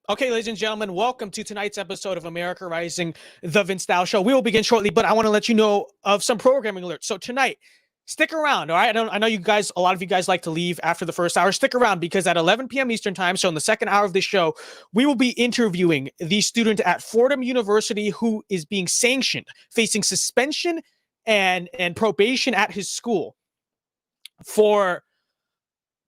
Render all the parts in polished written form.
Okay, ladies and gentlemen, welcome to tonight's episode of America Rising, The Vince Dow Show. We will begin shortly, but I want to let you know of some programming alerts. So tonight, stick around, all right? I know you guys, a lot of you guys like to leave after the first hour. Stick around because at 11 p.m. Eastern time, so in the second hour of this show, we will be interviewing the student at Fordham University who is being sanctioned, facing suspension and probation at his school for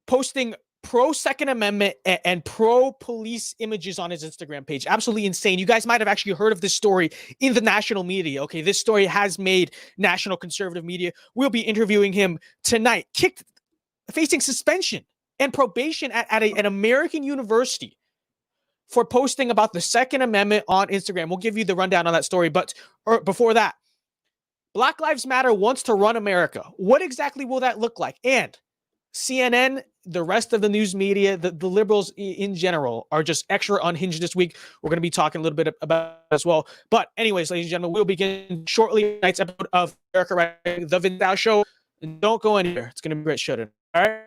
posting pro-Second Amendment and pro-police images on his Instagram page. Absolutely insane. You guys might have actually heard of this story in the national media. Okay, this story has made national conservative media. We'll be interviewing him tonight. Facing suspension and probation at an American university for posting about the Second Amendment on Instagram. We'll give you the rundown on that story. But before that, Black Lives Matter wants to run America. What exactly will that look like? And CNN, the rest of the news media, the liberals in general are just extra unhinged this week. We're going to be talking a little bit about as well. But anyways, ladies and gentlemen, we'll begin shortly tonight's episode of America Rising, The Vince Dow Show. And don't go anywhere. It's going to be a great show today. All right?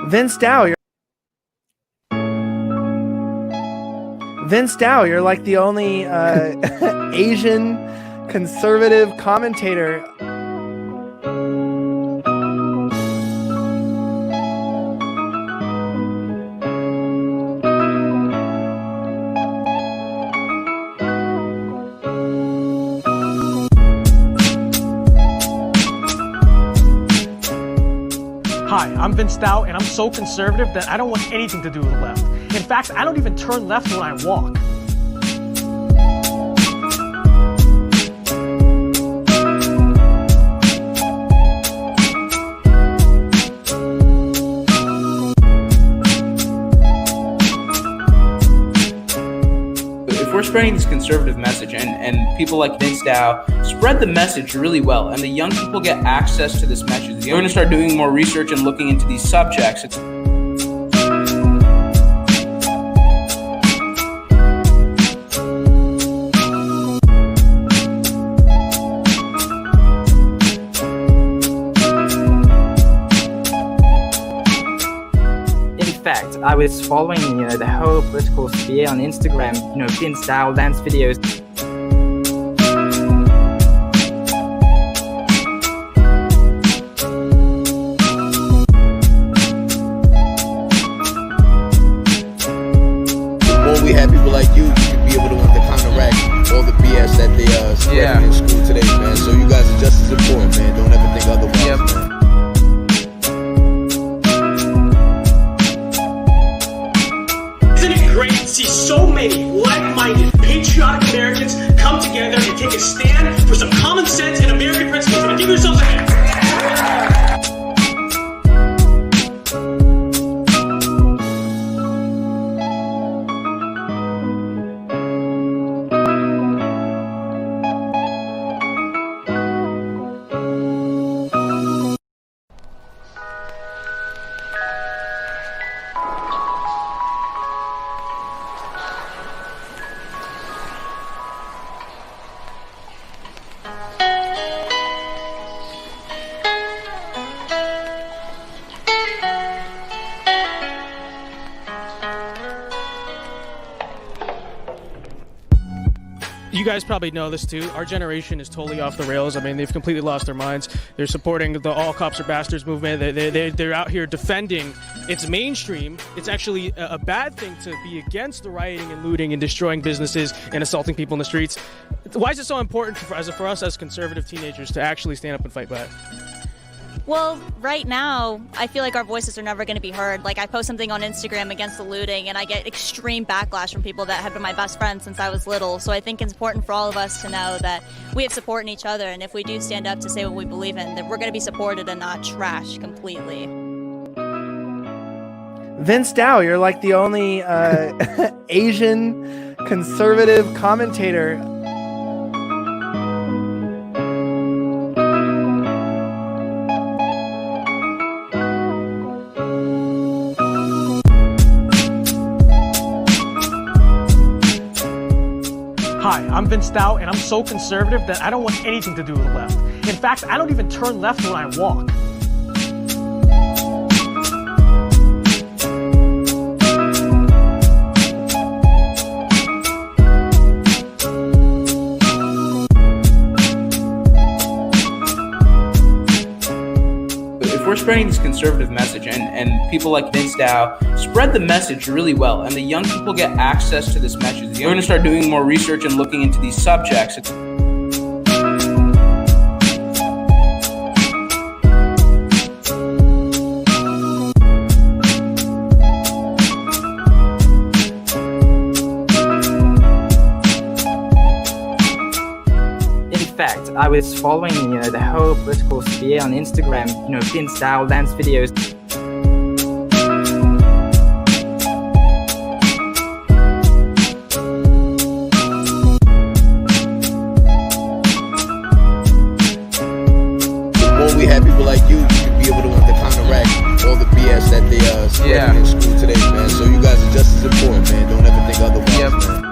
Vince Dow, you're like the only Asian conservative commentator. Hi, I'm Vince Dow, and I'm so conservative that I don't want anything to do with the left. In fact, I don't even turn left when I walk. If we're spreading this conservative message and people like Vince Dow spread the message really well, and the young people get access to this message, they're going to start doing more research and looking into these subjects. I was following, the whole political sphere on Instagram, Vince Dow, Lance videos. The more we have people like you can be able to counteract all the BS that they spreading in school today, man. So you guys are just as important, man. Don't ever think otherwise, man. Great to see so many like-minded, patriotic Americans come together and take a stand for some common sense and American principles. Give yourselves a hand. You guys probably know this too. Our generation is totally off the rails. I mean, they've completely lost their minds. They're supporting the All Cops Are Bastards movement. They're out here defending. It's mainstream. It's actually a bad thing to be against the rioting and looting and destroying businesses and assaulting people in the streets. Why is it so important for us as conservative teenagers to actually stand up and fight back? Well, right now, I feel like our voices are never going to be heard. Like, I post something on Instagram against the looting, and I get extreme backlash from people that have been my best friends since I was little. So I think it's important for all of us to know that we have support in each other, and if we do stand up to say what we believe in, that we're going to be supported and not trashed completely. Vince Dow, you're like the only Asian conservative commentator. Hi, I'm Vince Dow, and I'm so conservative that I don't want anything to do with the left. In fact, I don't even turn left when I walk. if we're spreading this conservative message and people like Vince Dow spread the message really well, and the young people get access to this message, they're going to start doing more research and looking into these subjects. I was following, the whole political sphere on Instagram, Vince Dow, Lance videos. The more we have people like you can be able to counteract all the BS that they spreading in school today, man. So you guys are just as important, man. Don't ever think otherwise, man.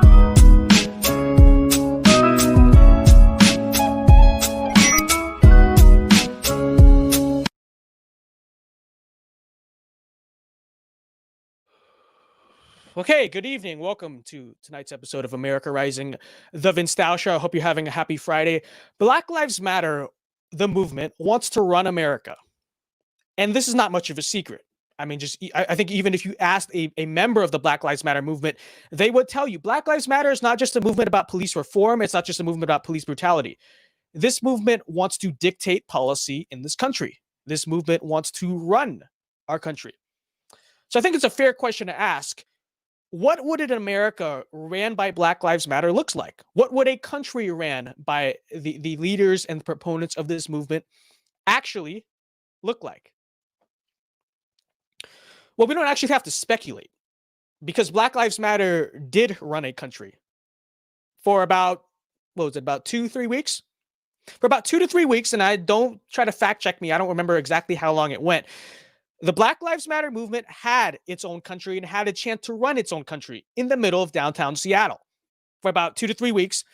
Okay, good evening. Welcome to tonight's episode of America Rising, the Vince Dow Show. I hope you're having a happy Friday. Black Lives Matter, the movement, wants to run America. And this is not much of a secret. I mean, I think even if you asked a member of the Black Lives Matter movement, they would tell you Black Lives Matter is not just a movement about police reform. It's not just a movement about police brutality. This movement wants to dictate policy in this country. This movement wants to run our country. So I think it's a fair question to ask. What would an America ran by Black Lives Matter looks like? What would a country ran by the leaders and the proponents of this movement actually look like? Well, we don't actually have to speculate, because Black Lives Matter did run a country for about 2-3 weeks? For about 2 to 3 weeks, and I don't try to fact check me. I don't remember exactly how long it went. The Black Lives Matter movement had its own country and had a chance to run its own country in the middle of downtown Seattle for about 2 to 3 weeks.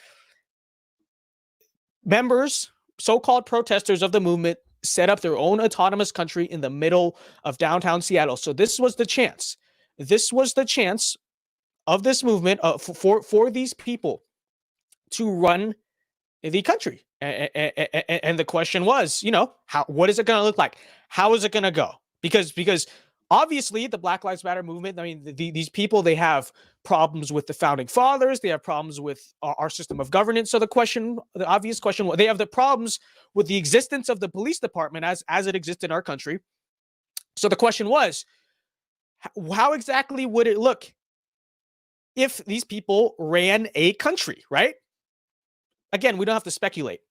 Members, so-called protesters of the movement, set up their own autonomous country in the middle of downtown Seattle. So this was the chance. This was the chance of this movement for these people to run the country. And the question was, what is it going to look like? How is it going to go? Because obviously the Black Lives Matter movement, I mean, these people, they have problems with the founding fathers. They have problems with our system of governance. So the obvious question, they have the problems with the existence of the police department as it exists in our country. So the question was, how exactly would it look if these people ran a country, right? Again, we don't have to speculate.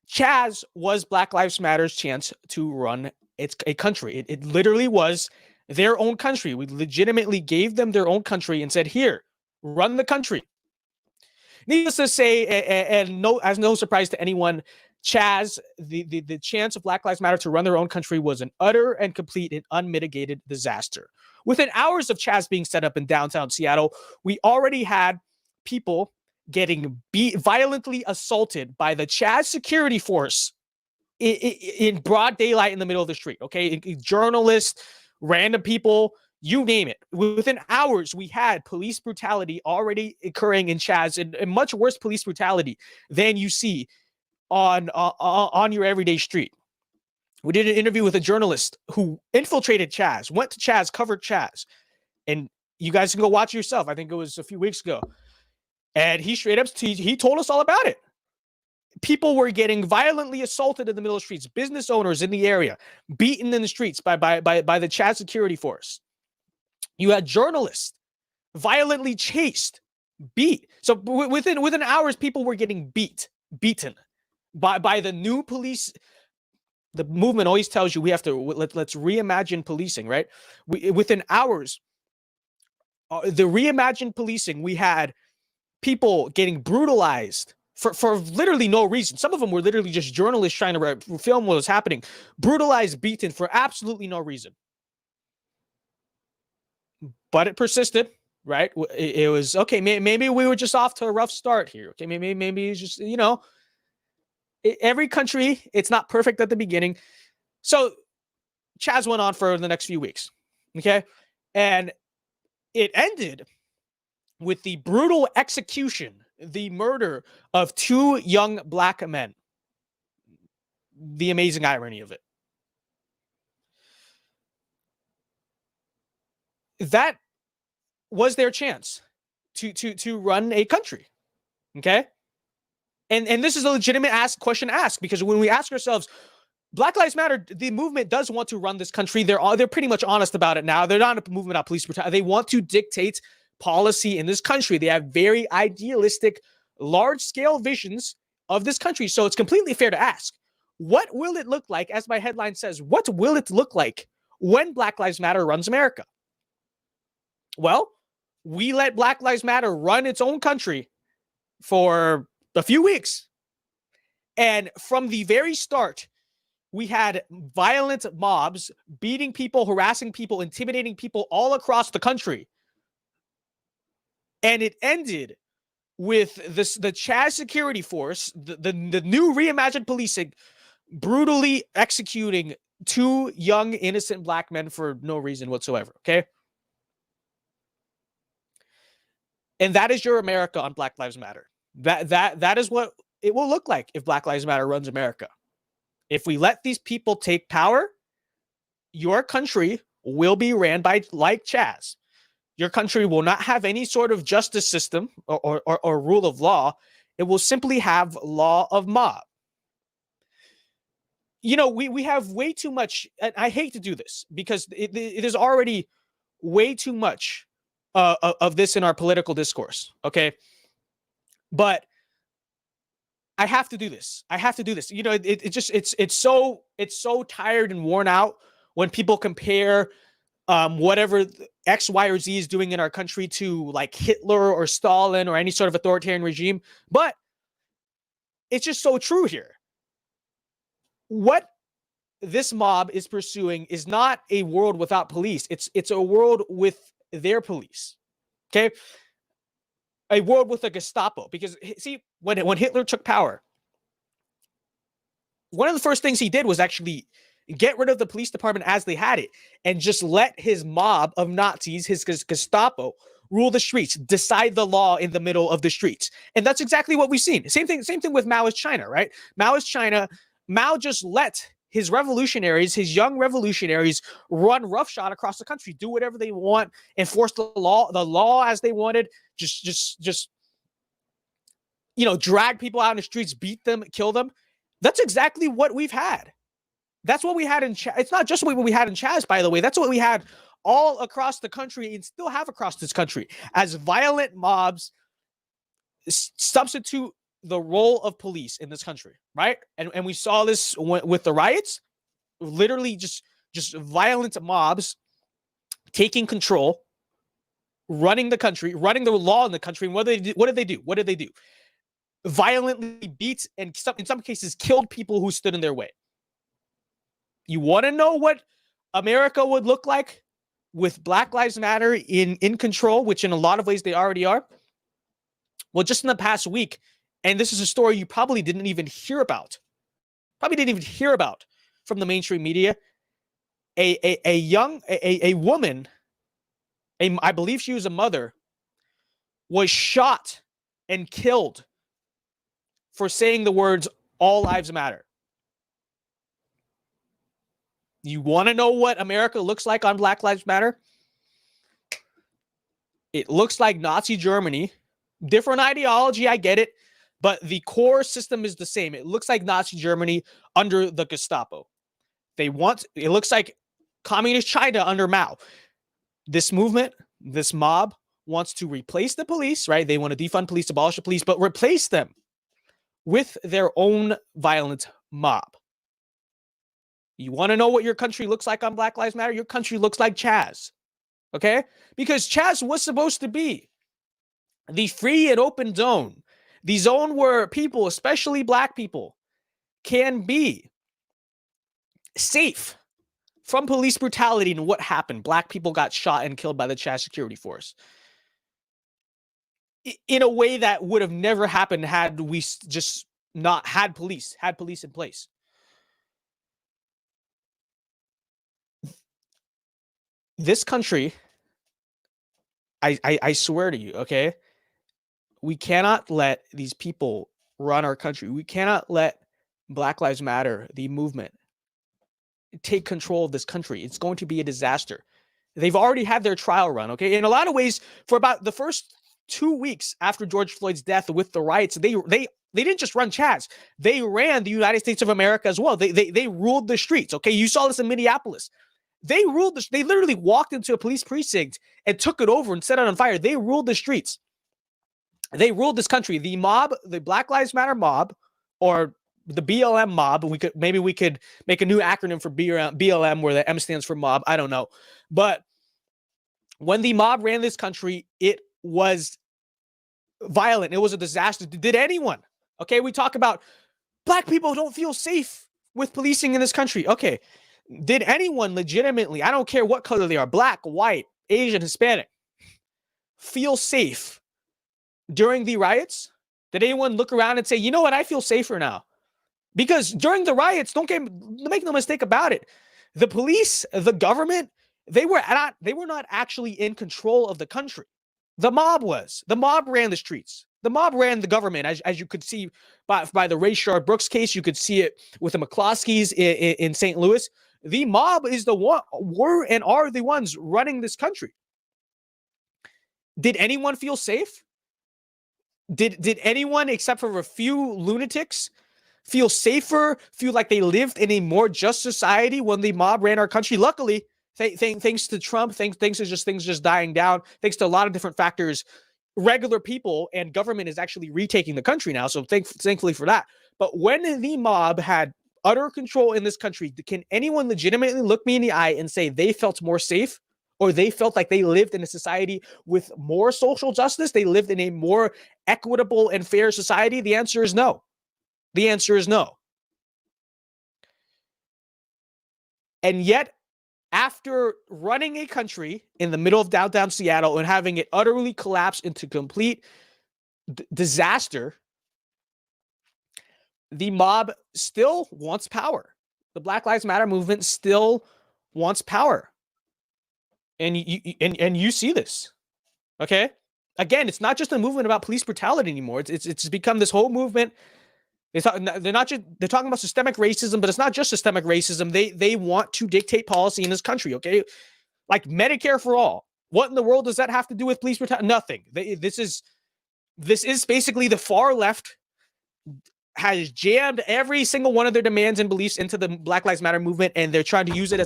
Chaz was Black Lives Matter's chance to run a country. It literally was their own country. We legitimately gave them their own country and said, here, run the country. Needless to say, and as no surprise to anyone, Chaz, the chance of Black Lives Matter to run their own country was an utter and complete and unmitigated disaster. Within hours of Chaz being set up in downtown Seattle, we already had people getting violently assaulted by the Chaz security force in broad daylight in the middle of the street. Okay, journalists, random people, you name it. Within hours, we had police brutality already occurring in Chaz, and much worse police brutality than you see on your everyday street. We did an interview with a journalist who infiltrated Chaz, went to Chaz, covered Chaz, and you guys can go watch it yourself. I think it was a few weeks ago, and he straight up he told us all about it. People were getting violently assaulted in the middle of the streets. Business owners in the area beaten in the streets by the Chaz security force. You had journalists violently chased, beat. So within hours, people were getting beaten by the new police. The movement always tells you we have to let's reimagine policing, right? Within hours, the reimagined policing, we had people getting brutalized for literally no reason. Some of them were literally just journalists trying to film what was happening. Brutalized, beaten for absolutely no reason. But it persisted, right? It was, okay, maybe we were just off to a rough start here. Okay, maybe it's just, every country, it's not perfect at the beginning. So Chaz went on for the next few weeks, okay? And it ended with the brutal execution, the murder of 2 young black men. The amazing irony of it. that was their chance to run a country. Okay. And this is a legitimate question to ask, because when we ask ourselves, Black Lives Matter, the movement does want to run this country. They're pretty much honest about it now. They're not a movement about police brutality. They want to dictate policy in this country. They have very idealistic, large-scale visions of this country. So it's completely fair to ask, what will it look like, as my headline says, what will it look like when Black Lives Matter runs America? Well, we let Black Lives Matter run its own country for a few weeks. And from the very start, we had violent mobs beating people, harassing people, intimidating people all across the country. And it ended with the Chaz security force, the new reimagined policing, brutally executing 2 young, innocent black men for no reason whatsoever, okay? And that is your America on Black Lives Matter. That is what it will look like if Black Lives Matter runs America. If we let these people take power, your country will be ran by like Chaz. Your country will not have any sort of justice system or rule of law. It will simply have law of mob. You know, we have way too much, and I hate to do this because it is already way too much of this in our political discourse, okay? But I have to do this. I have to do this. You know, it's so tired and worn out when people compare whatever X, Y, or Z is doing in our country to like Hitler or Stalin or any sort of authoritarian regime. But it's just so true here. What this mob is pursuing is not a world without police. It's a world with their police. Okay? A world with a Gestapo. Because, see, when Hitler took power, one of the first things he did was actually get rid of the police department as they had it and just let his mob of Nazis, his Gestapo, rule the streets, decide the law in the middle of the streets. And that's exactly what we've seen. Same thing with Maoist China, right? Maoist China, Mao just let his revolutionaries, his young revolutionaries, run roughshod across the country, do whatever they want, enforce the law as they wanted, just you know, drag people out in the streets, beat them, kill them. That's exactly what we've had. That's what we had in Chaz. It's not just what we had in Chaz, by the way. That's what we had all across the country and still have across this country, as violent mobs substitute the role of police in this country, right? And we saw this with the riots, literally just violent mobs taking control, running the country, running the law in the country. And what did they do? What did they do? Violently beat and in some cases killed people who stood in their way. You want to know what America would look like with Black Lives Matter in control, which in a lot of ways they already are? Well, just in the past week, and this is a story you probably didn't even hear about from the mainstream media, a woman, I believe she was a mother, was shot and killed for saying the words, "All lives matter." You want to know what America looks like on Black Lives Matter? It looks like Nazi Germany. Different ideology, I get it, but the core system is the same. It looks like Nazi Germany under the Gestapo. It looks like communist China under Mao. This movement, this mob wants to replace the police, right? They want to defund police, abolish the police, but replace them with their own violent mob. You want to know what your country looks like on Black Lives Matter? Your country looks like Chaz, okay? Because Chaz was supposed to be the free and open zone, the zone where people, especially black people, can be safe from police brutality. And what happened? Black people got shot and killed by the Chaz security force in a way that would have never happened had we just not had police in place. This country, I swear to you, okay? We cannot let these people run our country. We cannot let Black Lives Matter, the movement, take control of this country. It's going to be a disaster. They've already had their trial run, okay? In a lot of ways, for about the first 2 weeks after George Floyd's death with the riots, they didn't just run Chaz. They ran the United States of America as well. They ruled the streets, okay? You saw this in Minneapolis. They literally walked into a police precinct and took it over and set it on fire. They ruled the streets. They ruled this country. The mob, the Black Lives Matter mob, or the BLM mob. We could make a new acronym for BLM where the M stands for mob. I don't know. But when the mob ran this country, it was violent. It was a disaster. Did anyone? Okay, we talk about black people don't feel safe with policing in this country. Okay, did anyone legitimately, I don't care what color they are, black, white, Asian, Hispanic, feel safe during the riots? Did anyone look around and say, you know what, I feel safer now? Because during the riots, make no mistake about it, the police, the government, they were not actually in control of the country. The mob was. The mob ran the streets. The mob ran the government, as you could see by the Rayshard Brooks case. You could see it with the McCloskeys in St. Louis. The mob is were and are the ones running this country. Did anyone feel safe? Did anyone, except for a few lunatics, feel safer, feel like they lived in a more just society when the mob ran our country? Luckily, thanks to Trump, thanks to things just dying down, thanks to a lot of different factors, regular people and government is actually retaking the country now. So thankfully for that. But when the mob had utter control in this country, can anyone legitimately look me in the eye and say they felt more safe, or they felt like they lived in a society with more social justice? They lived in a more equitable and fair society? The answer is no. The answer is no. And yet, after running a country in the middle of downtown Seattle and having it utterly collapse into complete disaster, the mob still wants power. The Black Lives Matter movement still wants power. And you see this, okay? Again, it's not just a movement about police brutality anymore. It's become this whole movement. They're talking about systemic racism, but it's not just systemic racism. They want to dictate policy in this country, okay? Like Medicare for all. What in the world does that have to do with police brutality? Nothing. This is basically the far left has jammed every single one of their demands and beliefs into the Black Lives Matter movement, and they're trying to use it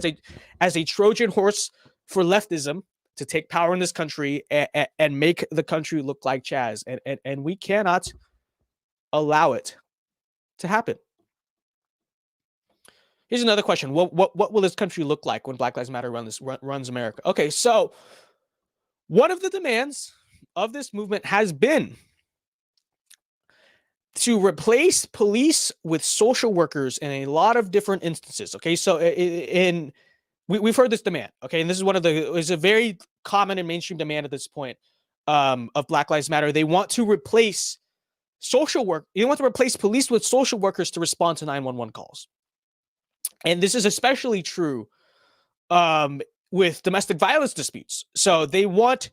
as a Trojan horse for leftism to take power in this country and make the country look like Chaz. And we cannot allow it to happen. Here's another question. What will this country look like when Black Lives Matter runs America? Okay, so one of the demands of this movement has been to replace police with social workers in a lot of different instances. Okay, so we've heard this demand. Okay, and this is it's a very common and mainstream demand at this point of Black Lives Matter. They want to replace you want to replace police with social workers to respond to 911 calls. And this is especially true with domestic violence disputes. So they want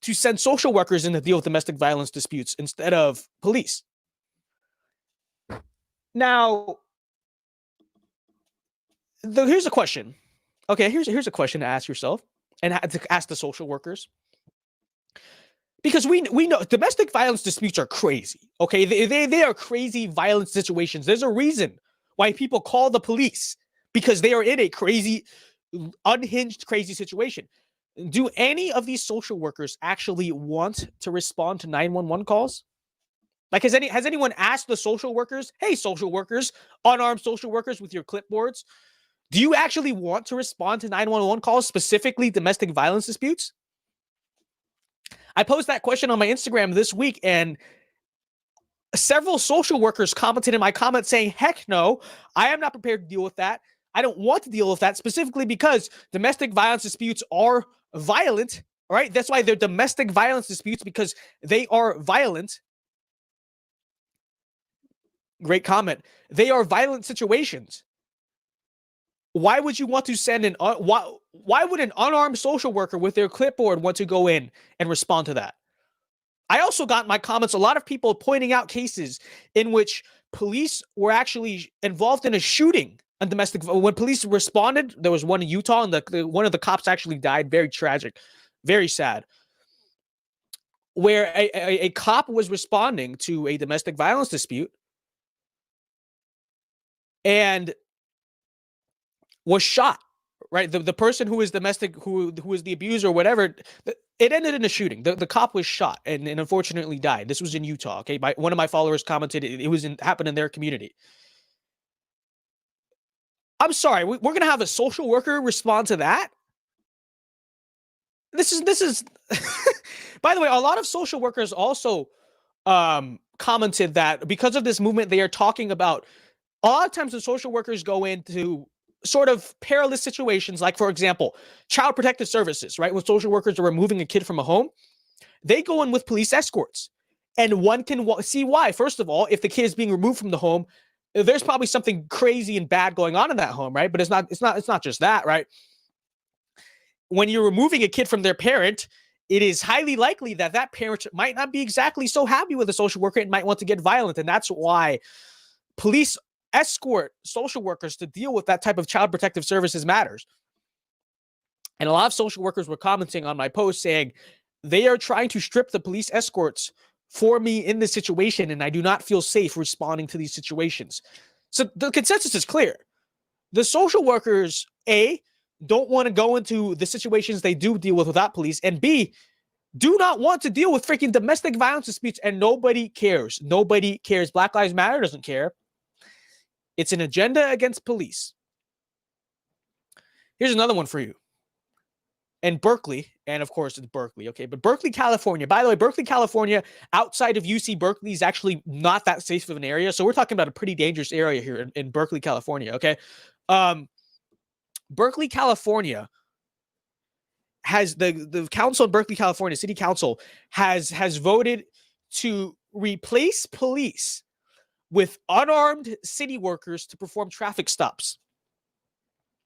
to send social workers in to deal with domestic violence disputes instead of police. Now, here's a question. Okay, here's a question to ask yourself and to ask the social workers. Because we know domestic violence disputes are crazy. Okay, they are crazy violent situations. There's a reason why people call the police, because they are in a crazy, unhinged, crazy situation. Do any of these social workers actually want to respond to 911 calls? Like, has anyone asked the social workers, hey, social workers, unarmed social workers with your clipboards, do you actually want to respond to 911 calls, specifically domestic violence disputes? I posed that question on my Instagram this week, and several social workers commented in my comments saying, heck no, I am not prepared to deal with that. I don't want to deal with that, specifically because domestic violence disputes are violent, right? That's why they're domestic violence disputes, because they are violent. Great comment. They are violent situations. Why would you want to send why would an unarmed social worker with their clipboard want to go in and respond to that? I also got in my comments a lot of people pointing out cases in which police were actually involved in a shooting on domestic. When police responded, there was one in Utah, and one of the cops actually died. Very tragic, very sad. Where a cop was responding to a domestic violence dispute and was shot. Right, the person who is domestic, who is the abuser or whatever, it ended in a shooting. The cop was shot and unfortunately died. This was in Utah. Okay, one of my followers commented it happened in their community. I'm sorry, we're gonna have a social worker respond to that. This is. By the way, a lot of social workers also commented that because of this movement, they are talking about a lot of times when social workers go into sort of perilous situations, like, for example, child protective services, right? When social workers are removing a kid from a home, they go in with police escorts. And one can see why. First of all, if the kid is being removed from the home, there's probably something crazy and bad going on in that home, right? But it's not just that, right? When you're removing a kid from their parent, it is highly likely that that parent might not be exactly so happy with a social worker and might want to get violent. And that's why police escort social workers to deal with that type of child protective services matters. And a lot of social workers were commenting on my post saying they are trying to strip the police escorts for me in this situation, and I do not feel safe responding to these situations. So the consensus is clear. The social workers, A, don't want to go into the situations they do deal with without police, and B, do not want to deal with freaking domestic violence disputes, and nobody cares. Nobody cares. Black Lives Matter doesn't care. It's an agenda against police. Here's another one for you. And Berkeley, and of course it's Berkeley, okay? But Berkeley, California. By the way, Berkeley, California, outside of UC Berkeley, is actually not that safe of an area. So we're talking about a pretty dangerous area here in Berkeley, California, okay? Berkeley, California has the council in Berkeley, California, city council has voted to replace police with unarmed city workers to perform traffic stops.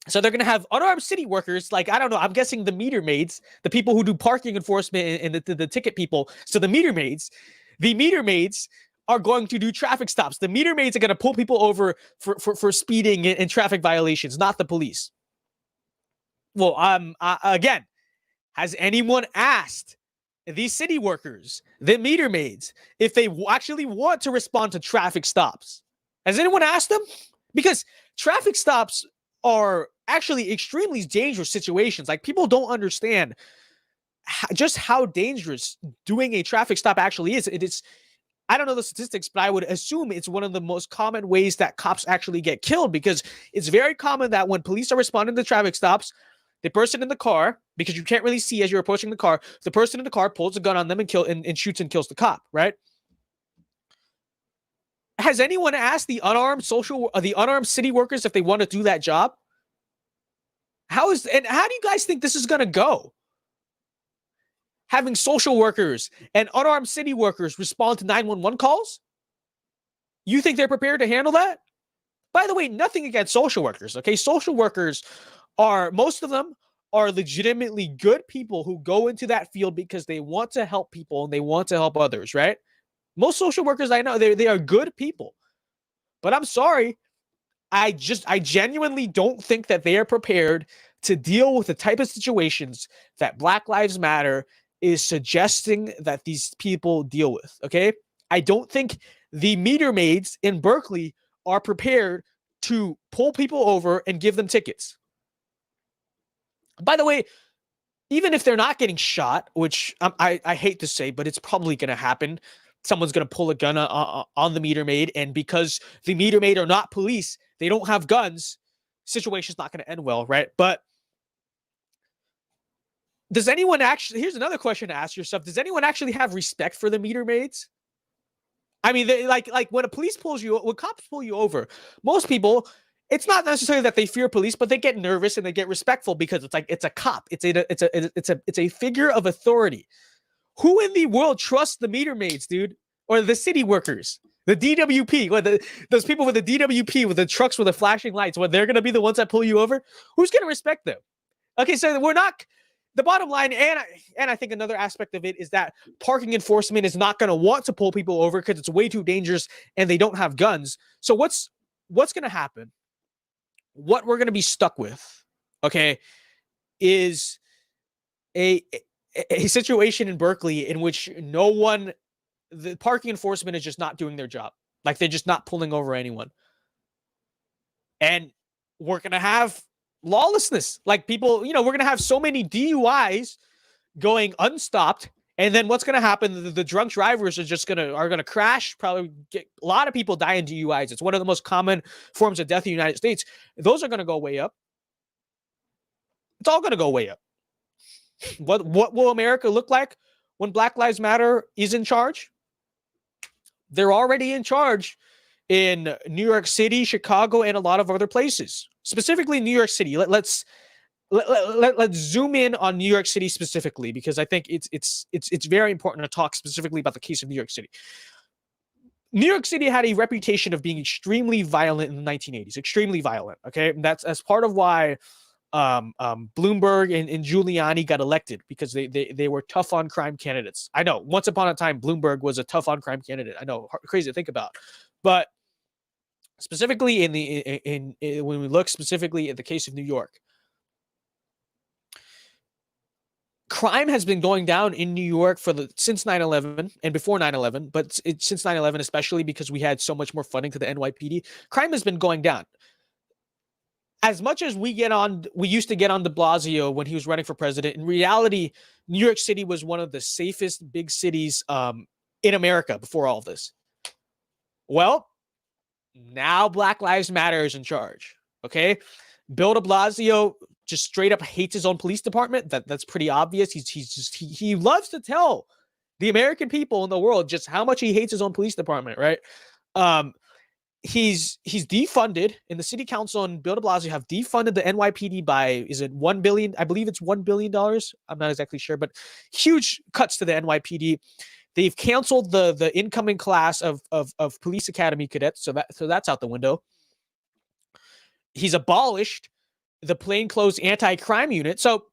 So they're going to have unarmed city workers, like, I don't know, I'm guessing the meter maids, the people who do parking enforcement and the ticket people. So the meter maids are going to do traffic stops. The meter maids are going to pull people over for speeding and traffic violations, not the police. Well, again, has anyone asked these city workers, the meter maids, if they actually want to respond to traffic stops? Has anyone asked them? Because traffic stops are actually extremely dangerous situations. Like, people don't understand just how dangerous doing a traffic stop actually is. It is, I don't know the statistics, but I would assume it's one of the most common ways that cops actually get killed, because it's very common that when police are responding to traffic stops, the person in the car, because you can't really see as you're approaching the car, the person in the car pulls a gun on them and shoots and kills the cop, right? Has anyone asked the unarmed city workers if they want to do that job? How do you guys think this is going to go? Having social workers and unarmed city workers respond to 911 calls? You think they're prepared to handle that? By the way, nothing against social workers, okay? Social workers most of them are legitimately good people who go into that field because they want to help people and they want to help others, right? Most social workers I know, they are good people. But I'm sorry, I genuinely don't think that they are prepared to deal with the type of situations that Black Lives Matter is suggesting that these people deal with, okay? I don't think the meter maids in Berkeley are prepared to pull people over and give them tickets. By the way, even if they're not getting shot, which I hate to say, but it's probably going to happen, someone's going to pull a gun on the meter maid, and because the meter maid are not police, they don't have guns, situation's not going to end well, right? But does anyone actually, here's another question to ask yourself, does anyone actually have respect for the meter maids? I mean, they, like when when cops pull you over, most people, it's not necessarily that they fear police, but they get nervous and they get respectful because it's a cop. It's a figure of authority. Who in the world trusts the meter maids, dude? Or the city workers? The DWP, those people with the DWP, with the trucks with the flashing lights, they're going to be the ones that pull you over? Who's going to respect them? Okay, so we're not, the bottom line, and I think another aspect of it is that parking enforcement is not going to want to pull people over because it's way too dangerous and they don't have guns. So what's going to happen what we're going to be stuck with, okay, is a situation in Berkeley in which the parking enforcement is just not doing their job. Like, they're just not pulling over anyone. And we're going to have lawlessness. Like, people, we're going to have so many DUIs going unstopped. And then what's going to happen? The drunk drivers are going to crash, probably get a lot of people die in DUIs. It's one of the most common forms of death in the United States. Those are going to go way up. It's all going to go way up. What will America look like when Black Lives Matter is in charge? They're already in charge in New York City, Chicago, and a lot of other places. Specifically New York City. Let's zoom in on New York City specifically, because I think it's very important to talk specifically about the case of New York City. New York City had a reputation of being extremely violent in the 1980s. Extremely violent. Okay, and that's as part of why Bloomberg and Giuliani got elected, because they were tough on crime candidates. I know once upon a time Bloomberg was a tough on crime candidate. I know, crazy to think about, but specifically when we look specifically at the case of New York, crime has been going down in New York since 9/11 and before 9/11, but since 9/11 especially, because we had so much more funding to the NYPD. Crime has been going down. As much as we used to get on de Blasio when he was running for president, in reality, New York City was one of the safest big cities in America before all of this. Well, now Black Lives Matter is in charge. Okay, Bill de Blasio just straight up hates his own police department. That's pretty obvious. He loves to tell the American people in the world just how much he hates his own police department, right? He's defunded, and the city council and Bill de Blasio have defunded the NYPD by, is it $1 billion? I believe it's $1 billion. I'm not exactly sure, but huge cuts to the NYPD. They've canceled the incoming class of police academy cadets, so that's out the window. He's abolished the plainclothes anti-crime unit. So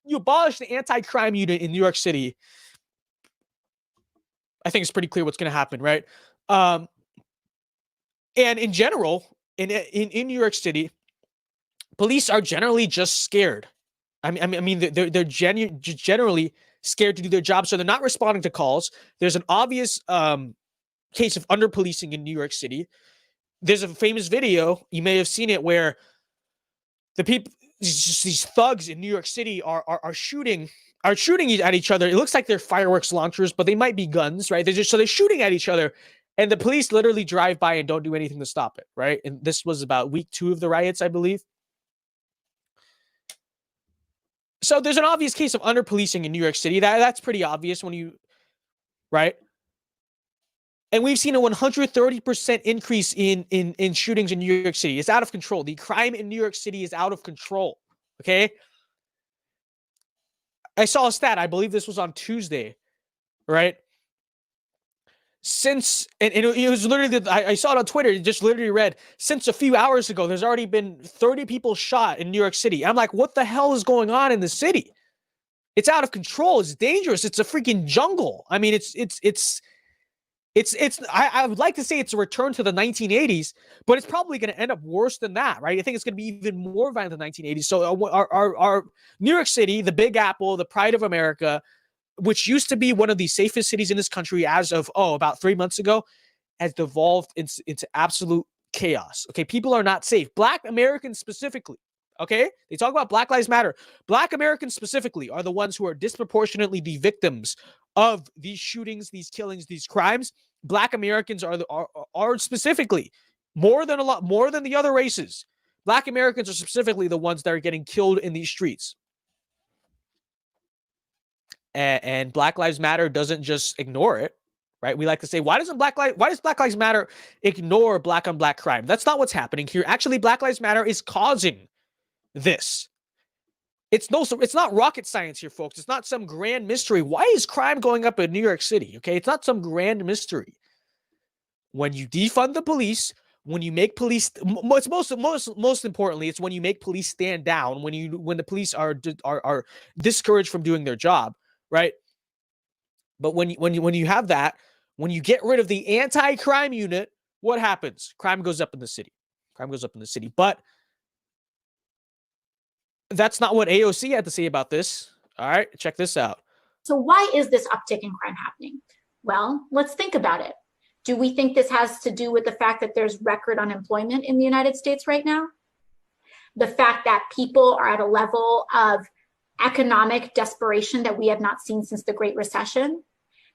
you abolish the anti-crime unit in New York City, I think it's pretty clear what's going to happen, right? And in general, in New York City, police are generally just scared. I mean, they're generally scared to do their job, so they're not responding to calls. There's an obvious case of under-policing in New York City. There's a famous video, you may have seen it, where the people, these thugs in New York City are shooting at each other. It looks like they're fireworks launchers, but they might be guns, right? They're shooting at each other. And the police literally drive by and don't do anything to stop it, right? And this was about week 2 of the riots, I believe. So there's an obvious case of under-policing in New York City. That's pretty obvious right? And we've seen a 130% increase in shootings in New York City. It's out of control. The crime in New York City is out of control, okay? I saw a stat. I believe this was on Tuesday, right? Since, and it was literally, I saw it on Twitter, it just literally read, since a few hours ago, there's already been 30 people shot in New York City. I'm like, what the hell is going on in the city? It's out of control. It's dangerous. It's a freaking jungle. I mean, I would like to say it's a return to the 1980s, but it's probably going to end up worse than that, right? I think it's going to be even more violent than the 1980s. So our New York City, the Big Apple, the pride of America, which used to be one of the safest cities in this country as of, about 3 months ago, has devolved into absolute chaos. Okay, people are not safe. Black Americans specifically, okay? They talk about Black Lives Matter. Black Americans specifically are the ones who are disproportionately the victims of these shootings, these killings, these crimes. Black Americans are specifically more than the other races. Black Americans are specifically the ones that are getting killed in these streets. And Black Lives Matter doesn't just ignore it, right? We like to say, why does Black Lives Matter ignore black on black crime? That's not what's happening here. Actually, Black Lives Matter is causing this. It's not rocket science here, folks. It's not some grand mystery. Why is crime going up in New York City? Okay, it's not some grand mystery. When you defund the police, when you make police, most importantly, it's when you make police stand down. When the police are discouraged from doing their job, right? But when you have that, when you get rid of the anti-crime unit, what happens? Crime goes up in the city. But That's not what AOC had to say about this. All right, check this out. So why is this uptick in crime happening? Well, let's think about it. Do we think this has to do with the fact that there's record unemployment in the United States right now? The fact that people are at a level of economic desperation that we have not seen since the Great Recession?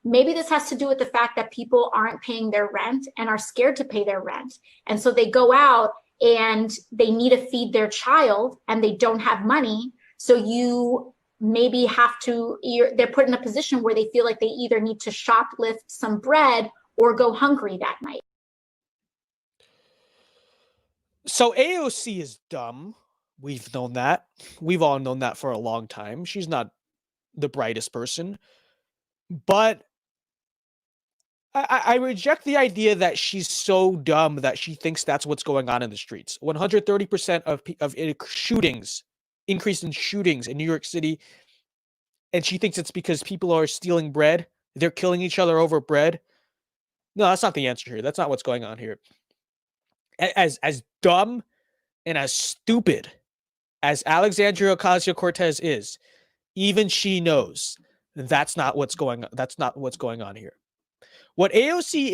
Maybe this has to do with the fact that people aren't paying their rent and are scared to pay their rent. And so they go out and they need to feed their child and they don't have money. So you maybe have to, they're put in a position where they feel like they either need to shoplift some bread or go hungry that night. So AOC is dumb. We've known that. We've all known that for a long time. She's not the brightest person. But I reject the idea that she's so dumb that she thinks that's what's going on in the streets. 130% of shootings, increase in shootings in New York City, and she thinks it's because people are stealing bread. They're killing each other over bread. No, that's not the answer here. That's not what's going on here. As dumb and as stupid as Alexandria Ocasio-Cortez is, even she knows that's not what's going on. That's not what's going on here. What AOC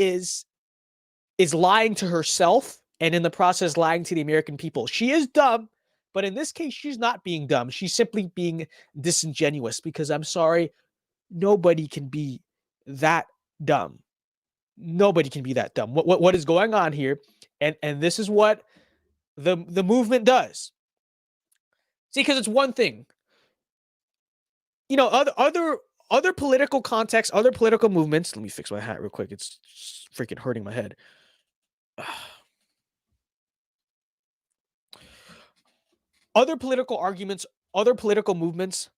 is lying to herself and in the process lying to the American people. She is dumb, but in this case, she's not being dumb. She's simply being disingenuous because I'm sorry, nobody can be that dumb. Nobody can be that dumb. What is going on here? And this is what the movement does. See, because it's one thing. You know, other political contexts, other political movements. Let me fix my hat real quick. It's freaking hurting my head. Other political arguments, other political movements,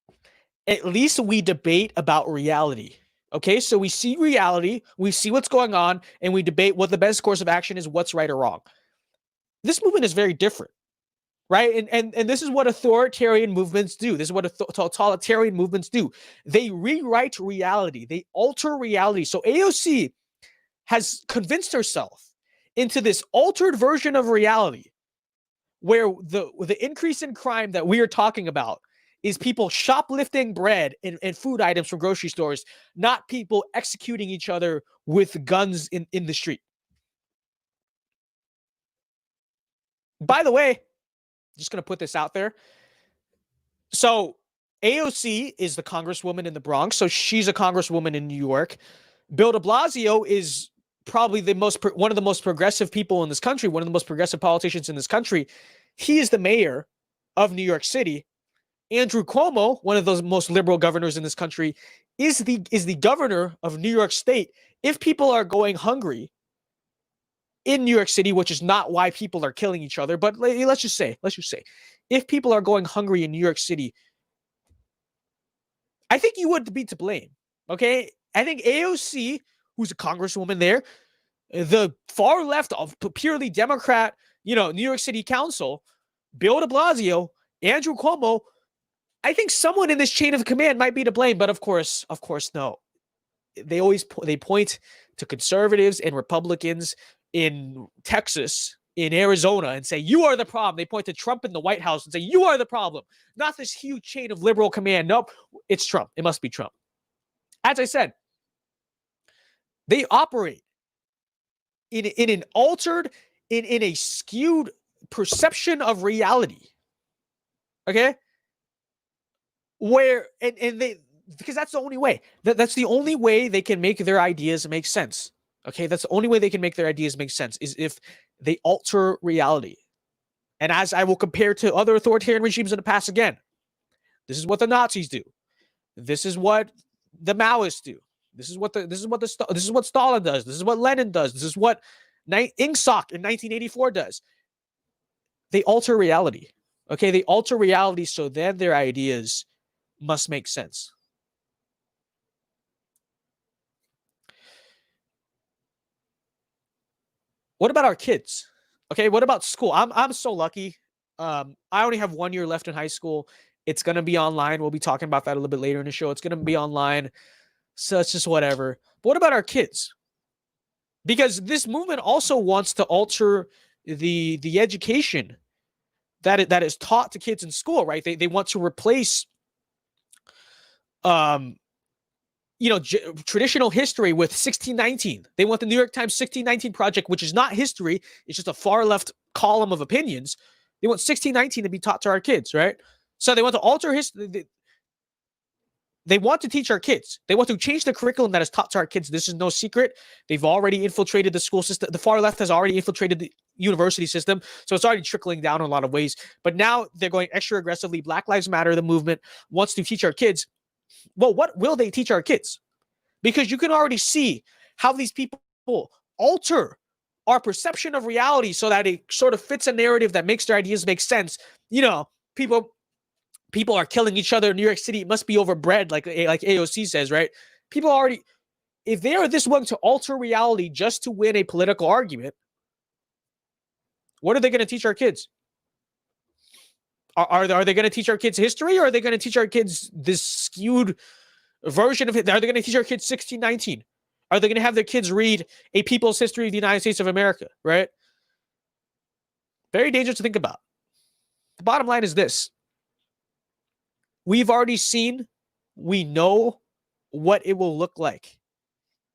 at least we debate about reality. Okay, so we see reality, we see what's going on, and we debate what the best course of action is, what's right or wrong. This movement is very different, right? And this is what authoritarian movements do. This is what totalitarian movements do. They rewrite reality. They alter reality. So AOC has convinced herself into this altered version of reality where the increase in crime that we are talking about is people shoplifting bread and food items from grocery stores, not people executing each other with guns in the street. By the way, just going to put this out there. So AOC is the congresswoman in the Bronx. So she's a congresswoman in New York. Bill de Blasio is probably one of the most progressive people in this country, one of the most progressive politicians in this country. He is the mayor of New York City. Andrew Cuomo, one of those most liberal governors in this country, is the governor of New York State. If people are going hungry in New York City, which is not why people are killing each other, but let's just say, if people are going hungry in New York City, I think you would be to blame. Okay, I think AOC, who's a congresswoman there, the far left of purely Democrat, New York City Council, Bill de Blasio, Andrew Cuomo. I think someone in this chain of command might be to blame, but of course, no. They point to conservatives and Republicans in Texas, in Arizona, and say, you are the problem. They point to Trump in the White House and say, you are the problem. Not this huge chain of liberal command. Nope, it's Trump. It must be Trump. As I said, they operate in an altered, in a skewed perception of reality. Okay? Where and they, because that's the only way. That's the only way they can make their ideas make sense. Okay, that's the only way they can make their ideas make sense is if they alter reality. And as I will compare to other authoritarian regimes in the past again, this is what the Nazis do. This is what the Maoists do. This is what Stalin does. This is what Lenin does. This is what Ingsoc in 1984 does. They alter reality. Okay, they alter reality so then their ideas must make sense. What about our kids? Okay, what about school? I'm so lucky. I only have 1 year left in high school. It's gonna be online. We'll be talking about that a little bit later in the show. It's gonna be online, so it's just whatever. But what about our kids? Because this movement also wants to alter the education that is taught to kids in school, right? They want to replace traditional history with 1619. They want the New York Times 1619 project, which is not history. It's just a far left column of opinions. They want 1619 to be taught to our kids, right? So they want to alter history. They want to teach our kids. They want to change the curriculum that is taught to our kids. This is no secret. They've already infiltrated the school system. The far left has already infiltrated the university system. So it's already trickling down in a lot of ways. But now they're going extra aggressively. Black Lives Matter, the movement, wants to teach our kids. Well, what will they teach our kids? Because you can already see how these people alter our perception of reality so that it sort of fits a narrative that makes their ideas make sense. People are killing each other in New York City. It must be overbred, like AOC says, right? People already, if they are this willing to alter reality just to win a political argument, what are they going to teach our kids? Are they going to teach our kids history, or are they going to teach our kids this skewed version of it? Are they going to teach our kids 1619? Are they going to have their kids read A People's History of the United States of America, right? Very dangerous to think about. The bottom line is this. We've already seen, we know what it will look like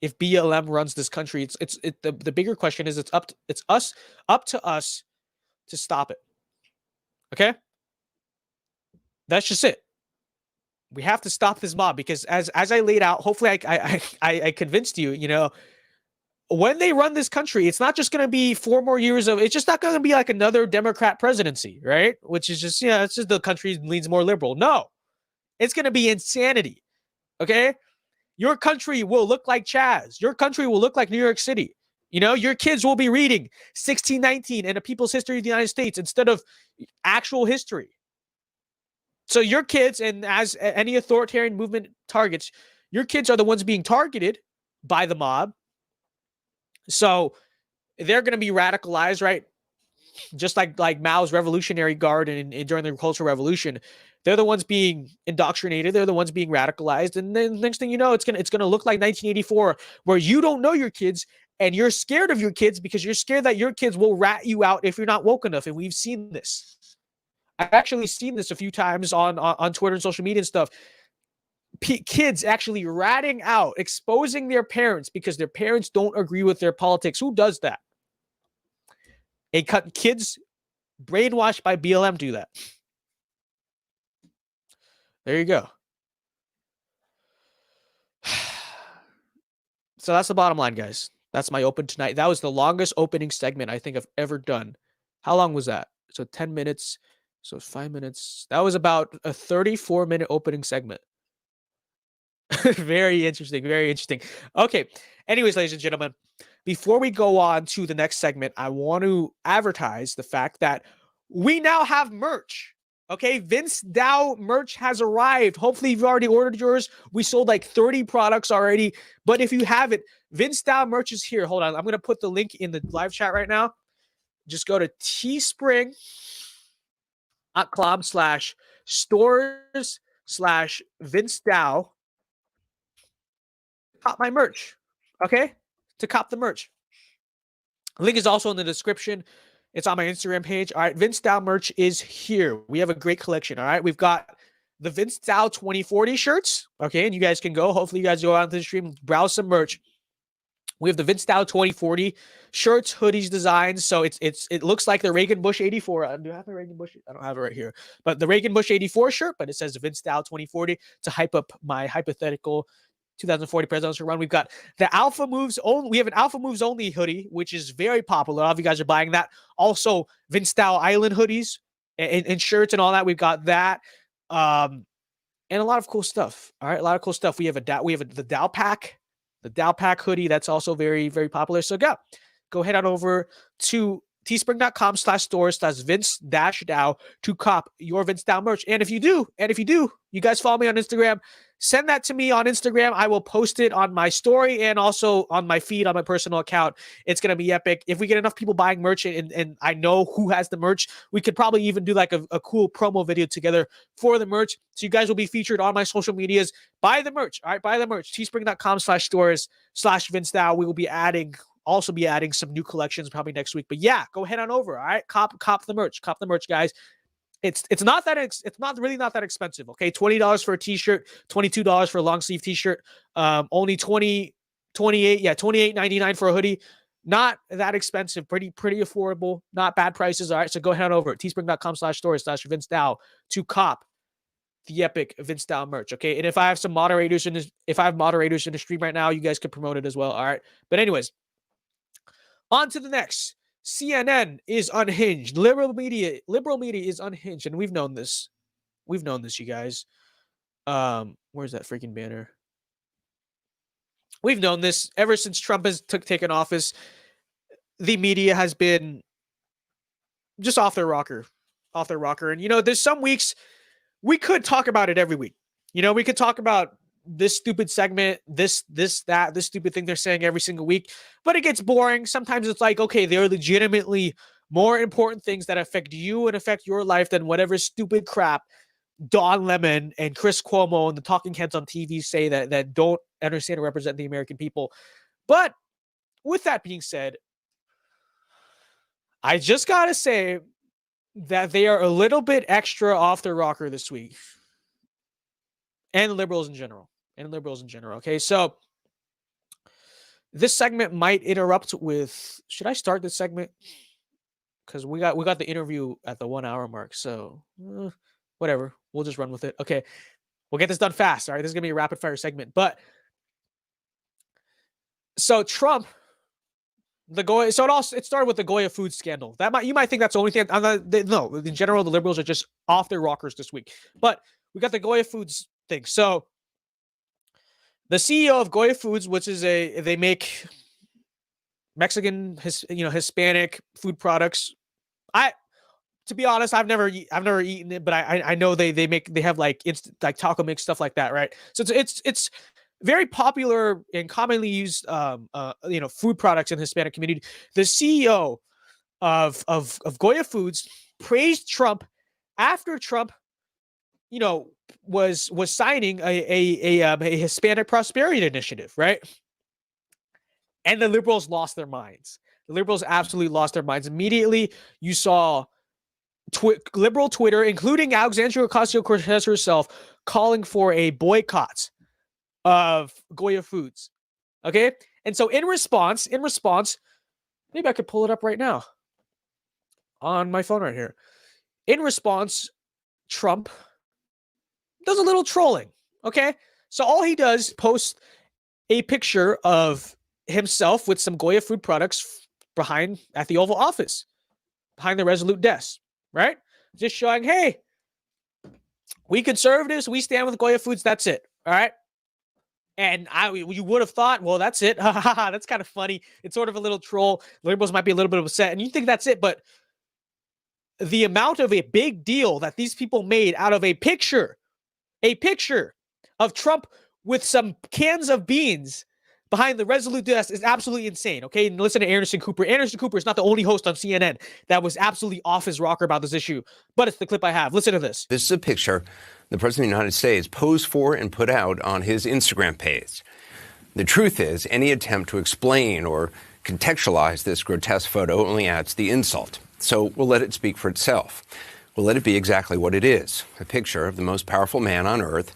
if BLM runs this country. The bigger question is up to us to stop it. Okay? That's just it. We have to stop this mob because as I laid out, hopefully I convinced you, when they run this country, it's not just going to be 4 more years of, it's just not going to be like another Democrat presidency, right? Which is just, it's just the country leans more liberal. No, it's going to be insanity. Okay. Your country will look like Chaz. Your country will look like New York City. Your kids will be reading 1619 and A People's History of the United States instead of actual history. So your kids, and as any authoritarian movement targets, your kids are the ones being targeted by the mob. So they're going to be radicalized, right? Just like Mao's Revolutionary Guard and during the Cultural Revolution, they're the ones being indoctrinated. They're the ones being radicalized. And then next thing you know, it's gonna look like 1984, where you don't know your kids and you're scared of your kids because you're scared that your kids will rat you out if you're not woke enough. And we've seen this. I've actually seen this a few times on Twitter and social media and stuff. Kids actually ratting out, exposing their parents because their parents don't agree with their politics. Who does that? Kids brainwashed by BLM do that. There you go. So that's the bottom line, guys. That's my open tonight. That was the longest opening segment I think I've ever done. How long was that? So 10 minutes. So 5 minutes. That was about a 34-minute opening segment. Very interesting. Very interesting. Okay. Anyways, ladies and gentlemen, before we go on to the next segment, I want to advertise the fact that we now have merch. Okay, Vince Dow merch has arrived. Hopefully you've already ordered yours. We sold like 30 products already. But if you haven't, Vince Dow merch is here. Hold on. I'm going to put the link in the live chat right now. Just go to teespring.com/stores/Vince Dow. Cop my merch. Okay? To cop the merch. Link is also in the description. It's on my Instagram page. All right, Vince Dow merch is here. We have a great collection. All right, we've got the Vince Dow 2040 shirts. Okay, and you guys can go. Hopefully, you guys go out to the stream, browse some merch. We have the Vince Dow 2040 shirts, hoodies, designs. So it looks like the Reagan Bush 84. Do I have the Reagan Bush? I don't have it right here. But the Reagan Bush 84 shirt, but it says the Vince Dow 2040 to hype up my hypothetical 2040 presidential run. We've got the Alpha Moves only. We have an Alpha Moves only hoodie, which is very popular. A lot of you guys are buying that. Also, Vince Dow Island hoodies and shirts and all that. We've got that, and a lot of cool stuff. All right, a lot of cool stuff. We have the Dow Pack, the Dow Pack hoodie. That's also very, very popular. So go head on over to teespring.com/stores/Vince-Dow to cop your Vince Dow merch. And if you do, you guys follow me on Instagram, send that to me on Instagram. I will post it on my story and also on my feed on my personal account. It's going to be epic. If we get enough people buying merch and I know who has the merch, we could probably even do like a cool promo video together for the merch. So you guys will be featured on my social medias. Buy the merch. All right, buy the merch. Teespring.com/stores/Vince Dow. We will be adding also be adding some new collections probably next week. But yeah, go head on over. All right, cop the merch, guys. It's not really not that expensive. Okay, $20 for a t-shirt, $22 for a long sleeve t-shirt, only $28.99 for a hoodie. Not that expensive, pretty affordable, not bad prices. All right, so go head on over at teespring.com/store/VinceDao to cop the epic Vince Dow merch. Okay, and if I have moderators in the stream right now, you guys can promote it as well. All right, but anyways, on to the next. CNN is unhinged. Liberal media is unhinged, and we've known this, you guys. Where's that freaking banner? We've known this ever since Trump has taken office. The media has been just off their rocker. And there's some weeks we could talk about it every week. We could talk about this stupid segment, this stupid thing they're saying every single week, but it gets boring. Sometimes it's like, okay, there are legitimately more important things that affect you and affect your life than whatever stupid crap Don Lemon and Chris Cuomo and the talking heads on TV say that don't understand or represent the American people. But with that being said, I just gotta say that they are a little bit extra off their rocker this week. And liberals in general. Okay, so this segment might interrupt with. Should I start this segment? Because we got the interview at the 1 hour mark. So whatever, we'll just run with it. Okay, we'll get this done fast. All right, this is gonna be a rapid fire segment. But so Trump, it started with the Goya food scandal. You might think that's the only thing. No, in general, the liberals are just off their rockers this week. But we got the Goya Foods thing. So the CEO of Goya Foods, which is they make Mexican, Hispanic food products. To be honest, I've never eaten it, but I know they have like taco mix, stuff like that, right? So it's very popular and commonly used food products in the Hispanic community. The CEO of Goya Foods praised Trump after Trump was signing a Hispanic prosperity initiative, right? And the liberals lost their minds. The liberals absolutely lost their minds. Immediately, you saw liberal Twitter, including Alexandria Ocasio-Cortez herself, calling for a boycott of Goya Foods. Okay? And so in response, maybe I could pull it up right now on my phone right here. In response, Trump does a little trolling. Okay? So all he does is post a picture of himself with some Goya food products at the Oval Office, behind the Resolute desk, right? Just showing, hey, we conservatives, we stand with Goya Foods. That's it. All right. And you would have thought, well, that's it. That's kind of funny. It's sort of a little troll. Liberals might be a little bit upset, and you think that's it. But the amount of a big deal that these people made out of a picture of Trump with some cans of beans behind the Resolute desk is absolutely insane. Okay, and listen to Anderson Cooper. Anderson Cooper is not the only host on CNN that was absolutely off his rocker about this issue, but it's the clip I have. Listen to this. This is a picture the President of the United States posed for and put out on his Instagram page. The truth is, any attempt to explain or contextualize this grotesque photo only adds the insult. So we'll let it speak for itself. We'll let it be exactly what it is, a picture of the most powerful man on earth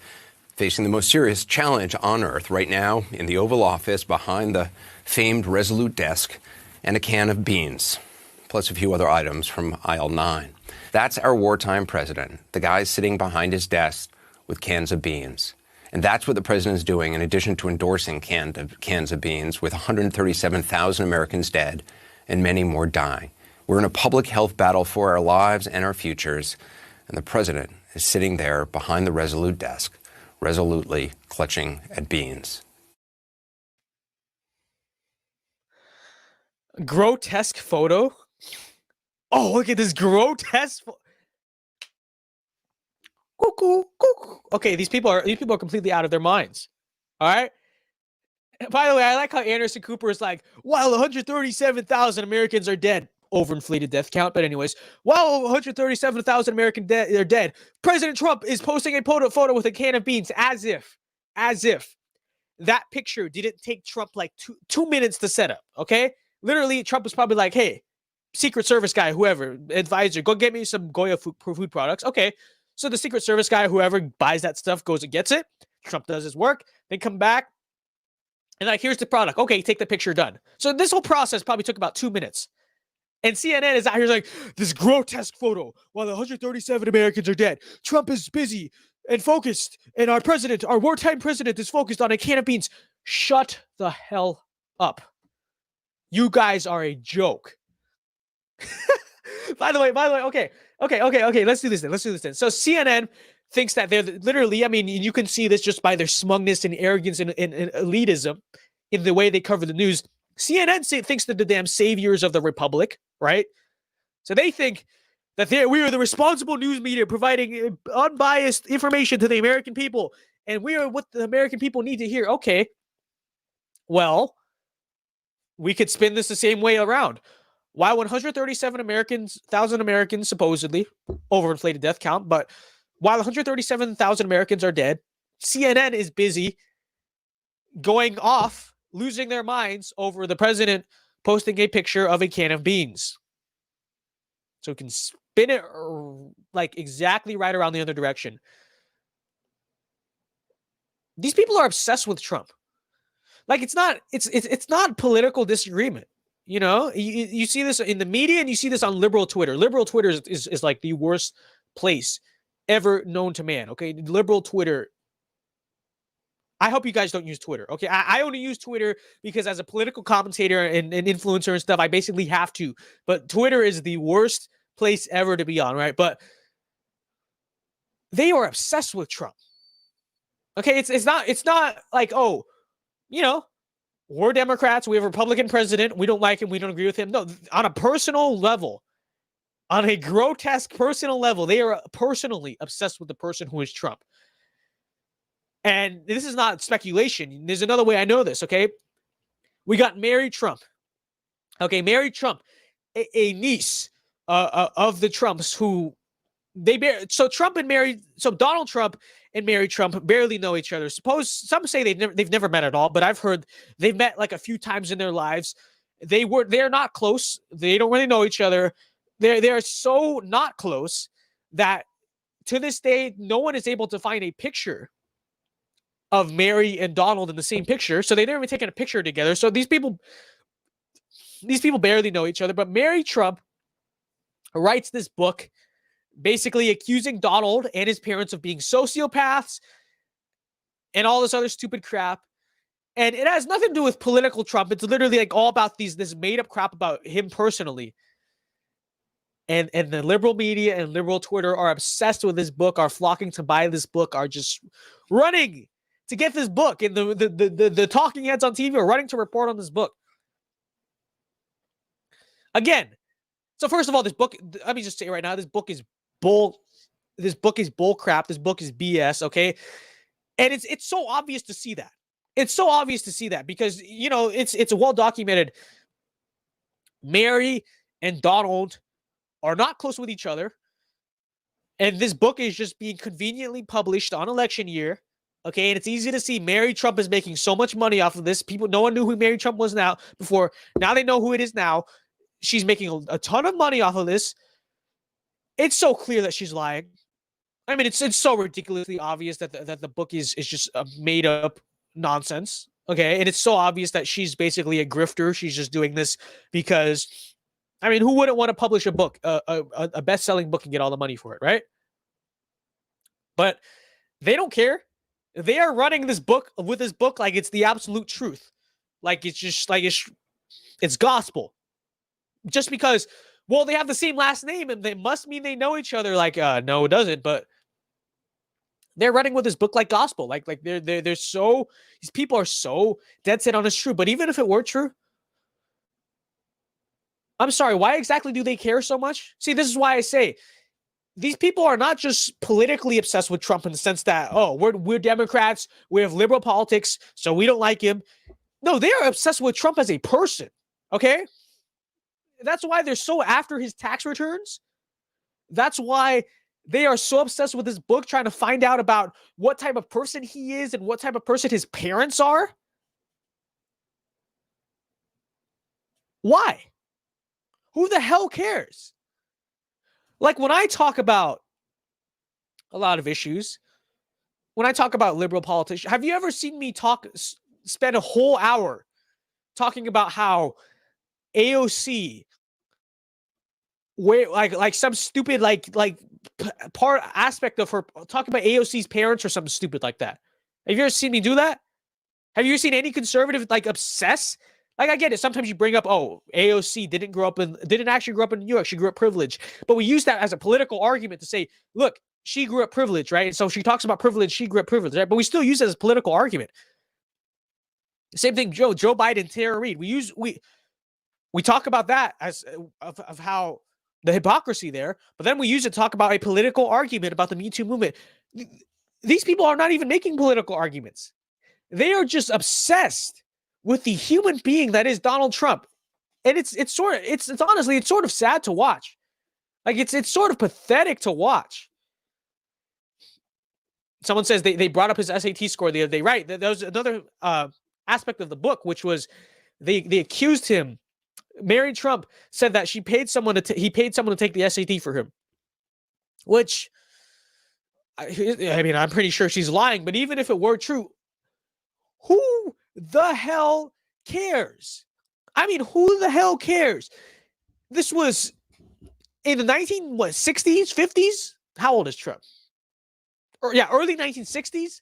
facing the most serious challenge on earth right now in the Oval Office behind the famed Resolute desk and a can of beans, plus a few other items from aisle 9. That's our wartime president, the guy sitting behind his desk with cans of beans. And that's what the president is doing in addition to endorsing cans of beans with 137,000 Americans dead and many more dying. We're in a public health battle for our lives and our futures, and the president is sitting there behind the Resolute desk, resolutely clutching at beans. Grotesque photo. Oh, look at this grotesque. Cuckoo. Okay, these people are completely out of their minds. All right. By the way, I like how Anderson Cooper is like, while 137,000 Americans are dead. Overinflated death count, but anyways, while 137,000 Americans are dead, President Trump is posting a photo with a can of beans as if that picture didn't take Trump like two minutes to set up, okay? Literally, Trump was probably like, hey, Secret Service guy, whoever, advisor, go get me some Goya food products. Okay, so the Secret Service guy, whoever buys that stuff, goes and gets it. Trump does his work. They come back, and like, here's the product. Okay, take the picture, done. So this whole process probably took about 2 minutes. And CNN is out here like, this grotesque photo while 137 Americans are dead. Trump is busy and focused, and our president, our wartime president, is focused on a can of beans. Shut the hell up. You guys are a joke. By the way, okay. Let's do this then. So CNN thinks that they're literally, I mean, you can see this just by their smugness and arrogance and elitism in the way they cover the news. CNN thinks they're the damn saviors of the republic, right? So they think that we are the responsible news media providing unbiased information to the American people, and we are what the American people need to hear. Okay, well, we could spin this the same way around. Why 137,000 Americans supposedly, overinflated death count, but while 137,000 Americans are dead, CNN is busy going off, losing their minds over the president posting a picture of a can of beans. So it can spin it like exactly right around the other direction. These people are obsessed with Trump. Like, it's not political disagreement. You know, you see this in the media and you see this on liberal Twitter. Liberal Twitter is like the worst place ever known to man. Okay, liberal Twitter. I hope you guys don't use Twitter. Okay, I only use Twitter because as a political commentator and influencer and stuff, I basically have to. But Twitter is the worst place ever to be on, right? But they are obsessed with Trump. Okay, it's not like, oh, you know, we're Democrats, we have a Republican president, we don't like him, we don't agree with him. No, on a personal level, on a grotesque personal level, they are personally obsessed with the person who is Trump. And this is not speculation. There's another way I know this, okay? We got Mary Trump. Okay, Mary Trump, a niece of the Trumps who so Donald Trump and Mary Trump barely know each other. Some say they've never met at all, but I've heard they've met like a few times in their lives. They're not close. They don't really know each other. They're so not close that to this day, no one is able to find a picture of Mary and Donald in the same picture. So they've never even taken a picture together. So these people barely know each other. But Mary Trump writes this book basically accusing Donald and his parents of being sociopaths and all this other stupid crap. And it has nothing to do with political Trump. It's literally like all about this made up crap about him personally. And the liberal media and liberal Twitter are obsessed with this book, are flocking to buy this book, are just running to get this book. And the talking heads on TV are running to report on this book. Again, so first of all, this book, let me just say right now, this book is bull crap. This book is BS, okay? And it's so obvious to see that. It's so obvious to see that because, you know, it's well documented. Mary and Donald are not close with each other. And this book is just being conveniently published on election year. Okay, and it's easy to see Mary Trump is making so much money off of this. No one knew who Mary Trump was before. Now they know who it is now. She's making a ton of money off of this. It's so clear that she's lying. I mean, it's so ridiculously obvious that the book is just a made up nonsense. Okay, and it's so obvious that she's basically a grifter. She's just doing this because, I mean, who wouldn't want to publish a book, a best-selling book, and get all the money for it, right? But they don't care. They are running this book like it's the absolute truth, like it's just like it's gospel. Just because, well, they have the same last name and they must mean they know each other. Like, no, it doesn't. But they're running with this book like gospel. Like they're so, these people are so dead set on it's true. But even if it were true, I'm sorry, why exactly do they care so much? See, this is why I say these people are not just politically obsessed with Trump in the sense that, oh, we're Democrats, we have liberal politics, so we don't like him. No, they are obsessed with Trump as a person. Okay? That's why they're so after his tax returns. That's why They are so obsessed with this book, trying to find out about what type of person he is and what type of person his parents are. Why? Who the hell cares? Like, when I talk about a lot of issues, when I talk about liberal politicians, have you ever seen me spend a whole hour talking about how AOC, where like some stupid part aspect of her, talking about AOC's parents or something stupid like that? Have you ever seen me do that? Have you ever seen any conservative obsess? Like, I get it. Sometimes you bring up, oh, AOC didn't actually grow up in New York. She grew up privileged. But we use that as a political argument to say, look, she grew up privileged, right? And so she talks about privilege. She grew up privileged, right? But we still use it as a political argument. Same thing, Joe Biden, Tara Reid. We talk about that as of how the hypocrisy there, but then we use it to talk about a political argument about the Me Too movement. These people are not even making political arguments. They are just obsessed with the human being that is Donald Trump. And it's honestly sort of sad to watch. Like, it's sort of pathetic to watch. Someone says they brought up his SAT score the other day. Right. There was another aspect of the book, which was they accused him. Mary Trump said that he paid someone to take the SAT for him, which, I mean, I'm pretty sure she's lying, but even if it were true, who the hell cares? I mean, who the hell cares? This was in the 60s, 50s? How old is Trump? Early 1960s?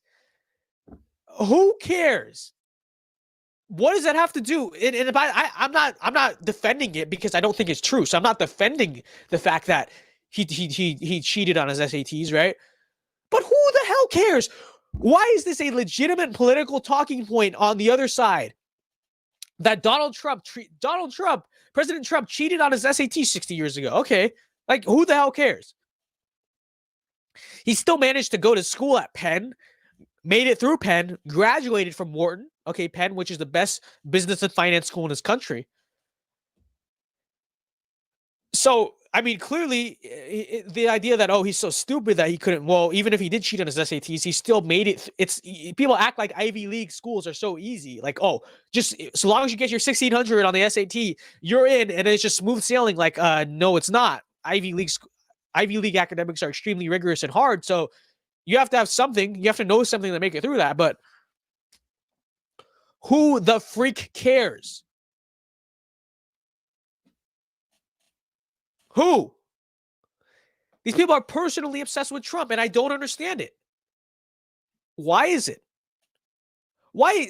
Who cares? What does that have to do? And I'm not defending it because I don't think it's true. So I'm not defending the fact that he cheated on his SATs, right? But who the hell cares? Why is this a legitimate political talking point on the other side? That President Trump cheated on his SAT 60 years ago. Okay, like, who the hell cares? He still managed to go to school at Penn, made it through Penn, graduated from Wharton. Okay, Penn, which is the best business and finance school in this country. So, I mean, clearly, the idea that, oh, he's so stupid that he couldn't, well, even if he did cheat on his SATs, he still made it. People act like Ivy League schools are so easy. Like, oh, just so long as you get your 1600 on the SAT, you're in, and it's just smooth sailing. Like, no, it's not. Ivy League academics are extremely rigorous and hard. So you have to have something. You have to know something to make it through that. But who the freak cares? Who? These people are personally obsessed with Trump, and I don't understand it. Why is it? Why,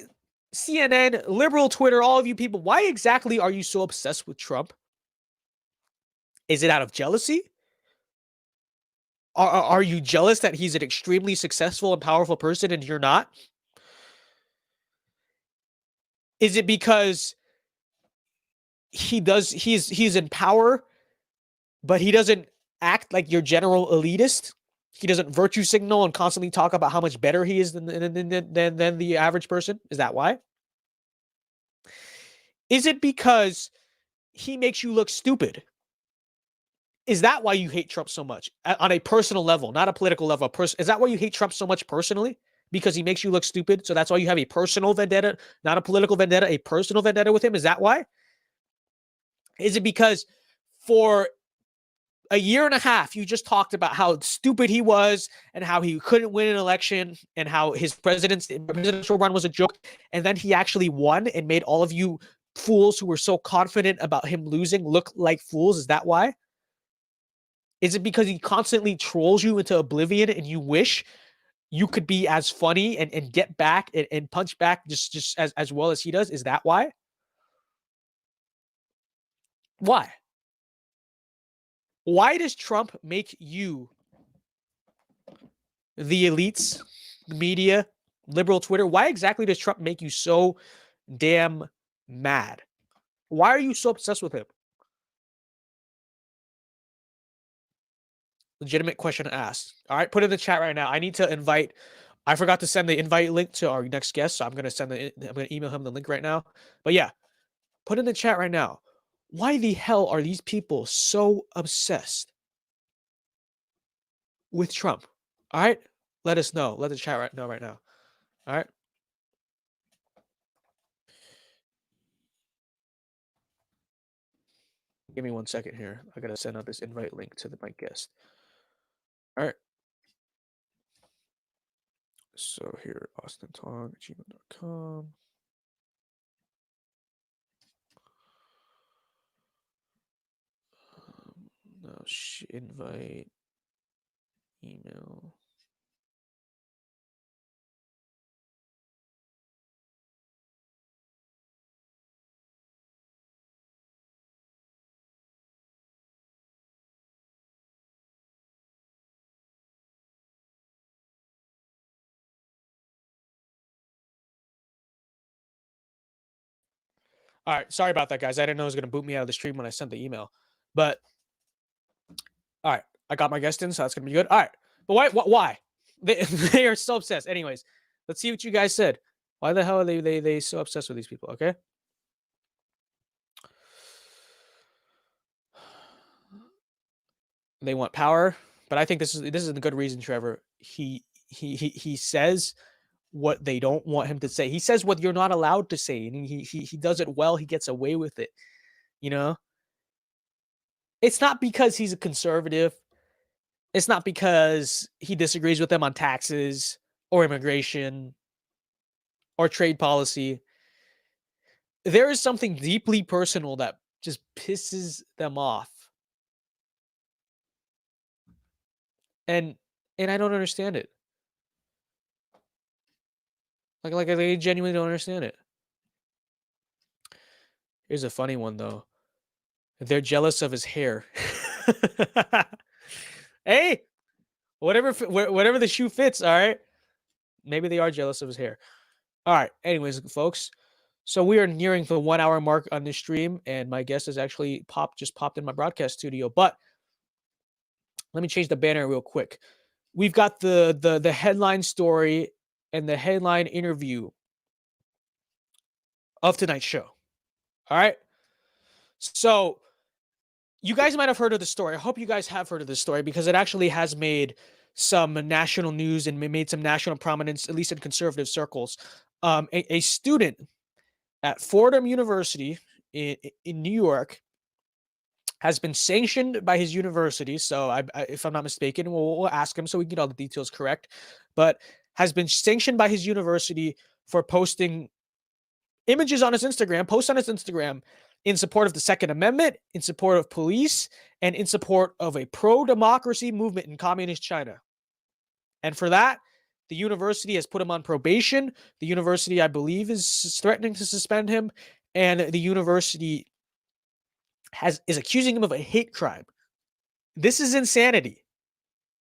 CNN, liberal Twitter, all of you people, why exactly are you so obsessed with Trump? Is it out of jealousy? Are you jealous that he's an extremely successful and powerful person and you're not? Is it because he's in power, but he doesn't act like your general elitist? He doesn't virtue signal and constantly talk about how much better he is than the average person? Is that why? Is it because he makes you look stupid? Is that why you hate Trump so much on a personal level, not a political level? Is that why you hate Trump so much personally? Because he makes you look stupid? So that's why you have a personal vendetta, not a political vendetta, a personal vendetta with him? Is that why? Is it because for a year and a half, you just talked about how stupid he was and how he couldn't win an election and how his presidential run was a joke, and then he actually won and made all of you fools who were so confident about him losing look like fools? Is that why? Is it because he constantly trolls you into oblivion and you wish you could be as funny and get back and punch back just as well as he does? Is that why? Why? Why does Trump make you, the elites, the media, liberal Twitter, why exactly does Trump make you so damn mad? Why are you so obsessed with him? Legitimate question asked. All right, put it in the chat right now. I need to invite. I forgot to send the invite link to our next guest, so I'm gonna email him the link right now. But yeah, put in the chat right now. Why the hell are these people so obsessed with Trump. All right? Let us know. Let the chat know right now. All right? Give me 1 second here. I got to send out this invite link to my guest. All right. So here, austintong@gmail.com. No, invite, email. All right, sorry about that, guys. I didn't know it was going to boot me out of the stream when I sent the email. But, all right, I got my guest in, so that's going to be good. All right, but why? They are so obsessed. Anyways, let's see what you guys said. Why the hell are they so obsessed with these people, okay? They want power, but I think this is a good reason, Trevor. He says what they don't want him to say. He says what you're not allowed to say, and he does it well. He gets away with it. You know? It's not because he's a conservative. It's not because he disagrees with them on taxes or immigration or trade policy. There is something deeply personal that just pisses them off. And I don't understand it. Like I genuinely don't understand it. Here's a funny one though. They're jealous of his hair. Hey, whatever the shoe fits, all right? Maybe they are jealous of his hair. All right. Anyways, folks. So we are nearing the 1 hour mark on this stream, and my guest has actually just popped in my broadcast studio. But let me change the banner real quick. We've got the headline story and the headline interview of tonight's show. All right. So you guys might have heard of the story. I hope you guys have heard of this story because it actually has made some national news and made some national prominence, at least in conservative circles. A student at Fordham University in New York has been sanctioned by his university. So if I'm not mistaken, we'll ask him so we can get all the details correct, but has been sanctioned by his university for posting images on his Instagram, posts on his Instagram in support of the Second Amendment, in support of police, and in support of a pro-democracy movement in communist China. And for that, the university has put him on probation. The university, I believe, is threatening to suspend him. And the university is accusing him of a hate crime. This is insanity.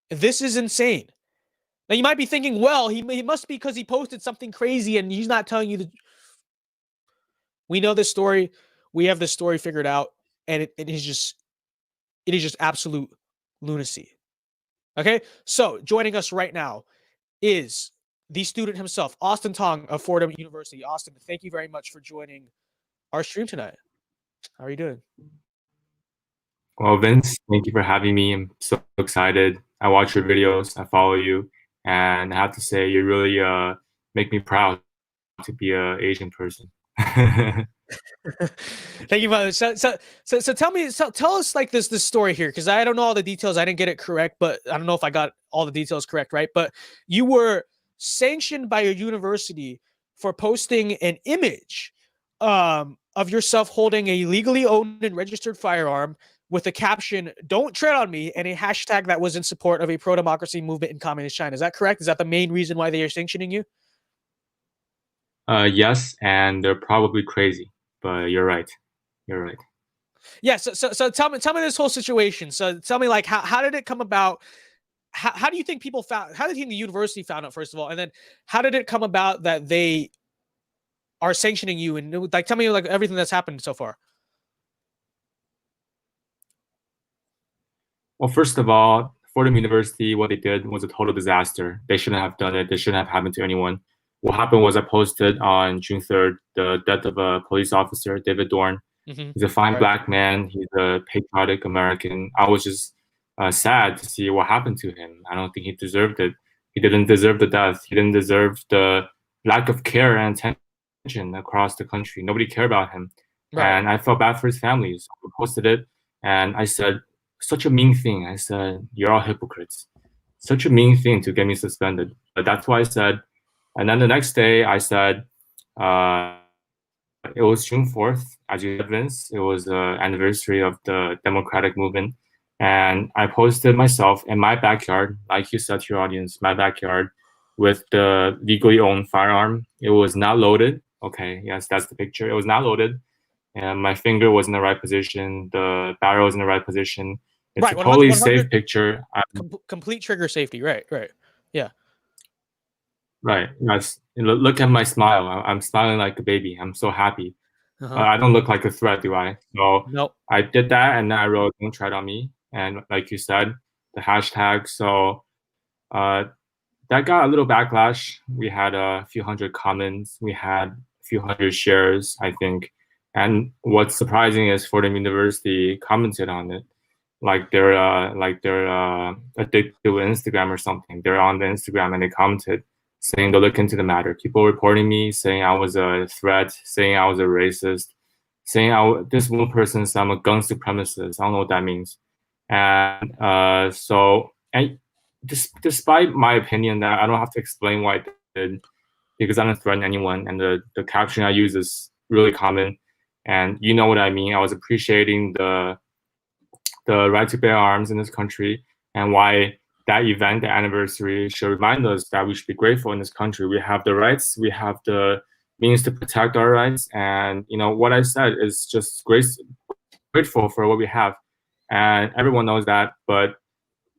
This is insane. Now, you might be thinking, well, he must be because he posted something crazy and he's not telling you the... We know this story. We have this story figured out. And it is just absolute lunacy. Okay? So, joining us right now is the student himself, Austin Tong of Fordham University. Austin, thank you very much for joining our stream tonight. How are you doing? Well, Vince, thank you for having me. I'm so excited. I watch your videos. I follow you. And I have to say, you really make me proud to be an Asian person. Thank you, brother. So tell us like this story here, because I don't know all the details. I didn't get it correct, but I don't know if I got all the details correct, right? But you were sanctioned by your university for posting an image of yourself holding a legally owned and registered firearm with a caption, "Don't tread on me," and a hashtag that was in support of a pro-democracy movement in communist China. Is that correct? Is that the main reason why they are sanctioning you? Yes, and they're probably crazy, but you're right. You're right. Yeah. So tell me this whole situation. So tell me, like, how did it come about? How do you think people found? How did you think the university found out, first of all, and then how did it come about that they are sanctioning you? And like, tell me like everything that's happened so far. Well, first of all, Fordham University, what they did was a total disaster. They shouldn't have done it. They shouldn't have happened to anyone. What happened was I posted on June 3rd the death of a police officer, David DORN. Mm-hmm. He's a fine black man. He's a patriotic American. I was just sad to see what happened to him. I don't think he deserved it. He didn't deserve the death. He didn't deserve the lack of care and attention across the country. Nobody cared about him. Right. And I felt bad for his family. So I posted it and I said, such a mean thing. I said, you're all hypocrites. Such a mean thing to get me suspended. But that's what I said. And then the next day I said, it was June 4th, as you said, Vince. It was the anniversary of the democratic movement. And I posted myself in my backyard, like you said to your audience, my backyard, with the legally owned firearm. It was not loaded. Okay, yes, that's the picture. It was not loaded. And my finger was in the right position. The barrel was in the right position. It's Right, a totally 100 safe picture. complete trigger safety. Right. Yeah. Right. Yes. Look at my smile. I'm smiling like a baby. I'm so happy. I don't look like a threat, do I? So Nope. I did that, and then I wrote, "Don't try it on me." And like you said, the hashtag. So that got a little backlash. We had a few hundred comments. We had a few hundred shares, I think. And what's surprising is Fordham University commented on it, like they're addicted to Instagram or something. They're on the Instagram and they commented saying they'll look into the matter. People reporting me, saying I was a threat, saying I was a racist, saying this one person said I'm a gun supremacist. I don't know what that means. And despite my opinion that I don't have to explain why I did, because I don't threaten anyone, and the caption I use is really common, and you know what I mean. I was appreciating the right to bear arms in this country, and why that event, the anniversary, should remind us that we should be grateful in this country. We have the rights, we have the means to protect our rights, and what I said is just grateful for what we have, and everyone knows that. But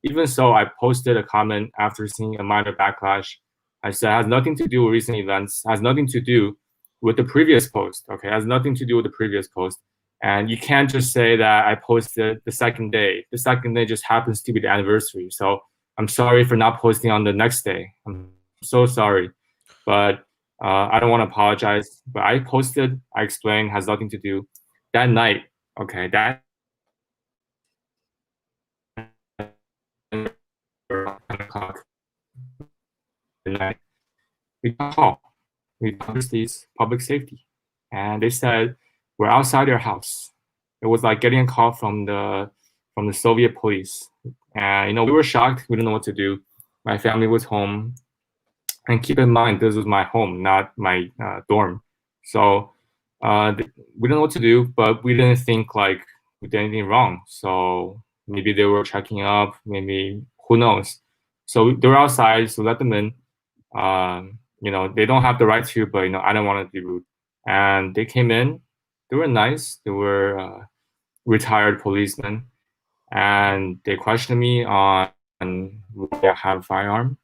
even so, I posted a comment after seeing a minor backlash. I said it has nothing to do with recent events, has nothing to do with the previous post. Okay, it has nothing to do with the previous post. And you can't just say that I posted the second day. The second day just happens to be the anniversary. So I'm sorry for not posting on the next day. I'm so sorry. But I don't want to apologize. But I posted, I explained, has nothing to do. That night, okay, that 10 o'clock at night, we got a call. We got these public safety. And they said, we're outside your house. It was like getting a call from the Soviet police. And we were shocked. We didn't know what to do. My family was home. And keep in mind, this was my home, not my dorm. So we didn't know what to do, but we didn't think like we did anything wrong. So maybe they were checking up, maybe, who knows. So they were outside, so let them in. They don't have the right to, but I don't want to be rude. And they came in. They were nice. They were retired policemen, and they questioned me on why I have a firearm.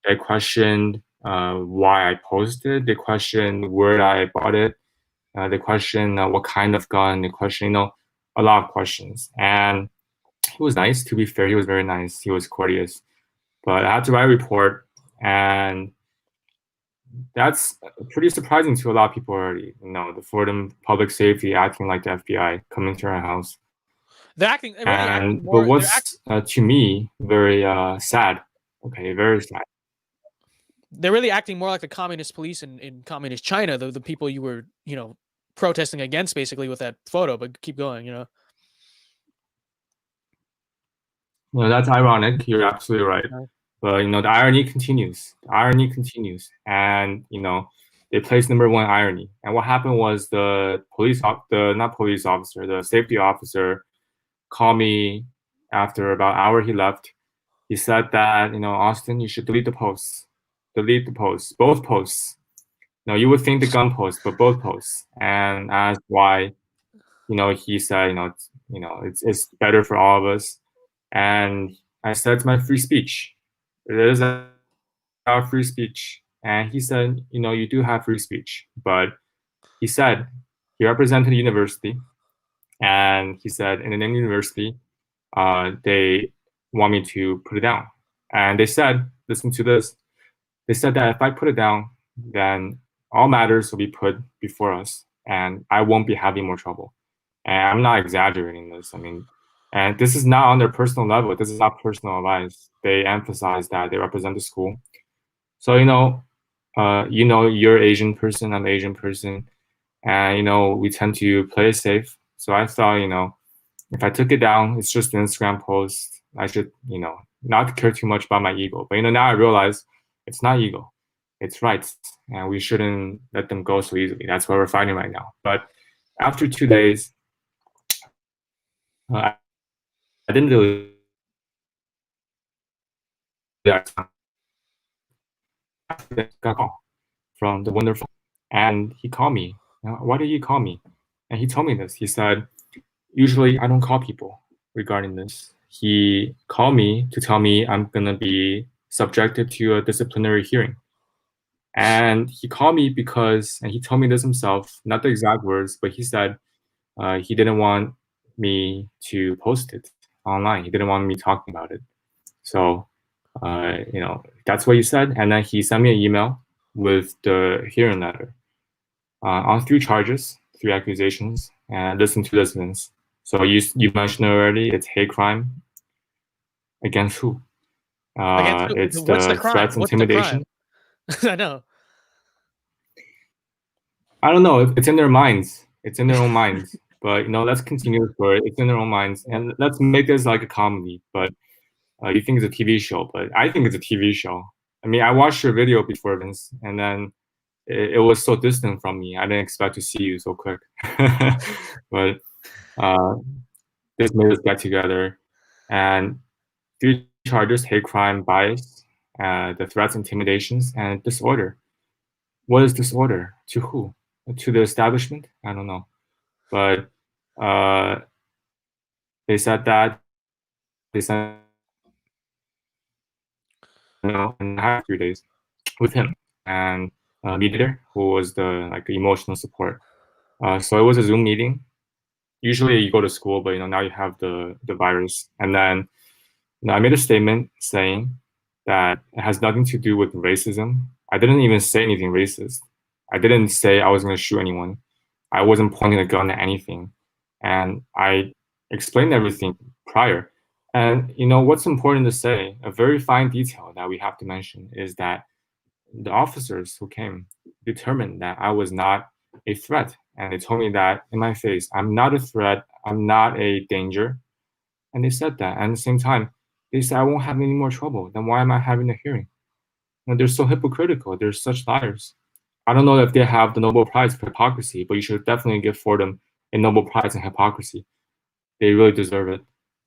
They questioned why I posted. They questioned where I bought it. They questioned what kind of gun. They questioned, a lot of questions. And he was nice. To be fair, he was very nice. He was courteous. But I had to write a report, and that's pretty surprising to a lot of people already. The Fordham public safety acting like the FBI, coming to our house. They're acting. But what's to me very sad. Okay, very sad. They're really acting more like the communist police in communist China, the people you were protesting against, basically, with that photo. But keep going. That's ironic. You're absolutely right. But the irony continues. The irony continues, and they placed number one irony. And what happened was the safety officer called me after about an hour he left. He said that Austin, you should delete the posts, both posts. You would think the gun post, but both posts. And asked why. He said it's better for all of us. And I said it's my free speech. It is our free speech. And he said, you do have free speech. But he said he represented the university. And he said in the name of the university, they want me to put it down. And they said, listen to this. They said that if I put it down, then all matters will be put before us. And I won't be having more trouble. And I'm not exaggerating this. I mean, And this is not on their personal level. This is not personal advice. They emphasize that they represent the school. So, you're Asian person, I'm Asian person. And, we tend to play it safe. So I thought, if I took it down, it's just an Instagram post. I should, not care too much about my ego. But, now I realize it's not ego. It's rights. And we shouldn't let them go so easily. That's why we're fighting right now. But after 2 days, I didn't really got a call from the wonderful, and he called me. Why did you call me? And he told me this. He said, usually I don't call people regarding this. He called me to tell me I'm gonna be subjected to a disciplinary hearing. And he called me because, and he told me this himself, not the exact words, but he said he didn't want me to post it online. He didn't want me talking about it. So, that's what he said. And then he sent me an email with the hearing letter on 3 charges, 3 accusations, and listen to this. So you mentioned already, it's hate crime against who? Against who? It's What's the crime? threats, What's the intimidation. crime? I know. I don't know. It's in their minds. It's in their own minds. But let's continue the story. It's in their own minds, and let's make this like a comedy. But you think it's a TV show, but I think it's a TV show. I mean, I watched your video before, Vince, and then it was so distant from me. I didn't expect to see you so quick. But this made us get together, and 3 charges: hate crime, bias, the threats, intimidations, and disorder. What is disorder? To who? To the establishment? I don't know. But they said that they sent and I had 3 days with him and a mediator who was the emotional support. So it was a Zoom meeting. Usually you go to school, but now you have the virus. And then I made a statement saying that it has nothing to do with racism. I didn't even say anything racist. I didn't say I was going to shoot anyone. I wasn't pointing a gun at anything. And I explained everything prior. And what's important to say, a very fine detail that we have to mention is that the officers who came determined that I was not a threat. And they told me that in my face, I'm not a threat, I'm not a danger. And they said that. And at the same time, they said I won't have any more trouble. Then why am I having a hearing? They're so hypocritical. They're such liars. I don't know if they have the Nobel Prize for hypocrisy, but you should definitely give for them a Nobel Prize in hypocrisy. They really deserve it.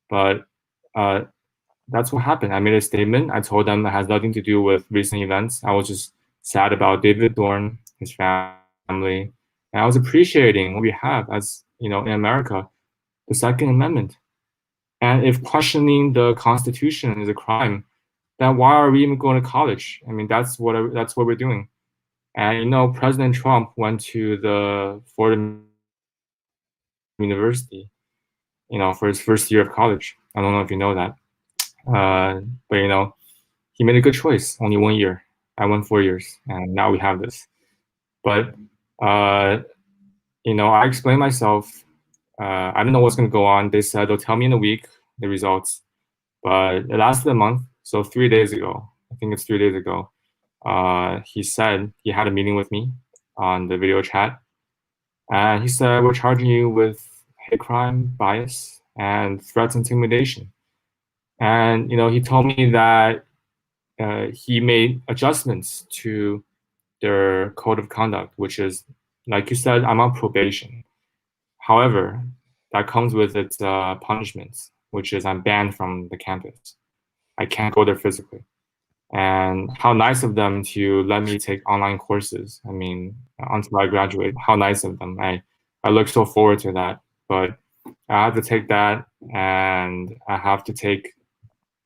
But that's what happened. I made a statement. I told them it has nothing to do with recent events. I was just sad about David DORN, his family, and I was appreciating what we have as in America, the Second Amendment. And if questioning the Constitution is a crime, then why are we even going to college? I mean, that's what we're doing. And President Trump went to the Fordham University, for his first year of college. I don't know if you know that. But he made a good choice. Only 1 year. I went 4 years, and now we have this. But I explained myself. I don't know what's going to go on. They said they'll tell me in a week the results, but it lasted a month. So 3 days ago, I think it's 3 days ago, he said he had a meeting with me on the video chat, and he said we're charging you with hate crime, bias, and threats, intimidation. And he told me that he made adjustments to their code of conduct, which is, like you said, I'm on probation. However, that comes with its punishments, which is I'm banned from the campus. I can't go there physically. And how nice of them to let me take online courses. I mean, until I graduate, how nice of them. I look so forward to that. But I have to take that, and I have to take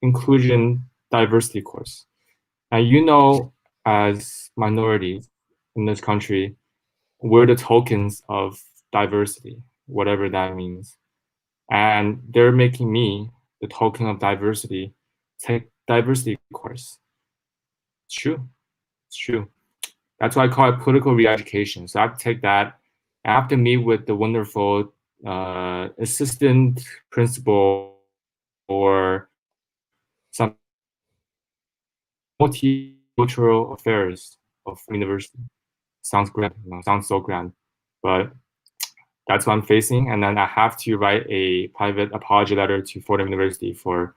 inclusion diversity course. And as minorities in this country, we're the tokens of diversity, whatever that means. And they're making me the token of diversity take diversity course. It's true. It's true. That's why I call it political re-education. So I have to take that. I have to meet with the wonderful assistant principal or some multicultural affairs of university. Sounds grand, sounds so grand, but that's what I'm facing. And then I have to write a private apology letter to Fordham University for,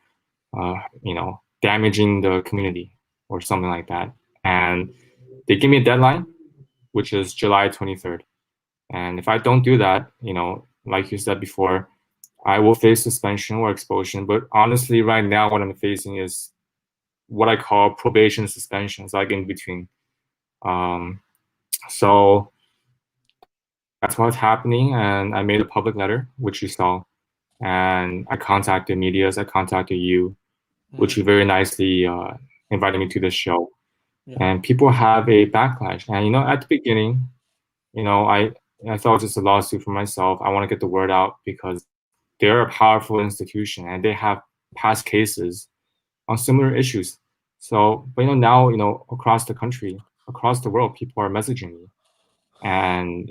damaging the community or something like that. And they give me a deadline, which is July 23rd. And if I don't do that, like you said before, I will face suspension or expulsion. But honestly, right now, what I'm facing is what I call probation suspension. It's like in between. So that's what's happening. And I made a public letter, which you saw. And I contacted medias. I contacted you, which you very nicely invited me to the show. Yeah. And people have a backlash. And, at the beginning, I thought it was just a lawsuit for myself. I want to get the word out because they're a powerful institution and they have past cases on similar issues. So, but now, across the country, across the world, people are messaging me. And,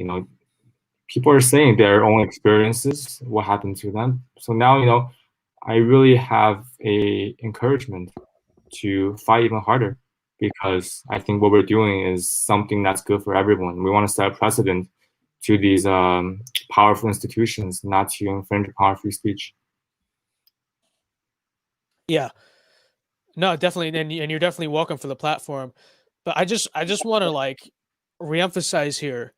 people are saying their own experiences, what happened to them. So now, I really have a encouragement to fight even harder because I think what we're doing is something that's good for everyone. We want to set a precedent to these powerful institutions not to infringe upon free speech. Yeah, no, definitely, and you're definitely welcome for the platform. But I just want to reemphasize here.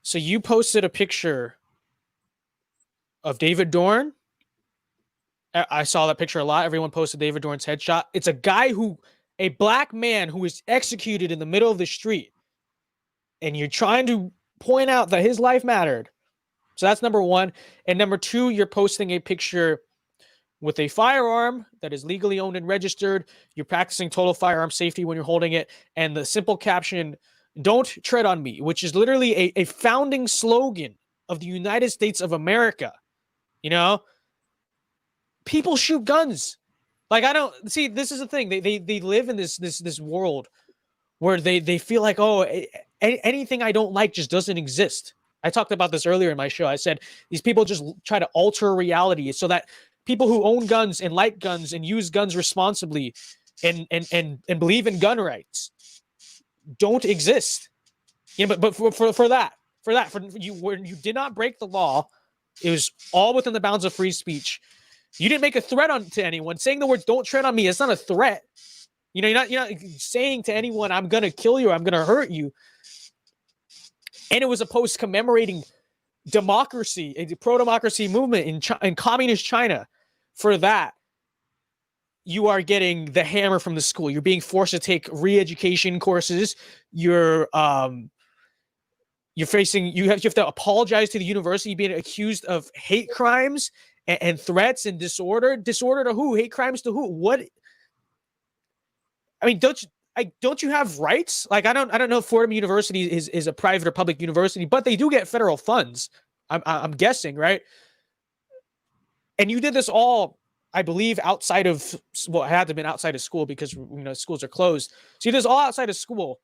So you posted a picture of David Dorn. I saw that picture a lot. Everyone posted David Dorn's headshot. It's a black man who was executed in the middle of the street. And you're trying to point out that his life mattered. So that's number one. And number two, you're posting a picture with a firearm that is legally owned and registered. You're practicing total firearm safety when you're holding it. And the simple caption, "Don't tread on me," which is literally a founding slogan of the United States of America. People shoot guns. I don't see, this is the thing. They live in this world where they feel like, anything I don't like just doesn't exist. I talked about this earlier in my show. I said these people just try to alter reality so that people who own guns and like guns and use guns responsibly and believe in gun rights don't exist. But for you, when you did not break the law, it was all within the bounds of free speech. You didn't make a threat to anyone. Saying the words "don't tread on me" it's not a threat. You're not saying to anyone, "I'm gonna kill you," or "I'm gonna hurt you." And it was a post commemorating democracy, a pro-democracy movement in communist China. For that, you are getting the hammer from the school. You're being forced to take re-education courses. You have to apologize to the university, being accused of hate crimes and threats and disorder. Disorder to who? Hate crimes to who? What? I mean, don't you have rights? I don't know if Fordham University is a private or public university, but they do get federal funds. I'm guessing, right? And you did this all, I believe, outside of, well, it had to have been outside of school because schools are closed. So you did this all outside of school,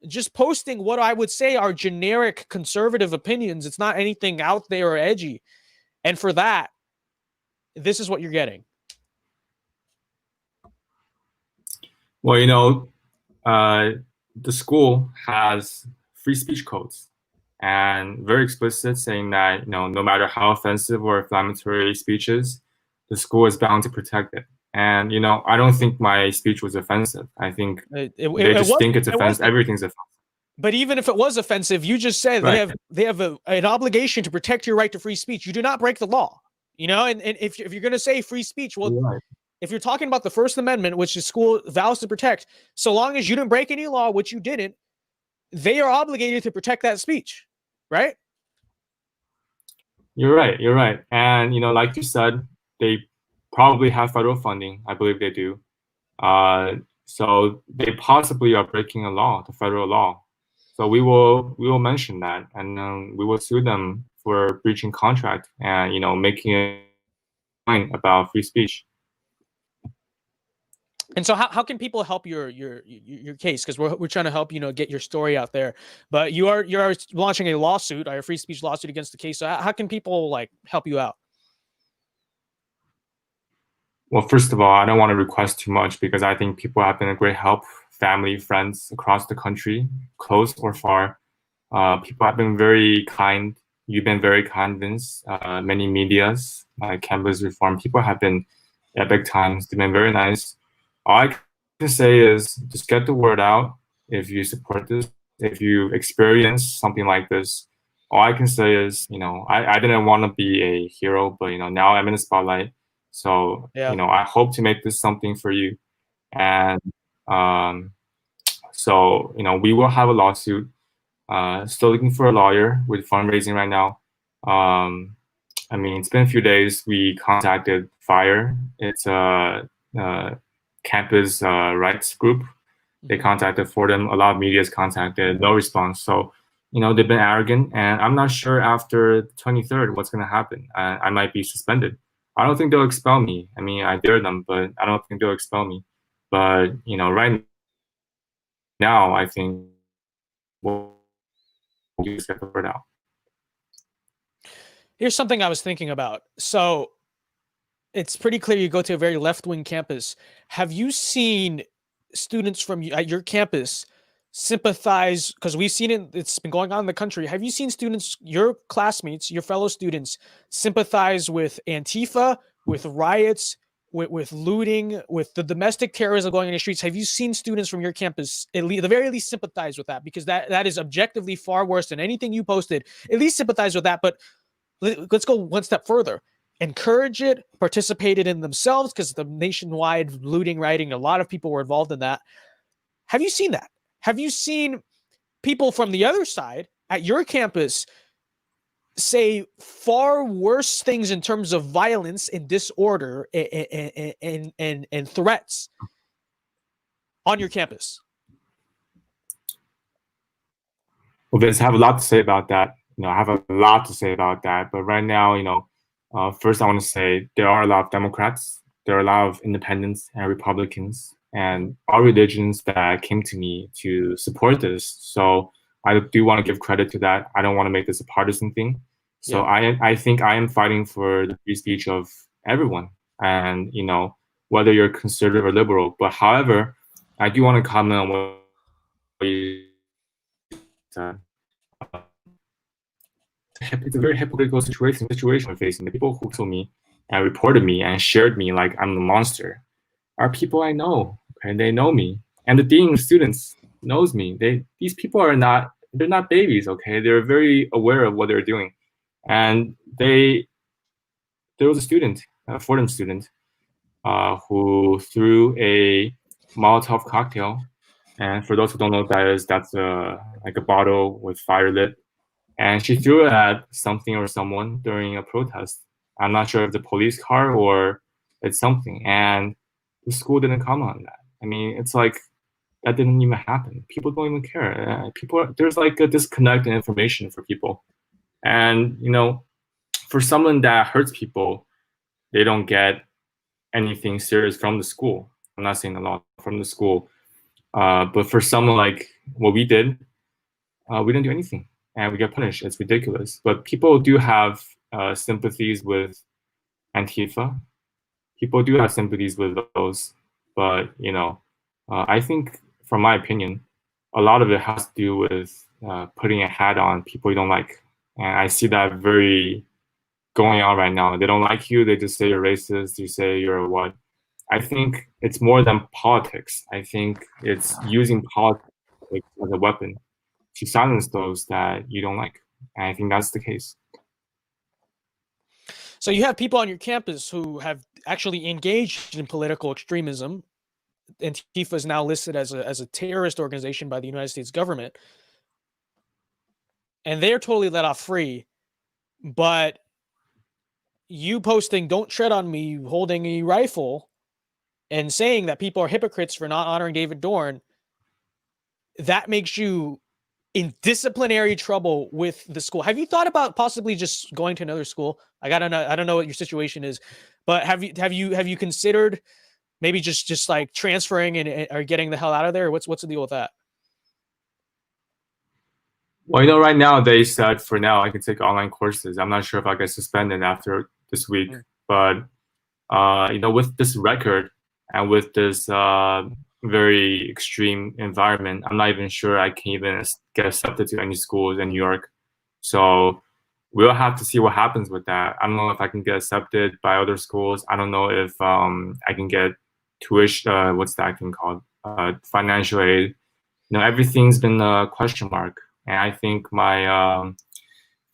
just posting what I would say are generic conservative opinions. It's not anything out there or edgy. And for that, this is what you're getting. Well, the school has free speech codes and very explicit, saying that, no matter how offensive or inflammatory speech is, the school is bound to protect it. And, I don't think my speech was offensive. I think they just think it's offensive. Everything's offensive. But even if it was offensive, you just said right. they have an obligation to protect your right to free speech. You do not break the law, and if you're going to say free speech, well, right. If you're talking about the First Amendment, which the school vows to protect, so long as you didn't break any law, which you didn't, they are obligated to protect that speech, right? You're right. And, like you said, they probably have federal funding. I believe they do. So they possibly are breaking a law, the federal law. So we will mention that, and we will sue them for breaching contract and, making a point about free speech. And so how can people help your case? Because we're trying to help, get your story out there. But you're launching a lawsuit, a free speech lawsuit against the case. So how can people help you out? Well, first of all, I don't want to request too much because I think people have been a great help, family, friends across the country, close or far. People have been very kind. You've been very kind, Vince. Many medias, like Campus Reform, people have been at big times. They've been very nice. All I can say is just get the word out if you support this, if you experience something like this. All I can say is, I didn't want to be a hero, but, now I'm in the spotlight. So, Yeah. I hope to make this something for you. And so, we will have a lawsuit. Still looking for a lawyer with fundraising right now. I mean, it's been a few days. We contacted FIRE. It's a campus rights group. They contacted for them. A lot of media's contacted, no response. So, they've been arrogant, and I'm not sure after the 23rd what's going to happen. I might be suspended. I don't think they'll expel me. I mean, I dare them, but I don't think they'll expel me. But, right now, I think we'll just get the word out. Here's something I was thinking about. So it's pretty clear you go to a very left-wing campus. Have you seen students from at your campus sympathize? Because we've seen it, it's been going on in the country. Have you seen students, your classmates, your fellow students, sympathize with Antifa, with riots, with looting, with the domestic terrorism going in the streets? Have you seen students from your campus at the very least sympathize with that? Because that is objectively far worse than anything you posted. At least sympathize with that. But let's go one step further. Encourage it, participated in themselves, because the nationwide looting, rioting, a lot of people were involved in that. Have you seen that? Have you seen people from the other side at your campus say far worse things in terms of violence and disorder and threats on your campus? Well, Vince, I have a lot to say about that. I have a lot to say about that. But right now, first I want to say there are a lot of Democrats, there are a lot of independents and Republicans, and all religions that came to me to support this. So I do want to give credit to that. I don't want to make this a partisan thing. So yeah. I think I am fighting for the free speech of everyone, and whether you're conservative or liberal. But however, I do want to comment on what you said. It's a very hypocritical situation we're facing. The people who told me and reported me and shared me like I'm the monster are people I know, and they know me. And the dean of students knows me. These people they're not babies, okay? They're very aware of what they're doing. And there was a student, a Fordham student, who threw a Molotov cocktail. And for those who don't know what that is, that's like a bottle with fire lit. And she threw it at something or someone during a protest. I'm not sure if the police car or it's something. And the school didn't comment on that. I mean, it's like that didn't even happen. People don't even care. There's like a disconnect in information for people. And, for someone that hurts people, they don't get anything serious from the school. I'm not saying a lot from the school. But for someone like what we did, we didn't do anything. And we get punished. It's ridiculous. But people do have sympathies with Antifa. People do have sympathies with those. But, I think, from my opinion, a lot of it has to do with putting a hat on people you don't like. And I see that very going on right now. They don't like you. They just say you're racist. You say you're what. I think it's more than politics. I think it's using politics as a weapon to silence those that you don't like. And I think that's the case. So you have people on your campus who have actually engaged in political extremism. Antifa is now listed as a terrorist organization by the United States government. And they're totally let off free. But you posting "Don't tread on me" holding a rifle and saying that people are hypocrites for not honoring David Dorn, that makes you in disciplinary trouble with the school. Have you thought about possibly just going to another school? I don't know what your situation is, but have you considered maybe just like transferring or getting the hell out of there? What's the deal with that? Well, right now they said for now I can take online courses. I'm not sure if I get suspended after this week, but with this record and with this very extreme environment, I'm not even sure I can even get accepted to any schools in New York. So we'll have to see what happens with that. I don't know if I can get accepted by other schools. I don't know if I can get tuition. What's that thing called? Financial aid. Everything's been a question mark, and I think my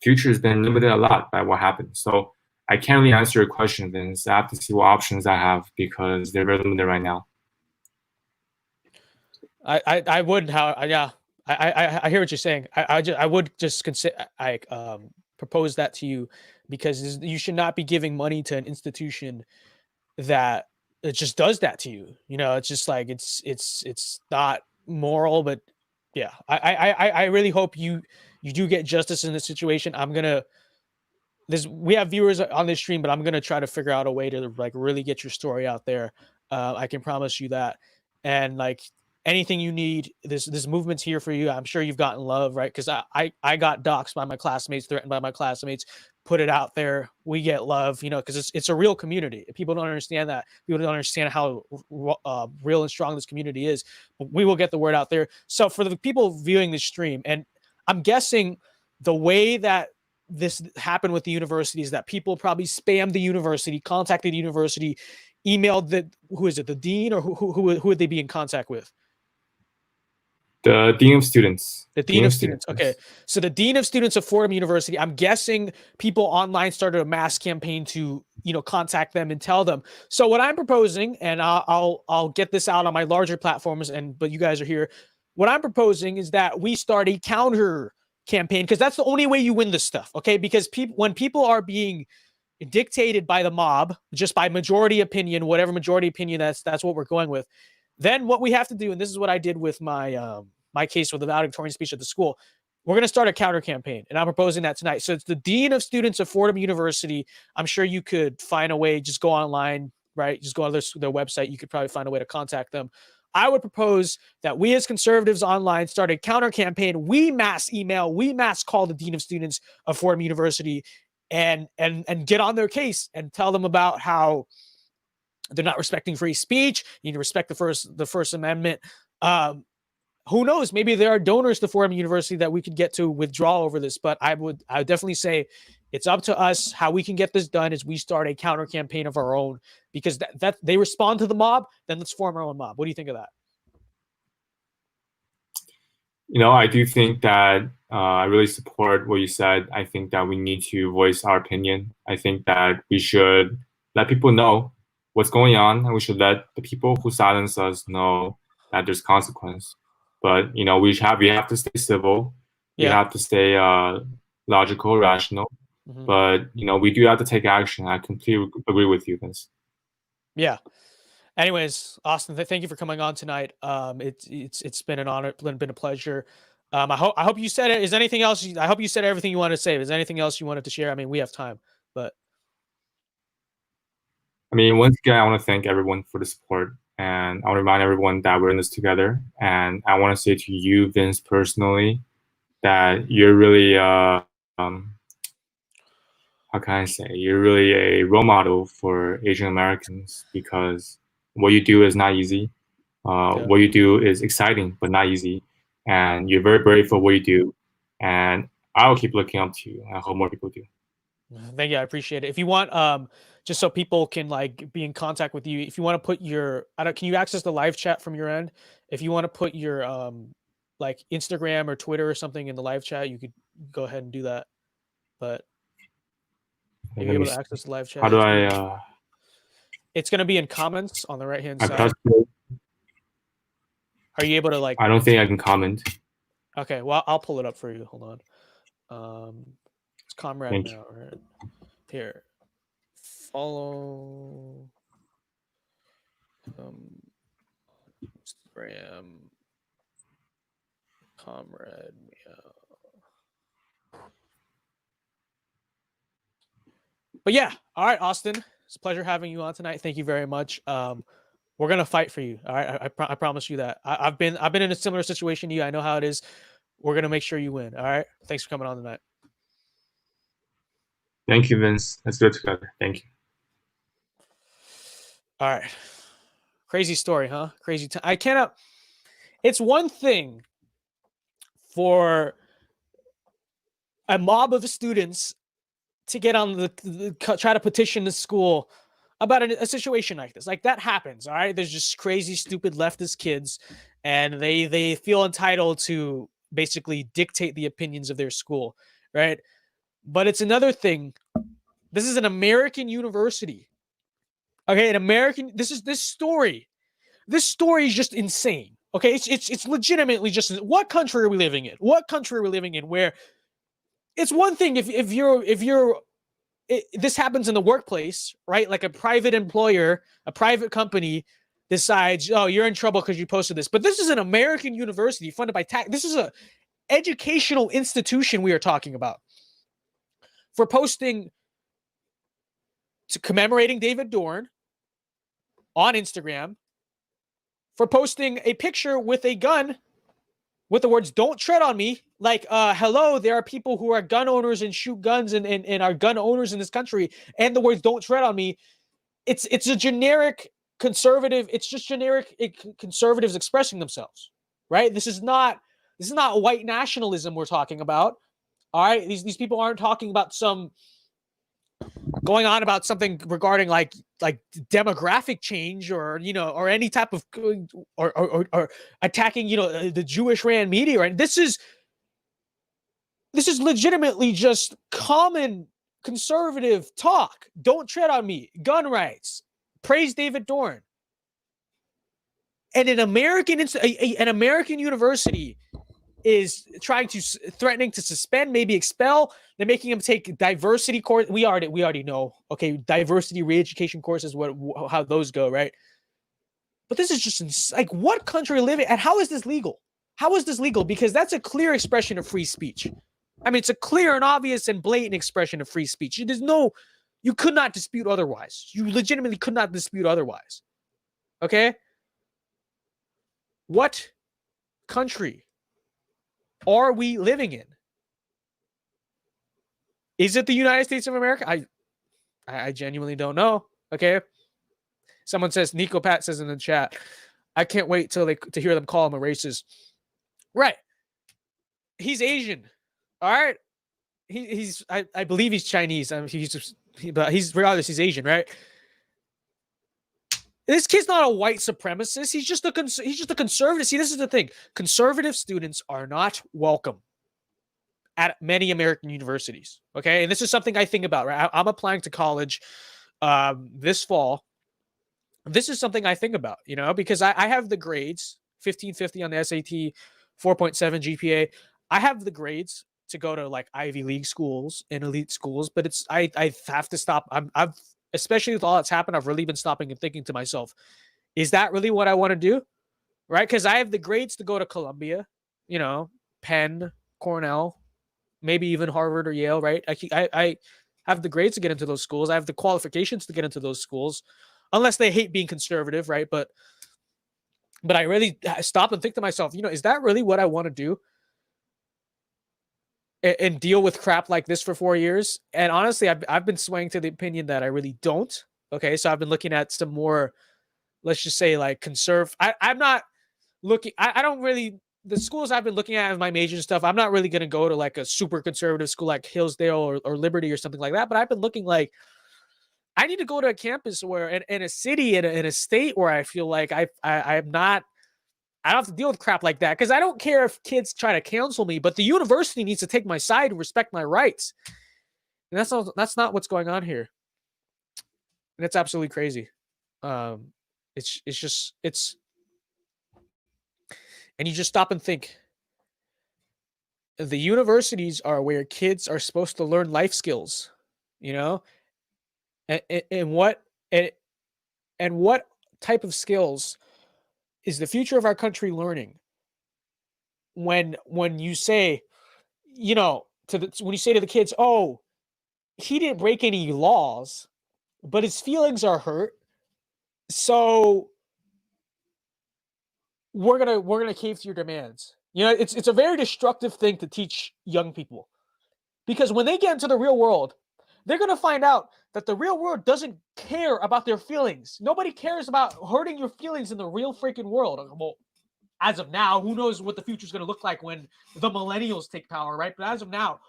future has been limited a lot by what happened. So I can't really answer your question, Vince. I have to see what options I have because they're very limited right now. I would yeah. I hear what you're saying. I would just consider propose that to you, because you should not be giving money to an institution that it just does that to you. It's just like it's not moral. But yeah, I really hope you do get justice in this situation. We have viewers on this stream, but I'm gonna try to figure out a way to like really get your story out there. I can promise you that. And like anything you need, this movement's here for you. I'm sure you've gotten love, right? Because I got doxxed by my classmates, threatened by my classmates. Put it out there, we get love, because it's a real community. People don't understand that. People don't understand how real and strong this community is. But we will get the word out there. So for the people viewing this stream, and I'm guessing the way that this happened with the university is that people probably spammed the university, contacted the university, emailed the dean, or who would they be in contact with? The dean of students. The dean of students. Okay. So the dean of students of Fordham University, I'm guessing people online started a mass campaign to, contact them and tell them. So what I'm proposing, and I'll get this out on my larger platforms, but you guys are here. What I'm proposing is that we start a counter campaign, because that's the only way you win this stuff. Okay. Because when people are being dictated by the mob, just by majority opinion, whatever majority opinion, that's what we're going with. Then what we have to do, and this is what I did with my my case with the valedictorian speech at the school, we're going to start a counter campaign, and I'm proposing that tonight. So it's the dean of students of Fordham University. I'm sure you could find a way. Just go online, right? Just go on their website. You could probably find a way to contact them. I would propose that we as conservatives online start a counter campaign. We mass email, we mass call the dean of students of Fordham University, and get on their case and tell them about how they're not respecting free speech. You need to respect the First Amendment. Who knows? Maybe there are donors to Fordham University that we could get to withdraw over this. But I would definitely say it's up to us. How we can get this done is we start a counter campaign of our own, because that they respond to the mob. Then let's form our own mob. What do you think of that? I do think that I really support what you said. I think that we need to voice our opinion. I think that we should let people know what's going on, and we should let the people who silence us know that there's consequence. But we have to stay civil. We have to stay logical, rational. Mm-hmm. But we do have to take action. I completely agree with you, Vince. Yeah. Anyways, Austin, thank you for coming on tonight. It's been an honor, been a pleasure. I hope you said it. Is anything else? I hope you said everything you wanted to say. Is there anything else you wanted to share? I mean, we have time, but. Once again, I want to thank everyone for the support, and I want to remind everyone that we're in this together. And I want to say to you, Vince, personally, that you're really, how can I say, you're really a role model for Asian Americans, because what you do is not easy. What you do is exciting, but not easy. And you're very brave for what you do. And I'll keep looking up to you. I hope more people do. Thank you. I appreciate it. If you want, just so people can like be in contact with you, if you want to put your, can you access the live chat from your end? If you want to put your like Instagram or Twitter or something in the live chat, you could go ahead and do that. But are you able to access the live chat? How do I? It's going to be in comments on the right hand side. Are you able to like? I don't think I can comment. Okay, well I'll pull it up for you. Hold on. It's Comrade now, right? Here. Follow Instagram Comrade Meow. But yeah, all right, Austin, it's a pleasure having you on tonight. Thank you very much. We're gonna fight for you. All right, I promise you that. I've been in a similar situation to you. I know how it is. We're gonna make sure you win. All right. Thanks for coming on tonight. Thank you, Vince. Let's do it together. Thank you. All right. Crazy story, huh? Crazy time. I cannot. It's one thing for a mob of students to get on try to petition the school about a situation like this. Like, that happens, all right? There's just crazy, stupid leftist kids, and they feel entitled to basically dictate the opinions of their school, right? But it's another thing. This is an American university. Okay, an American. This story. This story is just insane. Okay, it's legitimately just, what country are we living in? What country are we living in where it's one thing if this happens in the workplace, right? Like a private employer, a private company decides, oh, you're in trouble because you posted this. But this is an American university funded by tax. This is a educational institution we are talking about for posting to commemorating David Dorn on Instagram, for posting a picture with a gun with the words "Don't tread on me." Like, hello, there are people who are gun owners and shoot guns and are gun owners in this country, and the words "Don't tread on me." It's a generic conservative. It's just generic conservatives expressing themselves, right? This is not white nationalism we're talking about. All right, these people aren't talking about going on about something regarding like demographic change, or or any type of or attacking the Jewish ran media. Right? This is legitimately just common conservative talk. Don't tread on me. Gun rights. Praise David Dorn. And an American university is threatening to suspend, maybe expel. They're making them take diversity course. We already know. Okay, diversity re-education courses, how those go, right? But this is just like, what country are we living in, and how is this legal? How is this legal? Because that's a clear expression of free speech. I mean, it's a clear and obvious and blatant expression of free speech. You could not dispute otherwise. You legitimately could not dispute otherwise. Okay? What country are we living in? Is it the United States of America? I genuinely don't know. Okay. Someone says, Nico Pat says in the chat, I can't wait to hear them call him a racist. Right. He's Asian. All right. I believe he's Chinese. I mean, but regardless, he's Asian, right? This kid's not a white supremacist. He's just a conservative. See, this is the thing. Conservative students are not welcome at many American universities. Okay, and this is something I think about. Right, I'm applying to college this fall. This is something I think about. Because I have the grades, 1550 on the SAT, 4.7 GPA. I have the grades to go to like Ivy League schools and elite schools, but I have to stop. I've especially with all that's happened, I've really been stopping and thinking to myself, is that really what I want to do? Right? Because I have the grades to go to Columbia, Penn, Cornell, maybe even Harvard or Yale, right? I have the grades to get into those schools. I have the qualifications to get into those schools, unless they hate being conservative, right? But I really stop and think to myself, is that really what I want to do? And deal with crap like this for 4 years? And honestly, I've been swaying to the opinion that I really don't. Okay, so I've been looking at some more, let's just say, like I'm not looking. I don't really, the schools I've been looking at as my major and stuff. I'm not really going to go to like a super conservative school like Hillsdale or Liberty or something like that. But I've been looking like I need to go to a campus where in a city in a state where I feel like I'm not. I don't have to deal with crap like that, because I don't care if kids try to cancel me, but the university needs to take my side and respect my rights. And that's not what's going on here. And it's absolutely crazy. And you just stop and think. The universities are where kids are supposed to learn life skills, and what type of skills is the future of our country learning? When you say, when you say to the kids, oh, he didn't break any laws, but his feelings are hurt, so we're gonna cave to your demands. It's a very destructive thing to teach young people, because when they get into the real world, they're going to find out that the real world doesn't care about their feelings. Nobody cares about hurting your feelings in the real freaking world. Well, as of now, who knows what the future is going to look like when the millennials take power, right? But as of now,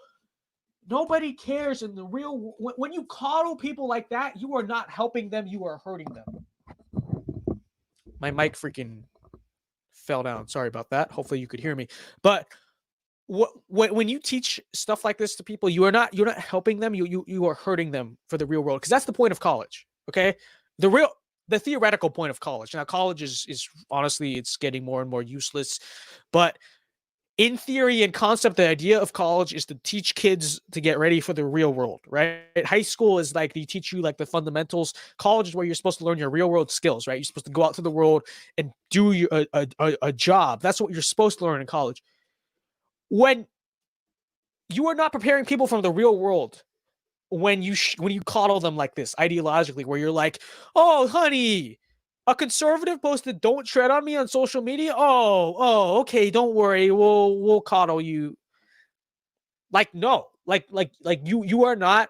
nobody cares in the real. When you coddle people like that, you are not helping them, you are hurting them. My mic freaking fell down. Sorry about that. Hopefully you could hear me. But when you teach stuff like this to people, you're not helping them, you are hurting them for the real world, because that's the point of college. Okay, the theoretical point of college. Now college is honestly, it's getting more and more useless, but in theory and concept, the idea of college is to teach kids to get ready for the real world, right? High school is like they teach you like the fundamentals. College is where you're supposed to learn your real world skills, right? You're supposed to go out to the world and do a job. That's what you're supposed to learn in college. When you are not preparing people from the real world, when you coddle them like this ideologically, where you're like, oh, honey, a conservative posted "Don't tread on me" on social media. Oh, okay, don't worry, we'll coddle you. Like, no, like you're not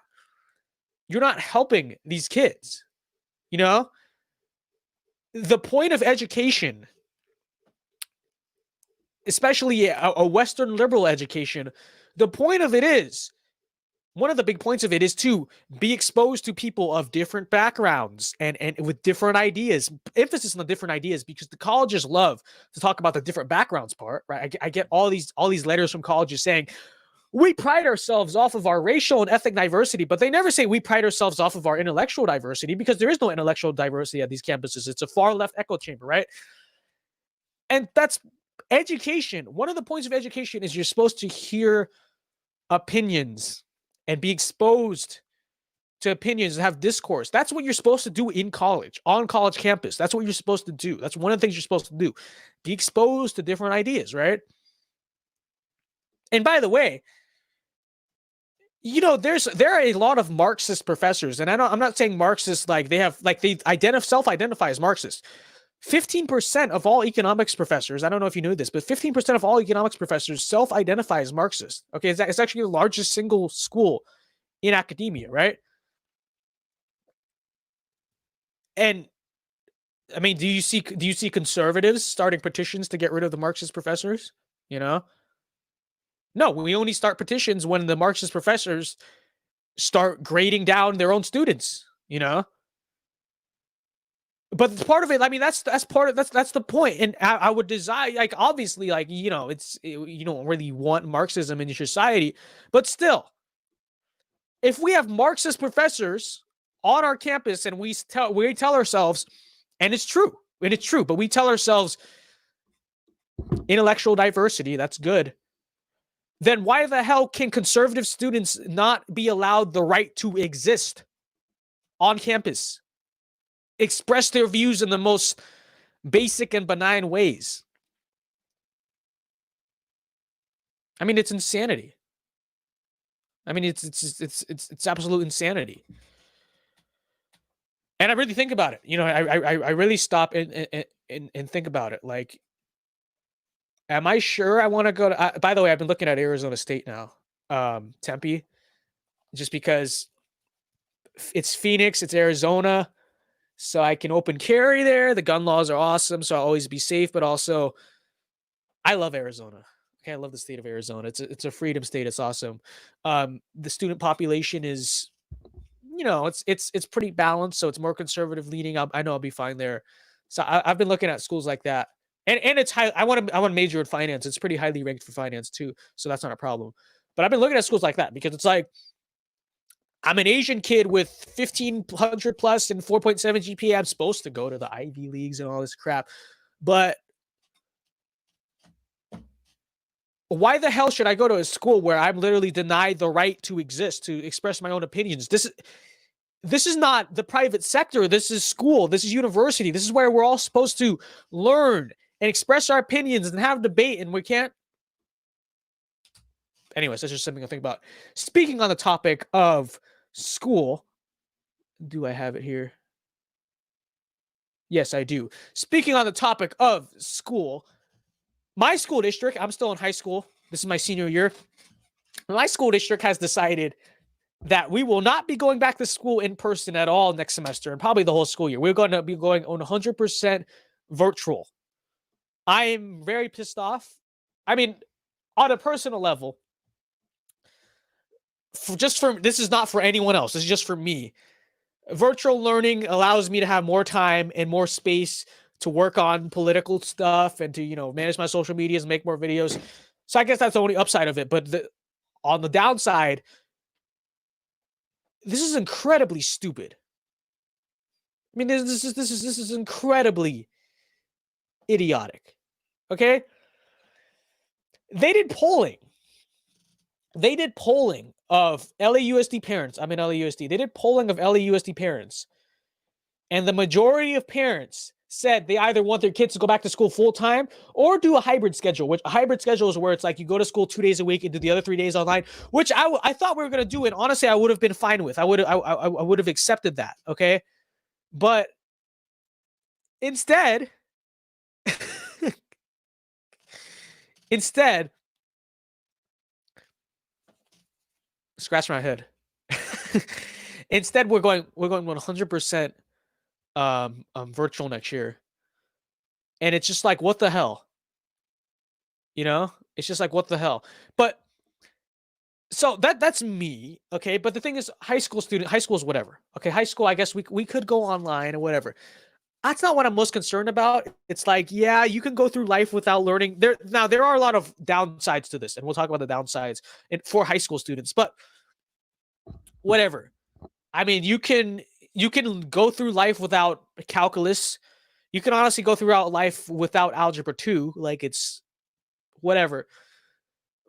helping these kids. You know, the point of education, especially a Western liberal education, the point of it is, one of the big points of it is to be exposed to people of different backgrounds and with different ideas. Emphasis on the different ideas, because the colleges love to talk about the different backgrounds part, right? I get all these letters from colleges saying, we pride ourselves off of our racial and ethnic diversity, but they never say we pride ourselves off of our intellectual diversity, because there is no intellectual diversity at these campuses. It's a far left echo chamber, right? And that's education. One of the points of education is you're supposed to hear opinions and be exposed to opinions and have discourse. That's what you're supposed to do in college, on college campus. That's what you're supposed to do. That's one of the things you're supposed to do. Be exposed to different ideas, right? And by the way, you know, there are a lot of Marxist professors, and I'm not saying Marxists like they self-identify as Marxists. 15% of all economics professors, I don't know if you knew this, but 15% of all economics professors self-identify as Marxist. Okay, it's actually the largest single school in academia, right? And I mean, do you see conservatives starting petitions to get rid of the Marxist professors? You know? No, we only start petitions when the Marxist professors start grading down their own students, you know? But part of it, I mean, that's the point. And I would desire, like, obviously, like, you know, you don't really want Marxism in your society, but still, if we have Marxist professors on our campus and we tell ourselves, and it's true, but we tell ourselves intellectual diversity, that's good, then why the hell can conservative students not be allowed the right to exist on campus? Express their views in the most basic and benign ways. I mean, it's insanity. I mean, it's absolute insanity. And I really think about it. You know, I really stop and think about it. Like, am I sure I want to go to? By the way, I've been looking at Arizona State now, Tempe, just because it's Phoenix, it's Arizona. So I can open carry there. The gun laws are awesome, so I'll always be safe. But also, I love Arizona. Okay, I love the state of Arizona. It's a freedom state. It's awesome. The student population is, you know, it's pretty balanced. So it's more conservative leaning. I know I'll be fine there. So I've been looking at schools like that, and it's high. I want to major in finance. It's pretty highly ranked for finance too, so that's not a problem. But I've been looking at schools like that because it's like, I'm an Asian kid with 1,500 plus and 4.7 GPA. I'm supposed to go to the Ivy Leagues and all this crap. But why the hell should I go to a school where I'm literally denied the right to exist, to express my own opinions? This is not the private sector. This is school. This is university. This is where we're all supposed to learn and express our opinions and have debate, and we can't. Anyways, that's just something to think about. Speaking on the topic of school, do I have it here? Yes, I do. Speaking on the topic of school, my school district, I'm still in high school. This is my senior year. My school district has decided that we will not be going back to school in person at all next semester and probably the whole school year. We're going to be going on 100% virtual. I am very pissed off. I mean, on a personal level, this is not for anyone else. This is just for me. Virtual learning allows me to have more time and more space to work on political stuff and to, manage my social medias and make more videos. So I guess that's the only upside of it. But on the downside, this is incredibly stupid. I mean, this is incredibly idiotic. Okay? They did polling. Of LAUSD parents. I'm in LAUSD. They did polling of LAUSD parents. And the majority of parents said they either want their kids to go back to school full time or do a hybrid schedule, which a hybrid schedule is where it's like you go to school 2 days a week and do the other 3 days online, which I thought we were going to do. And honestly, I would have been fine with. I would have accepted that. Okay. But instead, scratch my head. Instead, we're going 100% virtual next year, and it's just like, what the hell? It's just like, what the hell? But so that's me, okay. But the thing is, high school is whatever. Okay, high school, I guess we could go online or whatever. That's not what I'm most concerned about. It's like, yeah, you can go through life without learning. There are a lot of downsides to this, and we'll talk about the downsides for high school students. But whatever. I mean, you can go through life without calculus. You can honestly go throughout life without algebra 2. Like, it's whatever.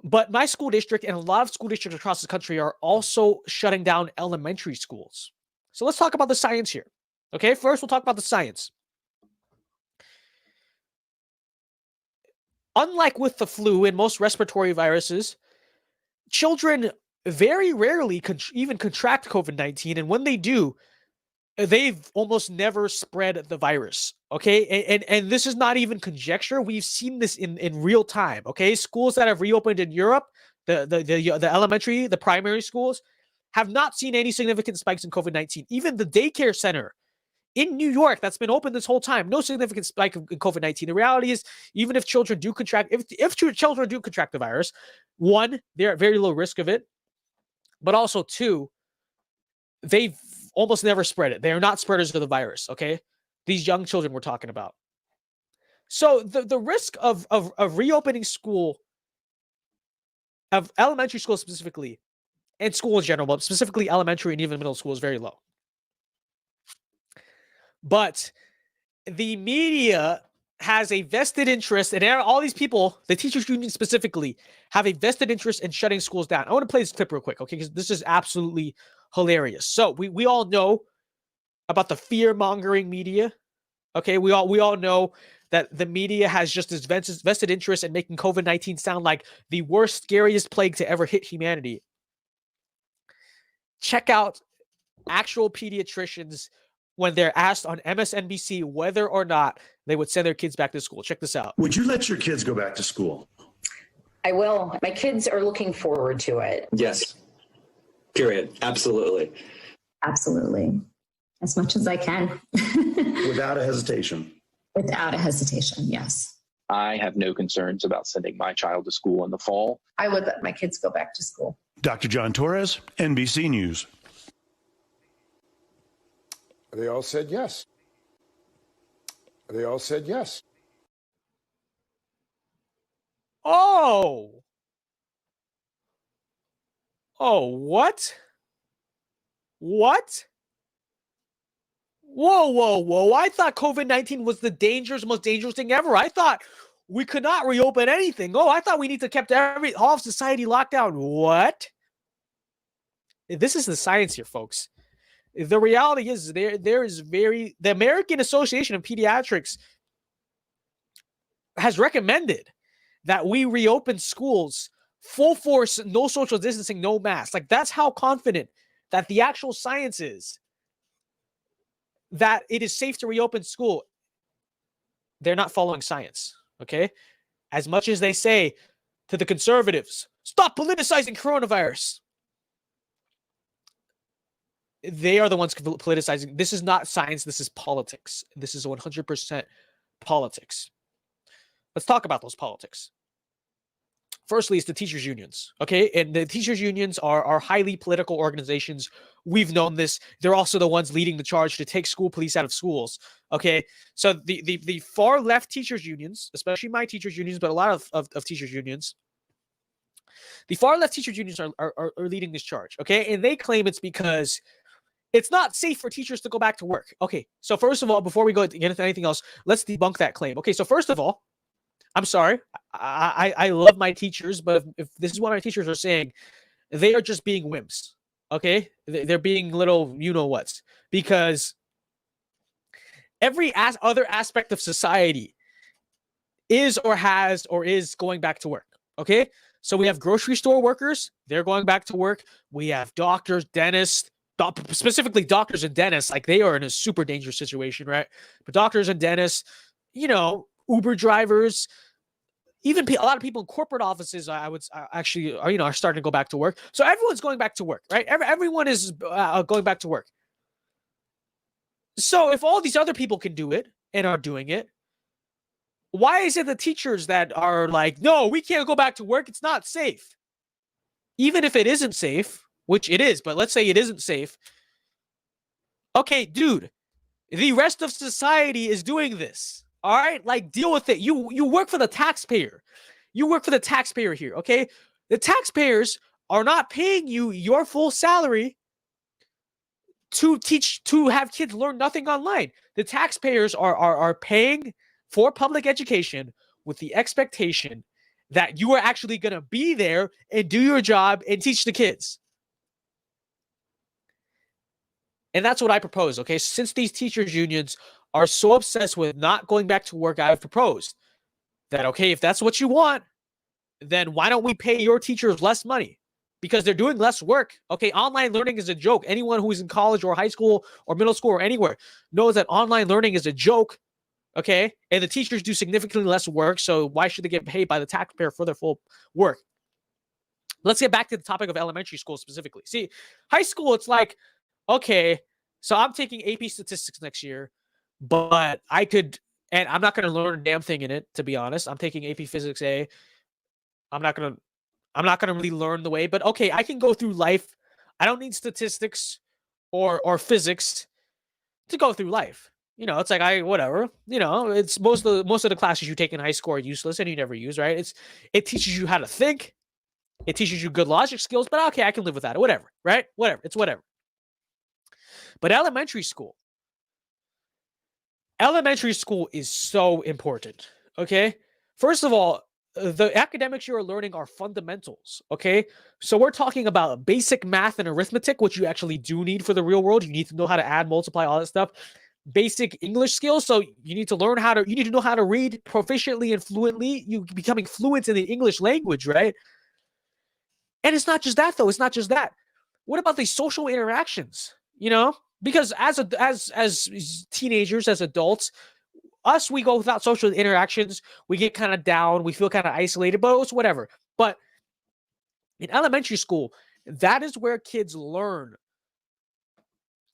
But my school district and a lot of school districts across the country are also shutting down elementary schools. So let's talk about the science here. Okay, first we'll talk about the science. Unlike with the flu and most respiratory viruses, children very rarely even contract COVID-19. And when they do, they've almost never spread the virus. Okay, and this is not even conjecture. We've seen this in real time. Okay, schools that have reopened in Europe, the elementary, the primary schools, have not seen any significant spikes in COVID-19. Even the daycare center in New York that's been open this whole time, no significant spike in COVID-19. The reality is, even if children do contract, if children do contract the virus, one, they're at very low risk of it, but also two, they've almost never spread it. They are not spreaders of the virus. Okay, these young children we're talking about. So the risk of reopening school, of elementary school specifically, and school in general, but specifically elementary and even middle school, is very low. But the media has a vested interest, and all these people, the teachers union specifically, have a vested interest in shutting schools down. I want to play this clip real quick, okay? Because this is absolutely hilarious. So we all know about the fear-mongering media, okay? We all know that the media has just this vested interest in making COVID-19 sound like the worst, scariest plague to ever hit humanity. Check out actual pediatricians when they're asked on MSNBC whether or not they would send their kids back to school. Check this out. Would you let your kids go back to school? I will. My kids are looking forward to it. Yes. Period. Absolutely. Absolutely. As much as I can. Without a hesitation. Without a hesitation, yes. I have no concerns about sending my child to school in the fall. I would let my kids go back to school. Dr. John Torres, NBC News. They all said yes. They all said yes. Oh, what? What? Whoa. I thought COVID-19 was the most dangerous thing ever. I thought we could not reopen anything. I thought we need to keep all of society locked down. What? This is the science here, folks. The reality is the American Association of Pediatrics has recommended that we reopen schools full force, no social distancing, no masks. Like, that's how confident that the actual science is that it is safe to reopen school. They're not following science, okay? As much as they say to the conservatives, stop politicizing coronavirus. they are the ones politicizing. This is not science. This is politics. This is 100% politics. Let's talk about those politics. Firstly, it's the teachers' unions, okay? And the teachers' unions are highly political organizations. We've known this. They're also the ones leading the charge to take school police out of schools, okay? So the far left teachers' unions, especially my teachers' unions, but a lot of teachers' unions, the far left teachers' unions are leading this charge, okay? And they claim it's because it's not safe for teachers to go back to work. Okay, so first of all, before we get into anything else, let's debunk that claim. Okay, so first of all, I'm sorry. I love my teachers, but if this is what my teachers are saying, they are just being wimps. Okay, they're being little you-know-whats, because every other aspect of society is or has or is going back to work. Okay, so we have grocery store workers. They're going back to work. We have doctors, dentists, specifically doctors and dentists. Like, they are in a super dangerous situation, right? But doctors and dentists, you know, Uber drivers, even a lot of people in corporate offices, are starting to go back to work. So everyone's going back to work, right? Everyone is going back to work. So if all these other people can do it and are doing it, why is it the teachers that are like, no, we can't go back to work? It's not safe. Even if it isn't safe, which it is, but let's say it isn't safe. Okay, dude, the rest of society is doing this. All right, like, deal with it. You work for the taxpayer. You work for the taxpayer here, okay? The taxpayers are not paying you your full salary to have kids learn nothing online. The taxpayers are paying for public education with the expectation that you are actually going to be there and do your job and teach the kids. And that's what I propose, okay? Since these teachers' unions are so obsessed with not going back to work, I've proposed that, okay, if that's what you want, then why don't we pay your teachers less money? Because they're doing less work. Okay, online learning is a joke. Anyone who's in college or high school or middle school or anywhere knows that online learning is a joke, okay? And the teachers do significantly less work, so why should they get paid by the taxpayer for their full work? Let's get back to the topic of elementary school specifically. See, high school, it's like, okay, so I'm taking AP statistics next year, but I could, and I'm not going to learn a damn thing in it, to be honest. I'm taking AP Physics A. I'm not going to really learn the way, but okay, I can go through life. I don't need statistics or physics to go through life. You know, it's like whatever. You know, it's most of the classes you take in high school are useless and you never use, right? It teaches you how to think. It teaches you good logic skills, but okay, I can live with that. Whatever, right? Whatever. It's whatever. But elementary school is so important, okay? First of all, the academics you are learning are fundamentals, okay? So we're talking about basic math and arithmetic, which you actually do need for the real world. You need to know how to add, multiply, all that stuff. Basic English skills, so you need to know how to read proficiently and fluently. You becoming fluent in the English language, right? And it's not just that, though. It's not just that. What about these social interactions, you know? Because as teenagers, as adults, we go without social interactions. We get kind of down. We feel kind of isolated, but it's whatever. But in elementary school, that is where kids learn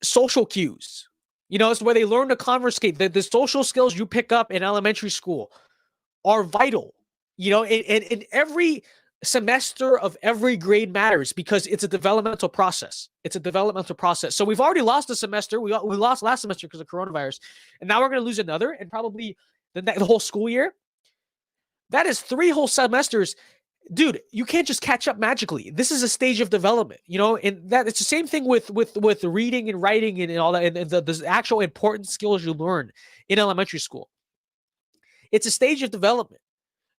social cues. You know, it's where they learn to conversate. The social skills you pick up in elementary school are vital. You know, in every semester of every grade matters because it's a developmental process. It's a developmental process. So we've already lost a semester. We lost last semester because of coronavirus, and now we're going to lose another, and probably the whole school year. That is 3 whole semesters. Dude, you can't just catch up magically. This is a stage of development, you know, and that it's the same thing with reading and writing and all that, and the actual important skills you learn in elementary school. It's a stage of development.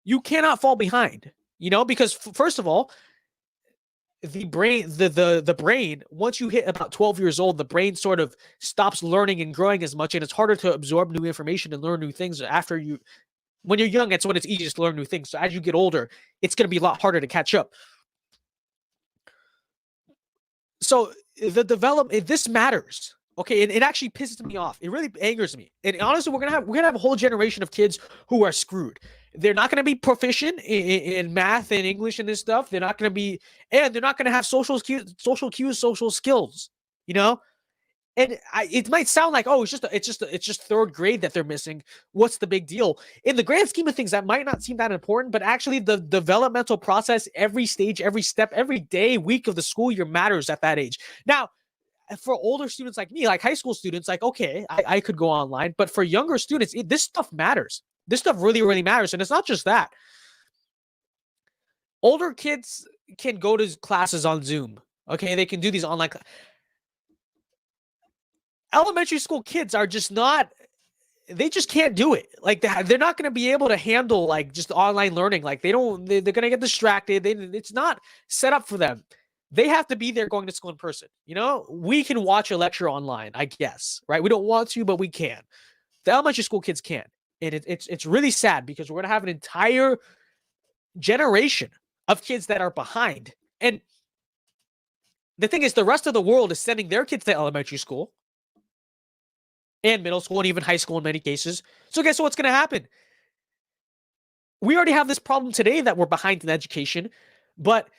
You cannot fall behind. You know, because first of all, the brain, once you hit about 12 years old, the brain sort of stops learning and growing as much, and it's harder to absorb new information and learn new things when you're young, it's when it's easiest to learn new things. So as you get older, it's going to be a lot harder to catch up. So the development, this matters. Okay, and it actually pisses me off. It really angers me. And honestly, we're gonna have a whole generation of kids who are screwed. They're not gonna be proficient in math and English and this stuff. They're not gonna have social cues, social skills. You know, And it might sound like, oh, it's just third grade that they're missing. What's the big deal? In the grand scheme of things, that might not seem that important, but actually the developmental process, every stage, every step, every day, week of the school year matters at that age. Now, for older students like me, like high school students, like, okay, I could go online, but for younger students, this stuff matters. This stuff really, really matters. And it's not just that. Older kids can go to classes on Zoom. Okay, they can do these online classes. Elementary school kids are just not, they just can't do it. Like they're not going to be able to handle like just online learning. Like they're going to get distracted. It's not set up for them. They have to be there going to school in person. You know, we can watch a lecture online, I guess, right? We don't want to, but we can. The elementary school kids can. And it's really sad because we're going to have an entire generation of kids that are behind. And the thing is, the rest of the world is sending their kids to elementary school and middle school and even high school in many cases. So guess what's going to happen? We already have this problem today that we're behind in education, but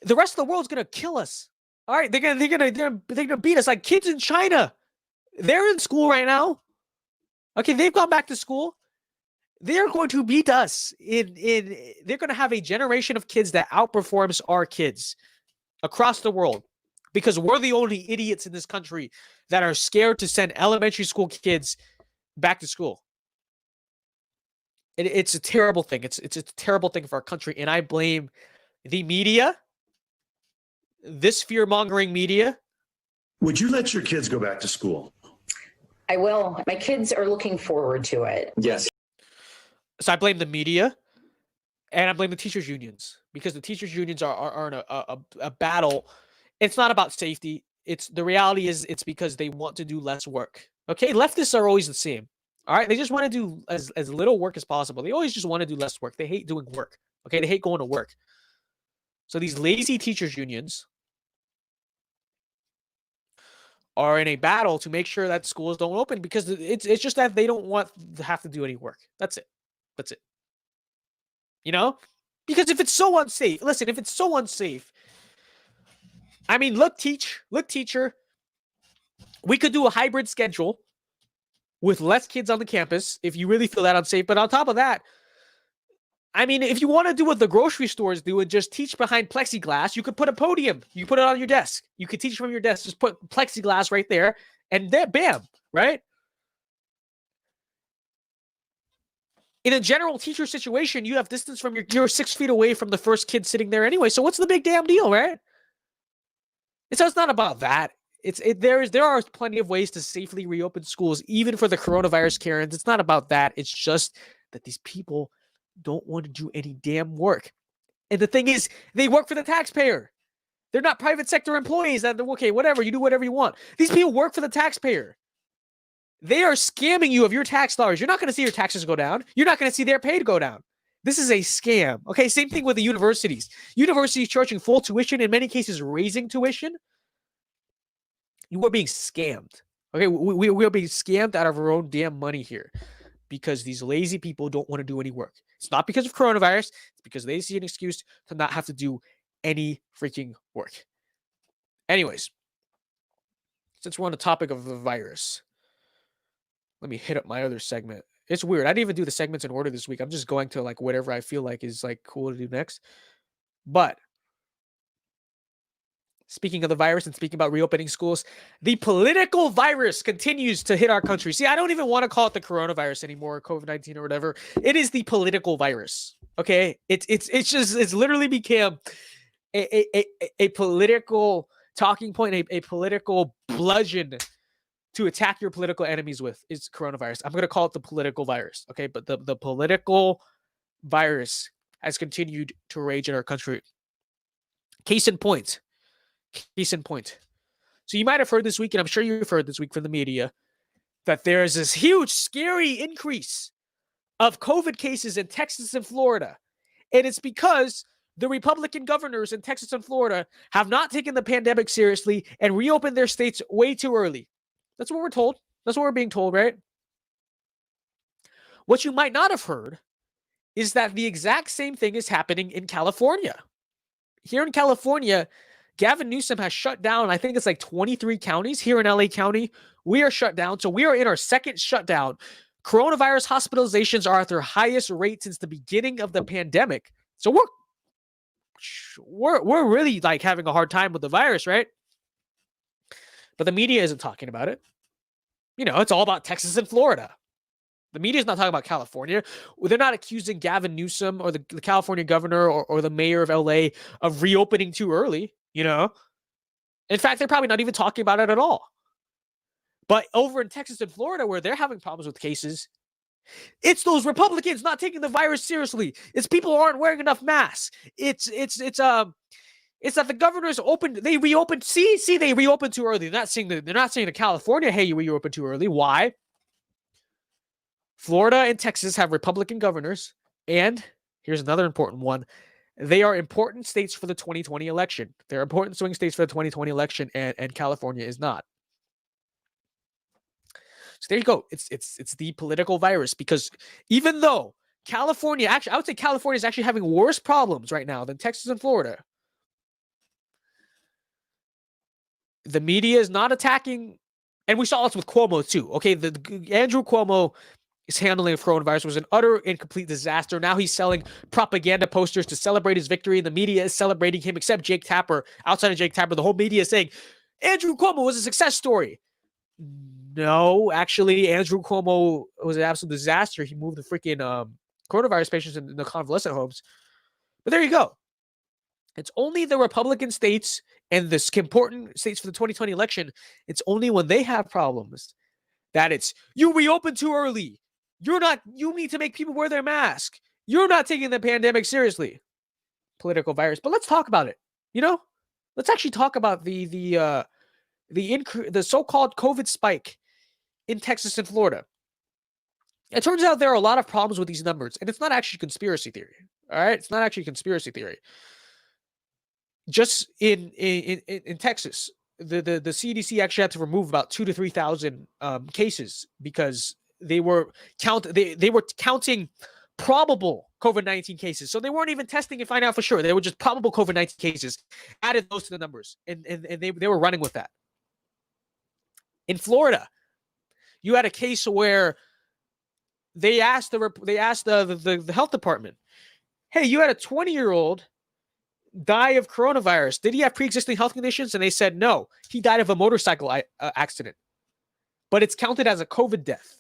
the rest of the world's going to kill us. All right, they're going to beat us. Like kids in China, they're in school right now. Okay, they've gone back to school. They're going to beat us. They're going to have a generation of kids that outperforms our kids across the world, because we're the only idiots in this country that are scared to send elementary school kids back to school. It's a terrible thing. It's a terrible thing for our country, and I blame the media, this fear-mongering media. Would you let your kids go back to school? I will. My kids are looking forward to it. Yes. So I blame the media, and I blame the teachers' unions, because the teachers' unions are in a battle. It's not about safety. The reality is it's because they want to do less work. Okay, leftists are always the same. All right, they just want to do as little work as possible. They always just want to do less work. They hate doing work. Okay, they hate going to work. So these lazy teachers' unions are in a battle to make sure that schools don't open, because it's just that they don't want to have to do any work. That's it. That's it. You know? Because if it's so unsafe, listen, if it's so unsafe, I mean, look, teacher, we could do a hybrid schedule with less kids on the campus if you really feel that unsafe. But on top of that, I mean, if you want to do what the grocery stores do and just teach behind plexiglass, you could put a podium. You put it on your desk. You could teach from your desk. Just put plexiglass right there, and then bam, right? In a general teacher situation, you have distance from you're 6 feet away from the first kid sitting there anyway. So what's the big damn deal, right? So it's not about that. There are plenty of ways to safely reopen schools, even for the coronavirus Karens. It's not about that. It's just that these people don't want to do any damn work. And the thing is, they work for the taxpayer. They're not private sector employees that, okay, whatever, you do whatever you want. These people work for the taxpayer. They are scamming you of your tax dollars. You're not going to see your taxes go down. You're not going to see their pay go down. This is a scam. Okay, same thing with the universities. Universities charging full tuition, in many cases raising tuition. You are being scammed. Okay, we are being scammed out of our own damn money here, because these lazy people don't want to do any work. It's not because of coronavirus. It's because they see an excuse to not have to do any freaking work. Anyways, since we're on the topic of the virus, let me hit up my other segment. It's weird. I didn't even do the segments in order this week. I'm just going to like whatever I feel like is like cool to do next. But speaking of the virus and speaking about reopening schools, the political virus continues to hit our country. See, I don't even want to call it the coronavirus anymore, COVID-19 or whatever. It is the political virus. Okay, it's literally become a political talking point, a political bludgeon to attack your political enemies with is coronavirus. I'm going to call it the political virus. Okay, but the political virus has continued to rage in our country. Case in point. So you might have heard this week, and I'm sure you've heard this week from the media, that there is this huge, scary increase of COVID cases in Texas and Florida. And it's because the Republican governors in Texas and Florida have not taken the pandemic seriously and reopened their states way too early. That's what we're told. That's what we're being told, right? What you might not have heard is that the exact same thing is happening in California. Here in California, Gavin Newsom has shut down, I think it's like 23 counties here in LA County. We are shut down. So we are in our second shutdown. Coronavirus hospitalizations are at their highest rate since the beginning of the pandemic. So we're really like having a hard time with the virus, right? But the media isn't talking about it. You know, it's all about Texas and Florida. The media is not talking about California. They're not accusing Gavin Newsom or the California governor or the mayor of LA of reopening too early, you know? In fact, they're probably not even talking about it at all. But over in Texas and Florida, where they're having problems with cases, it's those Republicans not taking the virus seriously. It's people who aren't wearing enough masks. It's that the governors opened, they reopened. See, they reopened too early. They're not saying to California, hey, you reopened too early. Why? Florida and Texas have Republican governors, and here's another important one. They are important states for the 2020 election. They're important swing states for the 2020 election, and California is not. So there you go. It's the political virus, because even though California, actually, I would say California is actually having worse problems right now than Texas and Florida. The media is not attacking, and we saw this with Cuomo too. Okay, the Andrew Cuomo his handling of coronavirus was an utter and complete disaster. Now he's selling propaganda posters to celebrate his victory, and the media is celebrating him, except Jake Tapper. Outside of Jake Tapper, the whole media is saying Andrew Cuomo was a success story. No, actually, Andrew Cuomo was an absolute disaster. He moved the freaking coronavirus patients in the convalescent homes. But there you go. It's only the Republican states and the important states for the 2020 election. It's only when they have problems that it's, you reopened too early. You need to make people wear their mask. You're not taking the pandemic seriously. Political virus. But let's talk about it. You know, let's actually talk about the so-called COVID spike in Texas and Florida. It turns out there are a lot of problems with these numbers, and it's not actually conspiracy theory. All right, it's not actually conspiracy theory. Just in Texas, the CDC actually had to remove about 2,000 to 3,000 cases because they were counting probable COVID-19 cases. So they weren't even testing and finding out for sure. They were just probable COVID-19 cases. Added those to the numbers, and they were running with that. In Florida, you had a case where they asked the health department, "Hey, you had a 20-year-old die of coronavirus. Did he have pre-existing health conditions?" And they said no. He died of a motorcycle accident. But it's counted as a COVID death.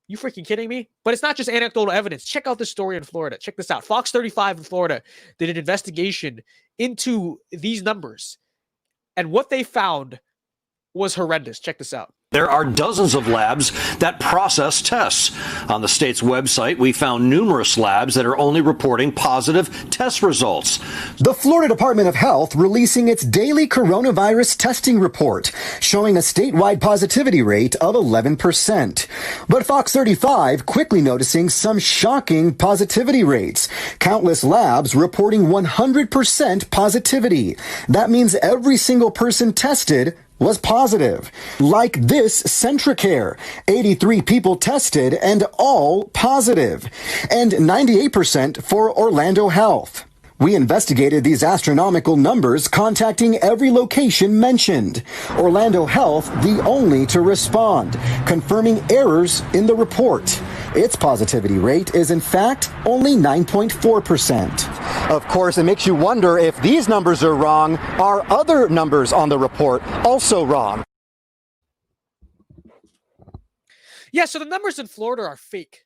You freaking kidding me? But it's not just anecdotal evidence. Check out this story in Florida. Check this out. Fox 35 in Florida did an investigation into these numbers, and what they found was horrendous. Check this out. There are dozens of labs that process tests. On the state's website, we found numerous labs that are only reporting positive test results. The Florida Department of Health releasing its daily coronavirus testing report, showing a statewide positivity rate of 11%. But Fox 35 quickly noticing some shocking positivity rates. Countless labs reporting 100% positivity. That means every single person tested was positive. Like this Centricare, 83 people tested and all positive, and 98% for Orlando Health. We investigated these astronomical numbers, contacting every location mentioned. Orlando Health, the only to respond, confirming errors in the report. Its positivity rate is in fact only 9.4%. Of course, it makes you wonder if these numbers are wrong, are other numbers on the report also wrong? Yeah, so the numbers in Florida are fake.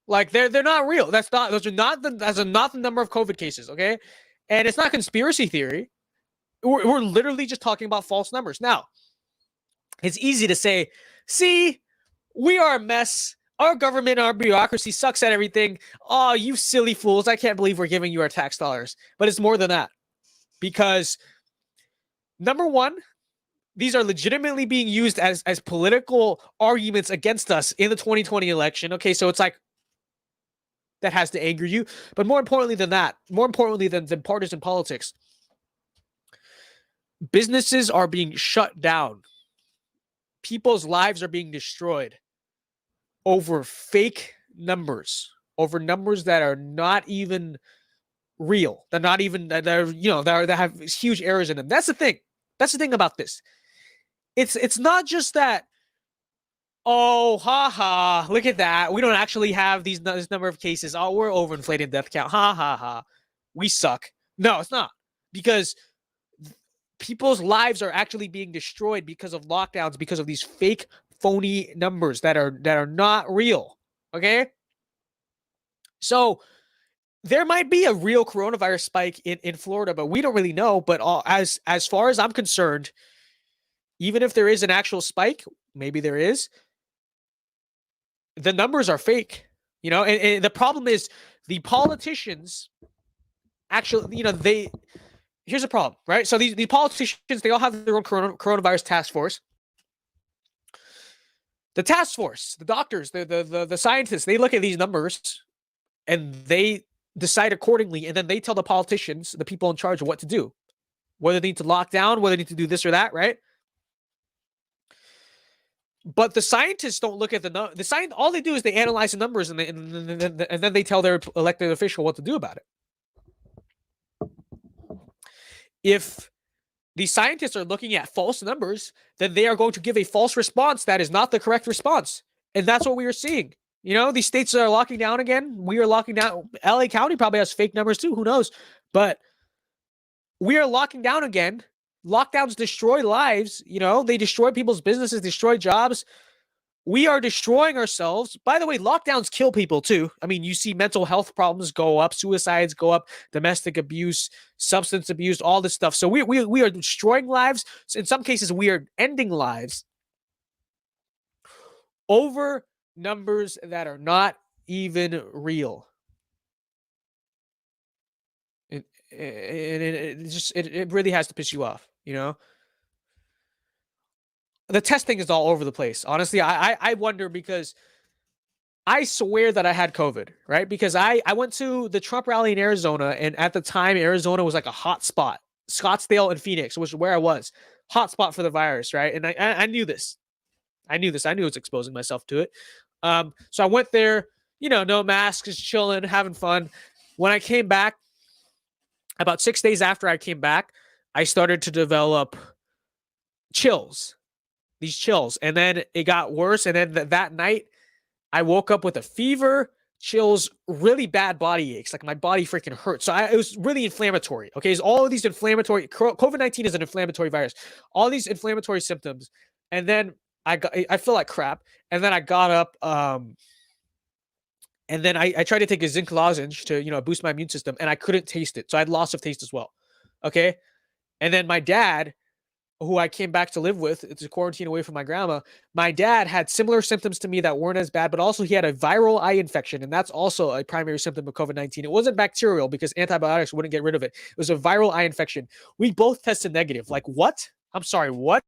Like they're not real. That's not not the number of COVID cases, okay? And it's not conspiracy theory. We're literally just talking about false numbers. Now, it's easy to say, see, we are a mess. Our government, our bureaucracy sucks at everything. Oh, you silly fools. I can't believe we're giving you our tax dollars. But it's more than that. Because, number one, these are legitimately being used as political arguments against us in the 2020 election. Okay, so it's like, that has to anger you. But more importantly than that, more importantly than partisan politics, businesses are being shut down. People's lives are being destroyed over fake numbers, over numbers that are not even real. They're not even, they're, they have huge errors in them. That's the thing. That's the thing about this. It's not just that, oh, haha, look at that. We don't actually have this number of cases. Oh, we're overinflating death count. Ha ha ha. We suck. No, it's not. Because people's lives are actually being destroyed because of lockdowns, because of these fake, phony numbers that are not real. Okay? So there might be a real coronavirus spike in Florida, but we don't really know. But as far as I'm concerned, even if there is an actual spike, maybe there is, the numbers are fake. And the problem is the politicians actually, here's a problem, right? So these politicians, they all have their own coronavirus task force. The task force, the doctors, the scientists, they look at these numbers and they decide accordingly, and then they tell the politicians, the people in charge, of what to do, whether they need to lock down, whether they need to do this or that, right? But the scientists don't look at all they do is they analyze the numbers, and then they tell their elected official what to do about it. If the scientists are looking at false numbers, then they are going to give a false response that is not the correct response. And that's what we are seeing. These states are locking down again. We are locking down. LA County probably has fake numbers too. Who knows? But we are locking down again. Lockdowns destroy lives. They destroy people's businesses, destroy jobs. We are destroying ourselves. By the way, lockdowns kill people too. I mean, you see mental health problems go up, suicides go up, domestic abuse, substance abuse, all this stuff. So we are destroying lives. So in some cases, we are ending lives over numbers that are not even real. It really has to piss you off, The testing is all over the place. Honestly, I wonder, because I swear that I had COVID, right? Because I went to the Trump rally in Arizona, and at the time, Arizona was like a hot spot. Scottsdale and Phoenix, which is where I was. Hot spot for the virus, right? And I knew this. I knew I was exposing myself to it. So I went there, no masks, just chilling, having fun. When I came back, about 6 days after I came back, I started to develop these chills. And then it got worse. And then that night, I woke up with a fever, chills, really bad body aches. Like my body freaking hurt. So it was really inflammatory. Okay. It's all of these inflammatory, COVID-19 is an inflammatory virus, all these inflammatory symptoms. And then I feel like crap. And then I got up, and then I tried to take a zinc lozenge to, boost my immune system, and I couldn't taste it. So I had loss of taste as well. Okay. And then my dad, who I came back to live with, to quarantine away from my grandma, my dad had similar symptoms to me that weren't as bad, but also he had a viral eye infection. And that's also a primary symptom of COVID-19. It wasn't bacterial because antibiotics wouldn't get rid of it. It was a viral eye infection. We both tested negative. Like, what? I'm sorry, what?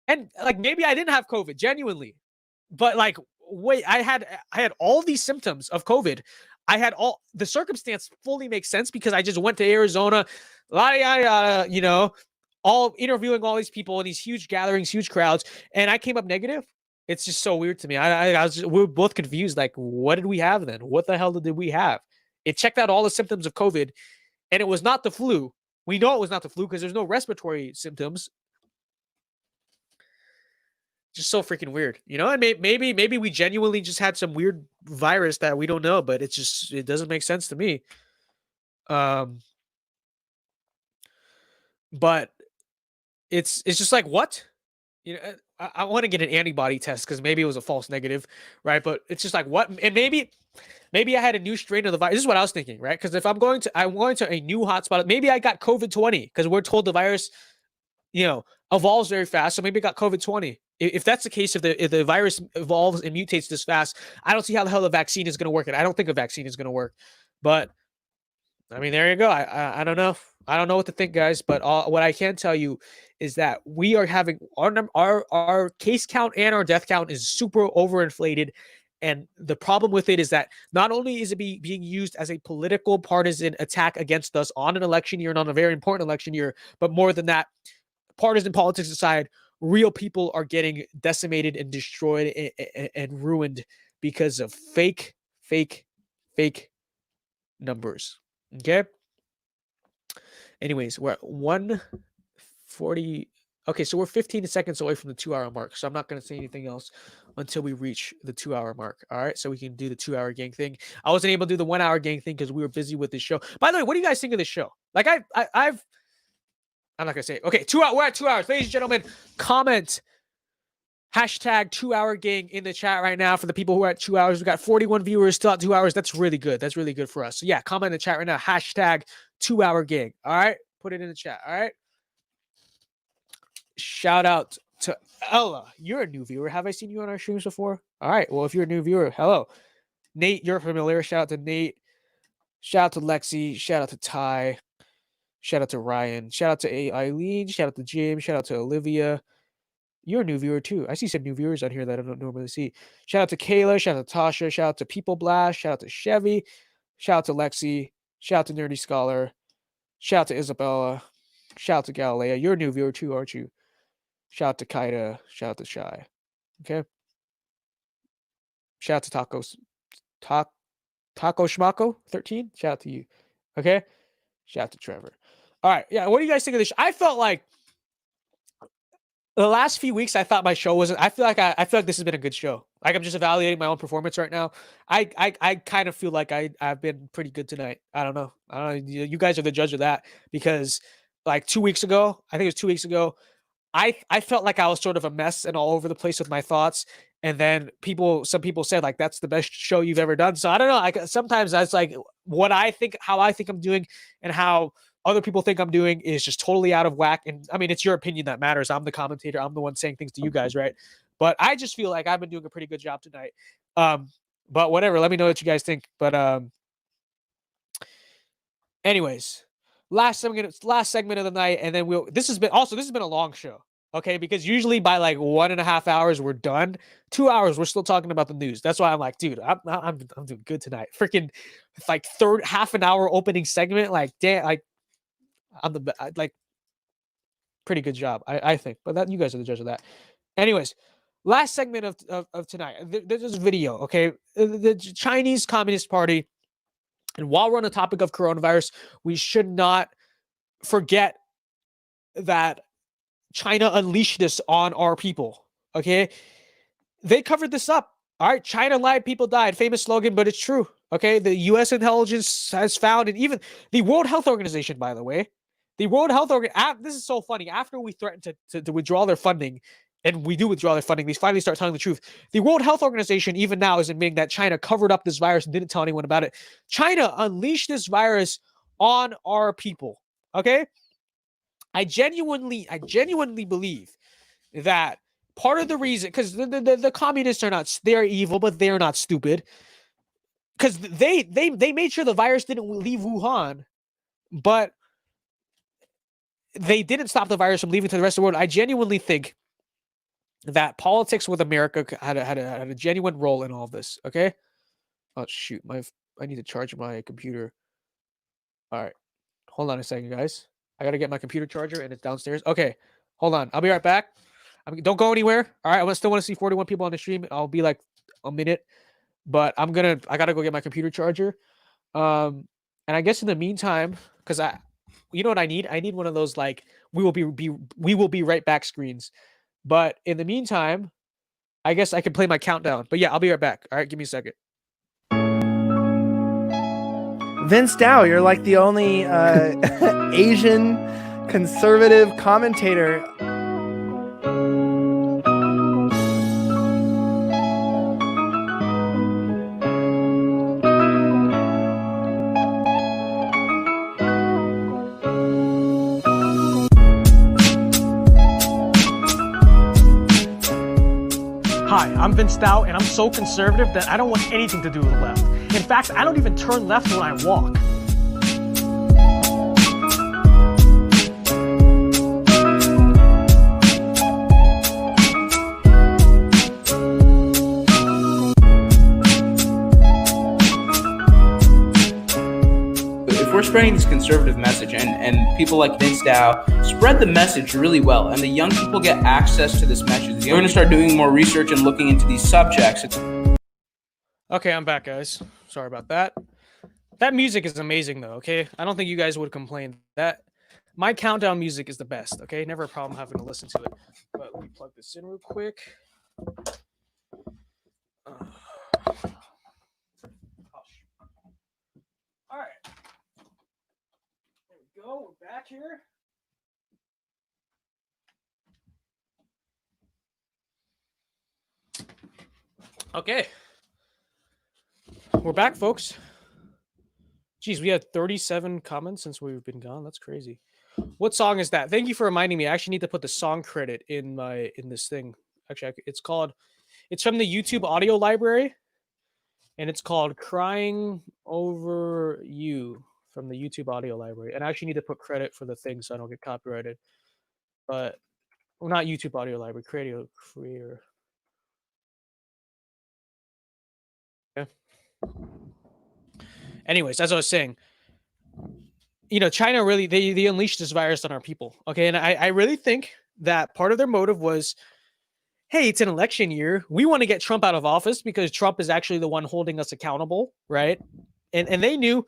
And like, maybe I didn't have COVID, genuinely. But like, wait, I had all these symptoms of COVID. I had all the circumstance fully makes sense because I just went to Arizona, all interviewing all these people in these huge gatherings, huge crowds, and I came up negative. It's just so weird to me. We were both confused. Like, what did we have then? What the hell did we have? It checked out all the symptoms of COVID, and it was not the flu. We know it was not the flu because there's no respiratory symptoms. Just so freaking weird, and maybe we genuinely just had some weird virus that we don't know, but it doesn't make sense to me. But it's just like, what? I want to get an antibody test because maybe it was a false negative, right? But it's just like, what? And maybe I had a new strain of the virus. This is what I was thinking, right? Because if I'm going to a new hotspot, maybe I got COVID-20 because we're told the virus, evolves very fast. So maybe I got COVID-20. If that's the case, if the virus evolves and mutates this fast, I don't see how the hell the vaccine is going to work. And I don't think a vaccine is going to work. But I mean, there you go. I don't know. I don't know what to think, guys. But what I can tell you is that we are having our case count and our death count is super overinflated. And the problem with it is that not only is it being used as a political partisan attack against us on an election year and on a very important election year, but more than that, partisan politics aside, real people are getting decimated and destroyed and ruined because of fake numbers. Okay. Anyways, we're at 1:40. Okay, so we're 15 seconds away from the 2-hour mark. So I'm not going to say anything else until we reach the 2-hour mark. All right, so we can do the 2-hour gang thing. I wasn't able to do the 1-hour gang thing because we were busy with this show. By the way, what do you guys think of this show? Like I'm not gonna say it. Okay, we're at 2 hours, ladies and gentlemen. Comment hashtag 2-hour gang in the chat right now for the people who are at 2 hours. We got 41 viewers still at 2 hours. That's really good. That's really good for us. So yeah, comment in the chat right now. Hashtag 2-hour gang. All right, put it in the chat. All right. Shout out to Ella. You're a new viewer. Have I seen you on our streams before? All right. Well, if you're a new viewer, hello. Nate, you're familiar. Shout out to Nate. Shout out to Lexi. Shout out to Ty. Shout out to Ryan. Shout out to Eileen. Shout out to James. Shout out to Olivia. You're a new viewer too. I see some new viewers on here that I don't normally see. Shout out to Kayla. Shout out to Tasha. Shout out to People Blast. Shout out to Chevy. Shout out to Lexi. Shout out to Nerdy Scholar. Shout out to Isabella. Shout out to Galilea. You're a new viewer too, aren't you? Shout out to Kaida. Shout out to Shy. Okay. Shout out to Taco Schmacko 13. Shout out to you. Okay. Shout out to Trevor. All right. Yeah. What do you guys think of this? I felt like the last few weeks, I thought my show wasn't. I feel like this has been a good show. Like I'm just evaluating my own performance right now. I kind of feel like I've been pretty good tonight. I don't know. You guys are the judge of that because like 2 weeks ago, I think it was 2 weeks ago, I felt like I was sort of a mess and all over the place with my thoughts. And then some people said like that's the best show you've ever done. So I don't know. Sometimes that's like what I think, how I think I'm doing, and how other people think I'm doing is just totally out of whack. And I mean, it's your opinion that matters. I'm the commentator. I'm the one saying things to you guys, right? But I just feel like I've been doing a pretty good job tonight. But whatever. Let me know what you guys think. But anyways, last segment of the night, and then this has been a long show. Okay, because usually by like 1.5 hours we're done. 2 hours we're still talking about the news. That's why I'm like, dude, I'm doing good tonight. Freaking like half an hour opening segment. Like, damn, I'm like pretty good job, I think. But that you guys are the judge of that. Anyways, last segment of tonight. There's this video. Okay, the Chinese Communist Party. And while we're on the topic of coronavirus, we should not forget that China unleashed this on our people. Okay. They covered this up. All right. China lied. People died. Famous slogan, but it's true. Okay. The U.S. intelligence has found, and even the World Health Organization, by the way, the World Health Organization, this is so funny. After we threatened to withdraw their funding, and we do withdraw their funding, they finally start telling the truth. The World Health Organization, even now, is admitting that China covered up this virus and didn't tell anyone about it. China unleashed this virus on our people. Okay. I genuinely believe that part of the reason, because the communists are not, they're evil, but they're not stupid. Because they made sure the virus didn't leave Wuhan, but they didn't stop the virus from leaving to the rest of the world. I genuinely think that politics with America had a genuine role in all of this. Okay. Oh shoot, I need to charge my computer. All right, hold on a second, guys. I got to get my computer charger, and it's downstairs. Okay, hold on. I'll be right back. Don't go anywhere. All right, I still want to see 41 people on the stream. I'll be like a minute, but I got to go get my computer charger. And I guess in the meantime, because you know what I need? I need one of those like we will be right back screens. But in the meantime, I guess I can play my countdown. But yeah, I'll be right back. All right, give me a second. Vince Dow, you're like the only Asian conservative commentator. Hi, I'm Vince Dow, and I'm so conservative that I don't want anything to do with the left. In fact, I don't even turn left when I walk. If we're spreading this conservative message, and people like Vince Dow spread the message really well, and the young people get access to this message, we're going to start doing more research and looking into these subjects. Okay, I'm back, guys. Sorry about that. That music is amazing, though. Okay, I don't think you guys would complain. That my countdown music is the best. Okay, never a problem having to listen to it. But let me plug this in real quick. All right, there we go. We're back here. Okay, we're back, folks. Jeez, we had 37 comments since we've been gone. That's crazy. What song is that? Thank you for reminding me. I actually need to put the song credit in this thing. Actually, it's from the YouTube audio library, and it's called "Crying Over You" from the YouTube audio library. And I actually need to put credit for the thing so I don't get copyrighted. But well, not YouTube audio library, creator. Okay. Anyways, as I was saying, China really they unleashed this virus on our people. Okay, and I really think that part of their motive was, hey, it's an election year. We want to get Trump out of office because Trump is actually the one holding us accountable, right? And they knew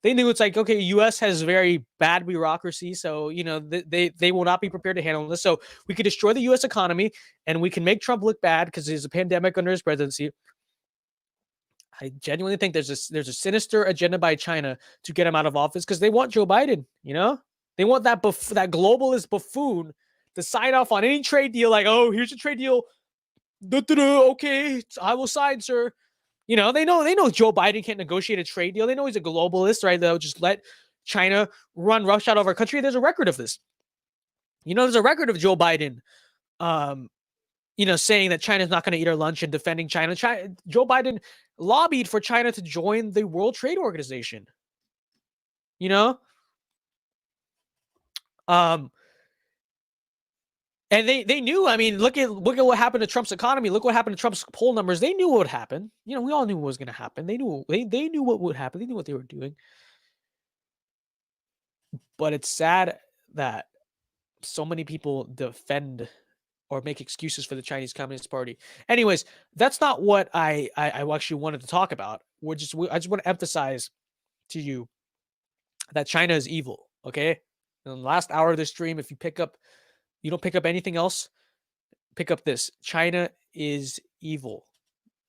it's like, okay, U.S. has very bad bureaucracy, so they will not be prepared to handle this. So we could destroy the U.S. economy, and we can make Trump look bad because there's a pandemic under his presidency. I genuinely think there's a sinister agenda by China to get him out of office because they want Joe Biden. They want that globalist buffoon to sign off on any trade deal. Like, oh, here's a trade deal. Okay, I will sign, sir. They know Joe Biden can't negotiate a trade deal. They know he's a globalist, right? They'll just let China run roughshod over our country. There's a record of this. There's a record of Joe Biden, saying that China's not going to eat our lunch and defending China. Joe Biden lobbied for China to join the World Trade Organization. And they knew. I mean, look at what happened to Trump's economy. Look what happened to Trump's poll numbers. They knew what would happen. We all knew what was going to happen. They knew what would happen. They knew what they were doing. But it's sad that so many people defend or make excuses for the Chinese Communist Party. Anyways, that's not what I actually wanted to talk about. I just want to emphasize to you that China is evil. Okay, in the last hour of this stream, if you don't pick up anything else, pick up this: China is evil.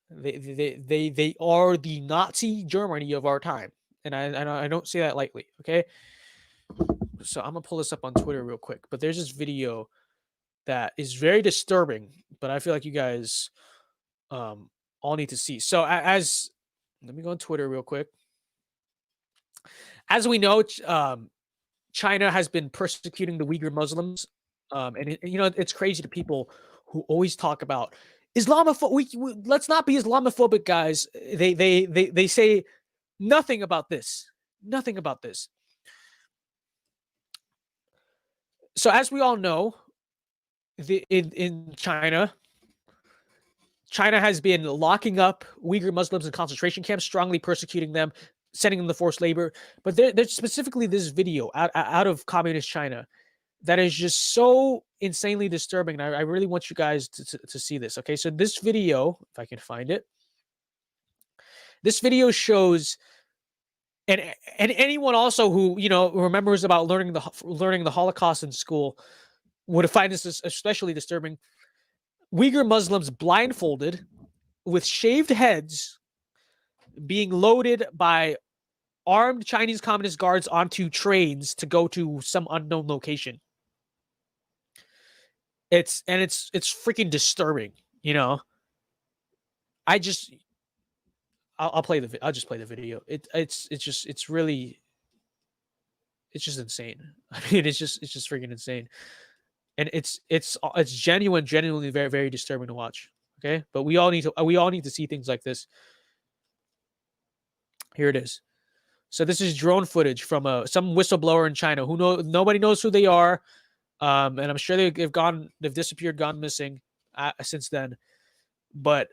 They are the Nazi Germany of our time, and I don't say that lightly. Okay, so I'm gonna pull this up on Twitter real quick. But there's this video that is very disturbing, but I feel like you guys all need to see. So let me go on Twitter real quick. As we know, China has been persecuting the Uyghur Muslims, and it's crazy to people who always talk about Islamophobic. Let's not be Islamophobic, guys. They say nothing about this. Nothing about this. So as we all know, in China has been locking up Uyghur Muslims in concentration camps, strongly persecuting them, sending them to forced labor. But there's specifically this video out of communist China that is just so insanely disturbing. And I really want you guys to see this. Okay, so this video, if I can find it, this video shows, and anyone also who remembers about learning the Holocaust in school would find this especially disturbing. Uyghur Muslims blindfolded with shaved heads being loaded by armed Chinese Communist guards onto trains to go to some unknown location. It's freaking disturbing, I'll just play the video. It's just insane. I mean, it's just freaking insane. And it's genuinely very, very disturbing to watch. Okay, but we all need to see things like this. Here it is. So this is drone footage from some whistleblower in China who nobody knows who they are, and I'm sure they've disappeared, gone missing since then. But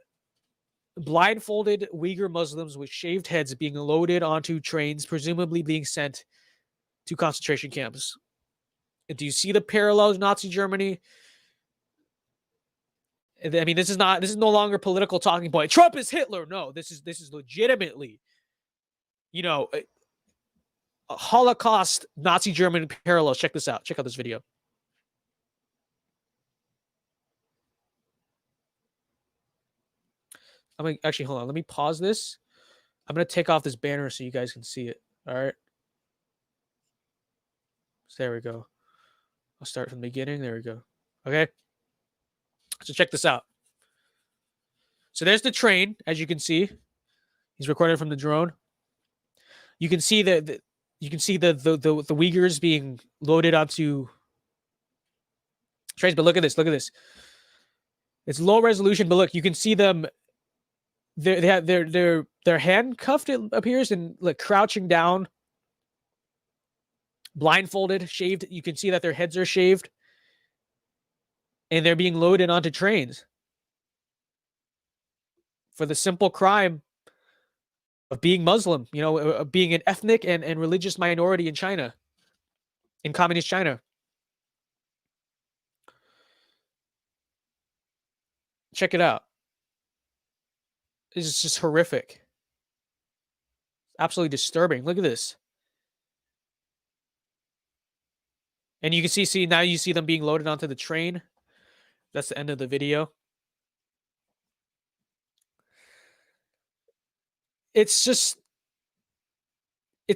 blindfolded Uyghur Muslims with shaved heads being loaded onto trains, presumably being sent to concentration camps. Do you see the parallels, Nazi Germany? I mean, this is no longer political talking point. Trump is Hitler. No, this is legitimately you know, Holocaust Nazi German parallels. Check this out. Check out this video. I'm gonna actually hold on. Let me pause this. I'm gonna take off this banner so you guys can see it. All right. So there we go. I'll start from the beginning. There we go. Okay. So check this out. So there's the train, as you can see. He's recording from the drone. You can see the Uyghurs being loaded onto trains. But look at this. Look at this. It's low resolution, but look, you can see them. They're handcuffed, it appears, and like crouching down, blindfolded, shaved. You can see that their heads are shaved, and they're being loaded onto trains for the simple crime of being Muslim, you know, of being an ethnic and religious minority in China, in communist China. Check it out. It's just horrific. Absolutely disturbing. Look at this. And you can see now you see them being loaded onto the train. That's the end of the video. It's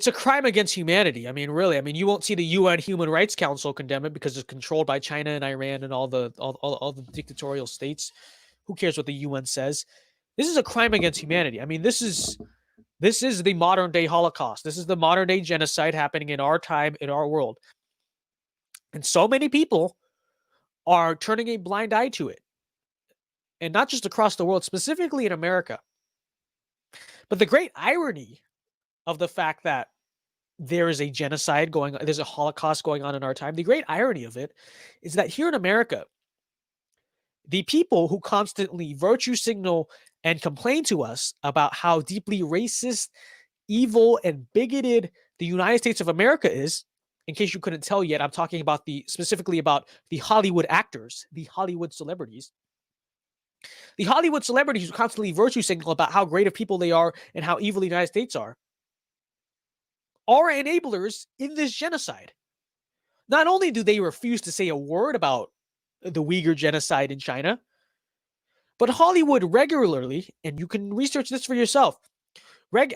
a crime against humanity. I mean, really. I mean, you won't see the UN Human Rights Council condemn it because it's controlled by China and Iran and all the dictatorial states. Who cares what the UN says? This is a crime against humanity. I mean, this is the modern day Holocaust. This is the modern day genocide happening in our time, in our world. And so many people are turning a blind eye to it. And not just across the world, specifically in America. But the great irony of the fact that there is a genocide going on, there's a Holocaust going on in our time, the great irony of it is that here in America, the people who constantly virtue signal and complain to us about how deeply racist, evil, and bigoted the United States of America is, in case you couldn't tell yet, I'm talking about specifically about the Hollywood actors, the Hollywood celebrities. The Hollywood celebrities who constantly virtue signal about how great of people they are and how evil the United States are enablers in this genocide. Not only do they refuse to say a word about the Uyghur genocide in China, but Hollywood regularly, and you can research this for yourself,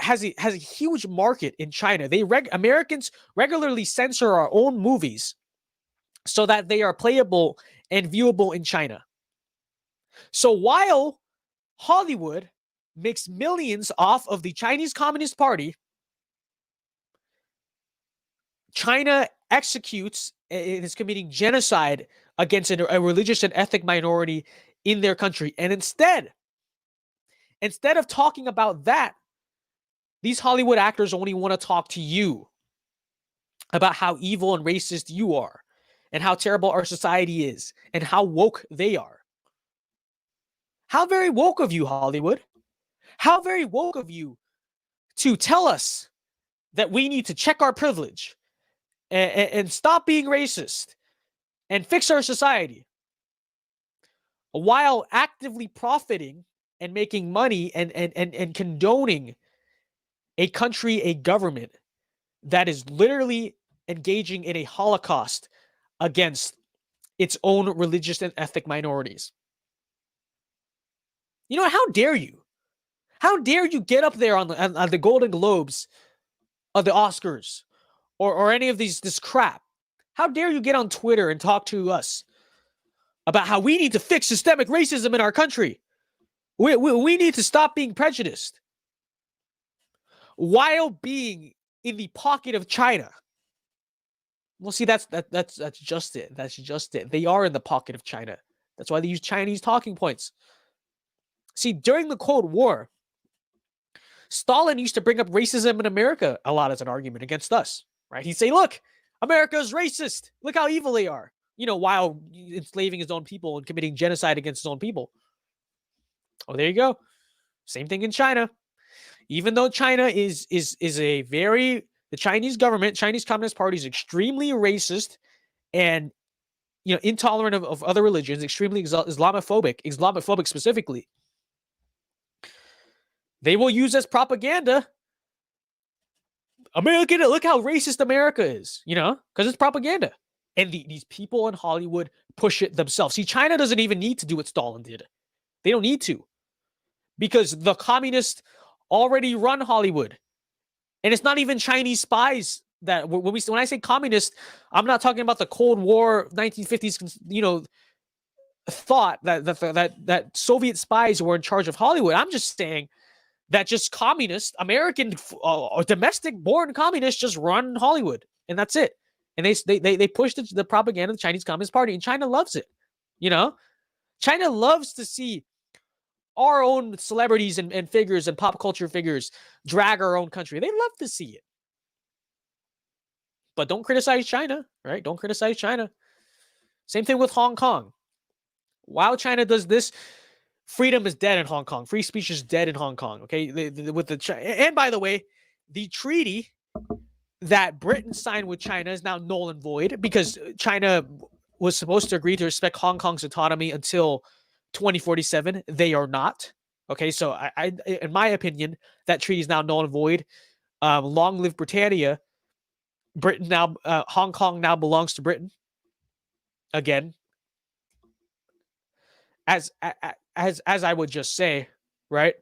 has a huge market in China. Americans regularly censor our own movies so that they are playable and viewable in China. So while Hollywood makes millions off of the Chinese Communist Party, China executes and is committing genocide against a religious and ethnic minority in their country. And instead of talking about that, these Hollywood actors only want to talk to you about how evil and racist you are and how terrible our society is and how woke they are. How very woke of you, Hollywood. How very woke of you to tell us that we need to check our privilege and stop being racist and fix our society, while actively profiting and making money and condoning a country, a government that is literally engaging in a Holocaust against its own religious and ethnic minorities. You know, how dare you? How dare you get up there on the Golden Globes or the Oscars or any of this crap? How dare you get on Twitter and talk to us about how we need to fix systemic racism in our country? We need to stop being prejudiced while being in the pocket of China. Well, see, that's just it. That's just it. They are in the pocket of China. That's why they use Chinese talking points. See, during the Cold War, Stalin used to bring up racism in America a lot as an argument against us, right? He'd say, look, America is racist. Look how evil they are. You know, while enslaving his own people and committing genocide against his own people. Oh, there you go. Same thing in China. Even though China is the Chinese government, Chinese Communist Party is extremely racist and, you know, intolerant of other religions, extremely Islamophobic specifically. They will use as propaganda America, look how racist America is, because it's propaganda. And these people in Hollywood push it themselves. See, China doesn't even need to do what Stalin did. They don't need to, because the communists already run Hollywood. And it's not even Chinese spies that when I say communist, I'm not talking about the Cold War 1950s, thought that Soviet spies were in charge of Hollywood. I'm just saying that just communist American or domestic born communists just run Hollywood, and that's it. And they push the propaganda of the Chinese Communist Party, and China loves it. China loves to see our own celebrities and figures and pop culture figures drag our own country. They love to see it. But don't criticize China, right? Don't criticize China. Same thing with Hong Kong. While China does this, freedom is dead in Hong Kong. Free speech is dead in Hong Kong. Okay, and by the way, the treaty that Britain signed with China is now null and void, because China was supposed to agree to respect Hong Kong's autonomy until 2047. They are not. Okay, so I in my opinion, that treaty is now null and void. Long live Britannia. Britain now, Hong Kong now belongs to Britain again. As I would just say, right?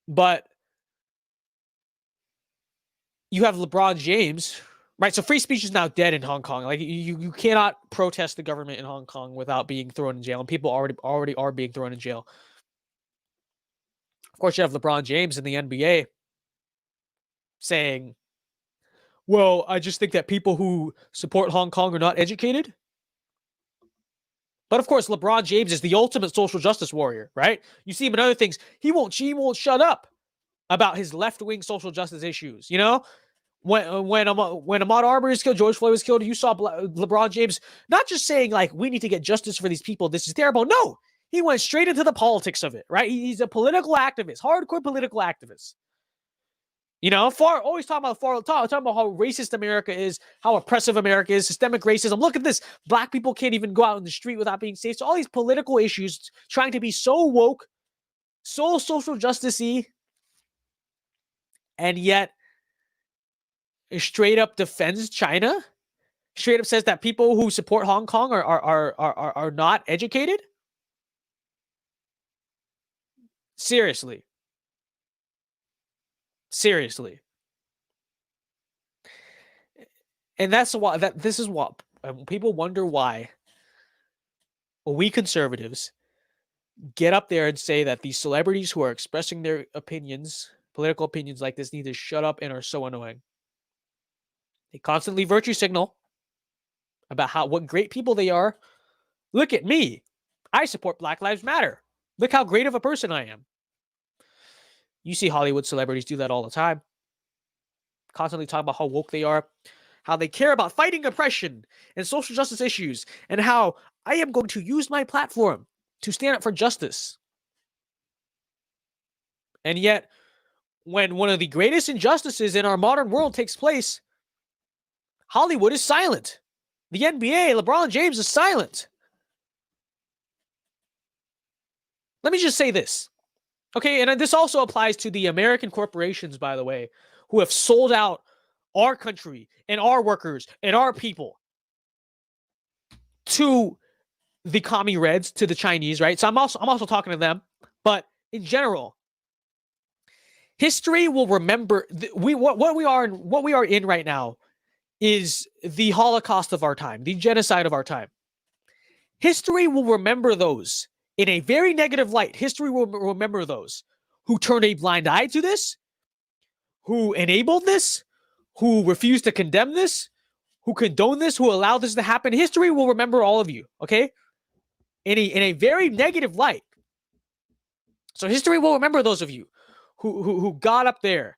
But you have LeBron James, right? So free speech is now dead in Hong Kong. Like you cannot protest the government in Hong Kong without being thrown in jail, and people already are being thrown in jail. Of course, you have LeBron James in the NBA saying, "Well, I just think that people who support Hong Kong are not educated." But of course, LeBron James is the ultimate social justice warrior, right? You see him in other things. He won't shut up about his left-wing social justice issues. When Ahmaud Arbery was killed, George Floyd was killed, you saw LeBron James not just saying, like, we need to get justice for these people, this is terrible. No, he went straight into the politics of it, right? He's a political activist, hardcore political activist. Always talking about how racist America is, how oppressive America is, systemic racism. Look at this. Black people can't even go out in the street without being safe. So all these political issues, trying to be so woke, so social justice-y, and yet straight up defends China, straight up says that people who support Hong Kong are not educated. Seriously. And this is what people wonder, why we conservatives get up there and say that these celebrities who are expressing their opinions, political opinions like this, need to shut up and are so annoying. They constantly virtue signal about what great people they are. Look at me. I support Black Lives Matter. Look how great of a person I am. You see Hollywood celebrities do that all the time. Constantly talk about how woke they are, how they care about fighting oppression and social justice issues, and how I am going to use my platform to stand up for justice. And yet, when one of the greatest injustices in our modern world takes place, Hollywood is silent. The NBA, LeBron James is silent. Let me just say this. Okay, and this also applies to the American corporations, by the way, who have sold out our country and our workers and our people to the commie reds, to the Chinese, right? So I'm also talking to them, but in general, history will remember what we are in right now is the Holocaust of our time, the genocide of our time. History will remember those in a very negative light. History will remember those who turned a blind eye to this, who enabled this, who refused to condemn this, who condoned this, who allowed this to happen. History will remember all of you, okay? In a very negative light. So history will remember those of you who got up there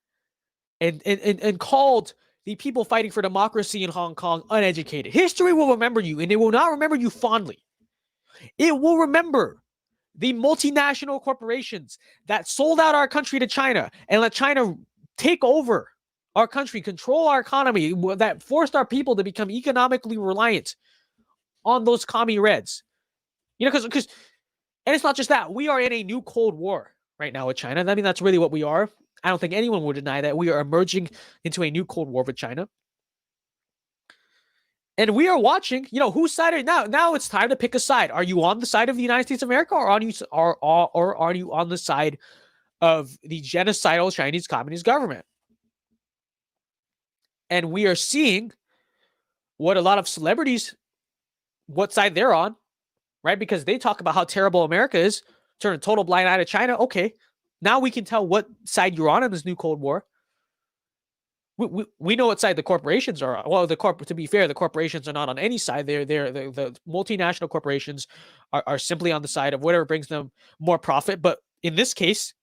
and called the people fighting for democracy in Hong Kong uneducated. History will remember you, and it will not remember you fondly. It will remember the multinational corporations that sold out our country to China and let China take over our country, control our economy, that forced our people to become economically reliant on those commie reds. Because and it's not just that. We are in a new Cold War right now with China. I mean, that's really what we are. I don't think anyone would deny that. We are emerging into a new Cold War with China. And we are watching, whose side are now? Now it's time to pick a side. Are you on the side of the United States of America, or are you on the side of the genocidal Chinese Communist government? And we are seeing what a lot of celebrities, what side they're on, right? Because they talk about how terrible America is, turn a total blind eye to China. Okay, now we can tell what side you're on in this new Cold War. We know what side the corporations are on. Well, to be fair, the corporations are not on any side. The multinational corporations are simply on the side of whatever brings them more profit. But in this case,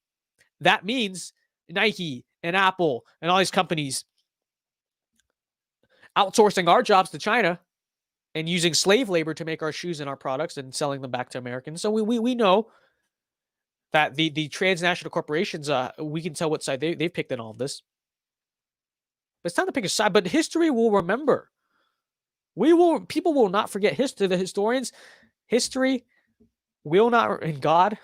that means Nike and Apple and all these companies outsourcing our jobs to China and using slave labor to make our shoes and our products and selling them back to Americans. So we know that the transnational corporations, we can tell what side they've picked in all of this. But it's time to pick a side. But history will remember. People will not forget history. The historians, history will not, and God,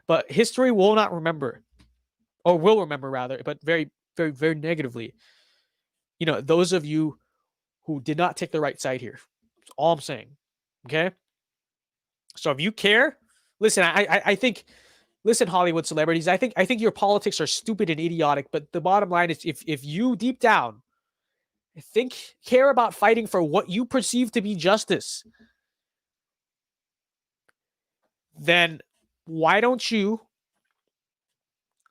but history will not remember, or will remember rather, but very, very, very negatively. Those of you who did not take the right side here. That's all I'm saying. Okay. So if you care, listen, I think, listen, Hollywood celebrities, I think your politics are stupid and idiotic, but the bottom line is if you deep down care about fighting for what you perceive to be justice, then why don't you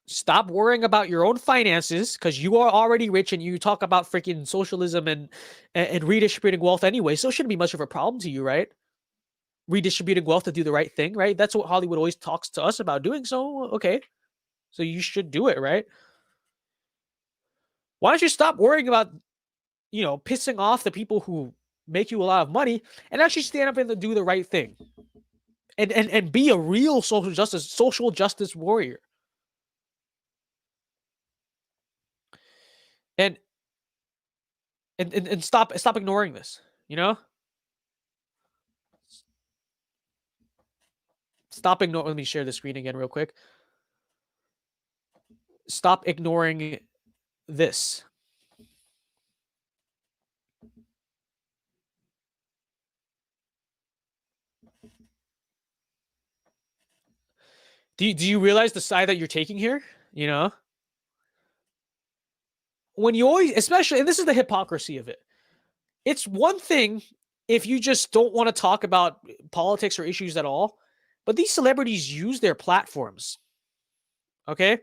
stop worrying about your own finances, because you are already rich and you talk about freaking socialism and redistributing wealth anyway, so it shouldn't be much of a problem to you, right? Redistributing wealth to do the right thing, right? That's what Hollywood always talks to us about doing. So, okay. So you should do it, right? Why don't you stop worrying about, pissing off the people who make you a lot of money and actually stand up and do the right thing? And be a real social justice warrior. And stop ignoring this, Stop ignoring. Let me share the screen again real quick. Stop ignoring this. Do you realize the side that you're taking here? When you always, especially, and this is the hypocrisy of it. It's one thing if you just don't want to talk about politics or issues at all. But these celebrities use their platforms, okay?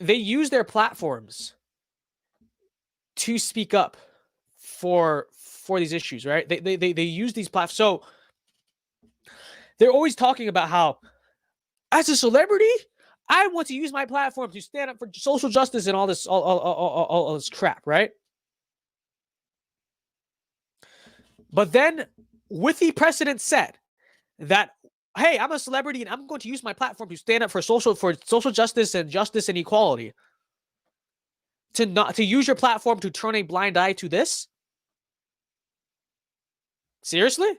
They use their platforms to speak up for these issues, right? They use these platforms. So they're always talking about how, as a celebrity, I want to use my platform to stand up for social justice and all this crap, right? But then, with the precedent set that, hey, I'm a celebrity and I'm going to use my platform to stand up for social justice and equality, to use your platform to turn a blind eye to this? Seriously?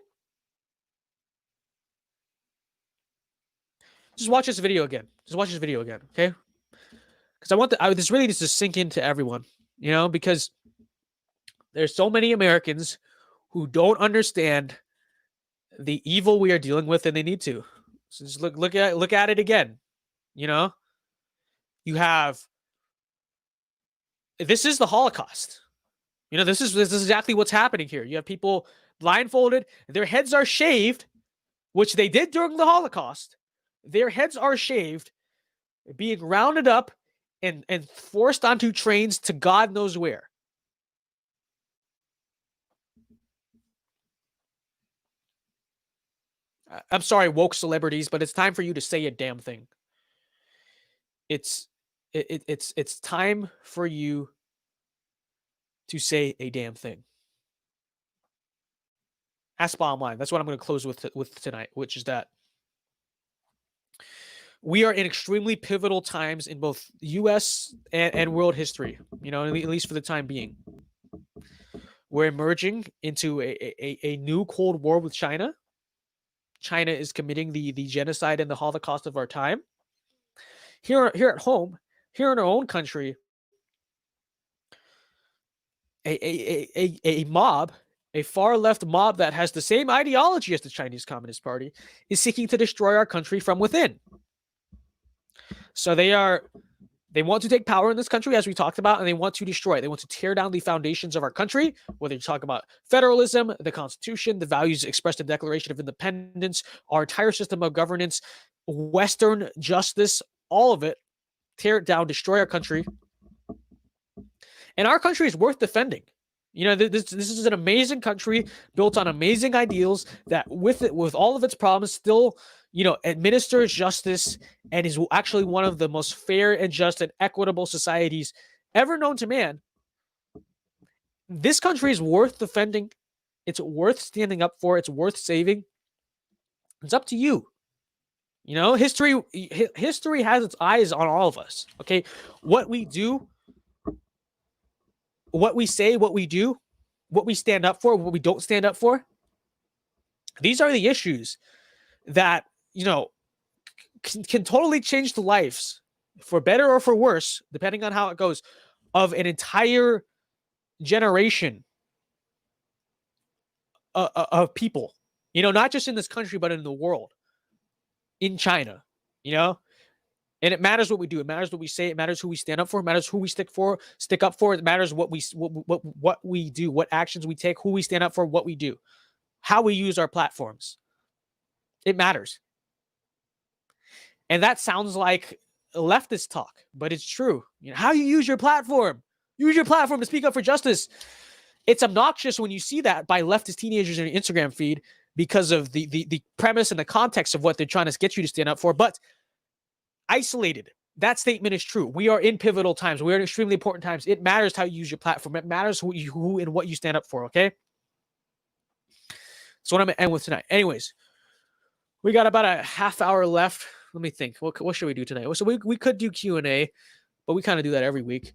Just watch this video again. Okay? Because this really needs to sink into everyone, because there's so many Americans who don't understand the evil we are dealing with, and they need to. So just look at it again. You have, this is the Holocaust. This is exactly what's happening here. You have people blindfolded, their heads are shaved, which they did during the Holocaust. Their heads are shaved, being rounded up and forced onto trains to God knows where. I'm sorry, woke celebrities, but it's time for you to say a damn thing. It's time for you to say a damn thing. That's bottom line. That's what I'm going to close with tonight, which is that we are in extremely pivotal times in both U.S. and world history, at least for the time being. We're emerging into a new Cold War with China. China is committing the genocide and the Holocaust of our time. Here at home, here in our own country, a mob, a far left mob that has the same ideology as the Chinese Communist Party, is seeking to destroy our country from within. So they want to take power in this country, as we talked about, and they want to destroy it. They want to tear down the foundations of our country, whether you talk about federalism, the Constitution, the values expressed in the Declaration of Independence, our entire system of governance, Western justice, all of it, tear it down, destroy our country. And our country is worth defending. You know, this is an amazing country built on amazing ideals that with all of its problems still, you know, administers justice and is actually one of the most fair and just and equitable societies ever known to man. This country is worth defending. It's worth standing up for. It's worth saving. It's up to you. You know, history has its eyes on all of us. Okay, what we do, what we say, what we do, what we stand up for, what we don't stand up for. These are the issues that, you know, can totally change the lives, for better or for worse, depending on how it goes, of an entire generation of people. You know, not just in this country, but in the world, in China. You know, and it matters what we do. It matters what we say. It matters who we stand up for. It matters who we stick up for. It matters what we do, what actions we take, who we stand up for, what we do, how we use our platforms. It matters. And that sounds like leftist talk, but it's true. You know, how you use your platform. Use your platform to speak up for justice. It's obnoxious when you see that by leftist teenagers in your Instagram feed because of the premise and the context of what they're trying to get you to stand up for. But isolated, that statement is true. We are in pivotal times. We are in extremely important times. It matters how you use your platform. It matters who and what you stand up for, okay? So what I'm going to end with tonight. Anyways, we got about a half hour left. Let me think. What should we do tonight? So we could do Q&A, but we kind of do that every week.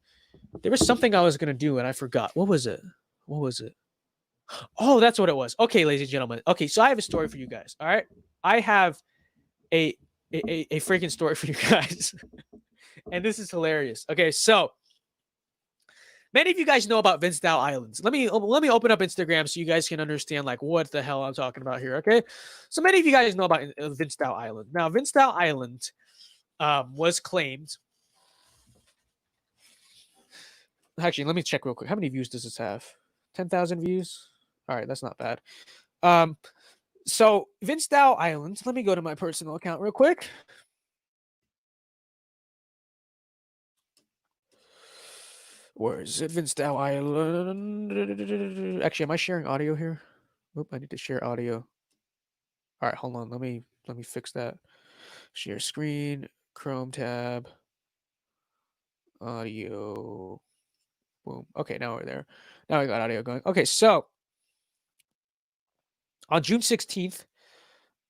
There was something I was going to do, and I forgot. What was it? Oh, that's what it was. Okay, ladies and gentlemen. Okay, so I have a story for you guys, all right? I have a freaking story for you guys. And this is hilarious. Okay, so many of you guys know about Vince-Dow Islands. Let me open up Instagram so you guys can understand like what the hell I'm talking about here, okay? So many of you guys know about Vince-Dow Island. Now, Vince-Dow Island was claimed. Actually, let me check real quick. How many views does this have? 10,000 views? All right, that's not bad. So Vince-Dow Island, let me go to my personal account real quick. Where is it? Vince-Dow Island. Actually, am I sharing audio here? Oop, I need to share audio. All right, hold on. Let me fix that. Share screen, Chrome tab, audio. Boom. Okay, now we're there. Now we got audio going. Okay, so on June 16th,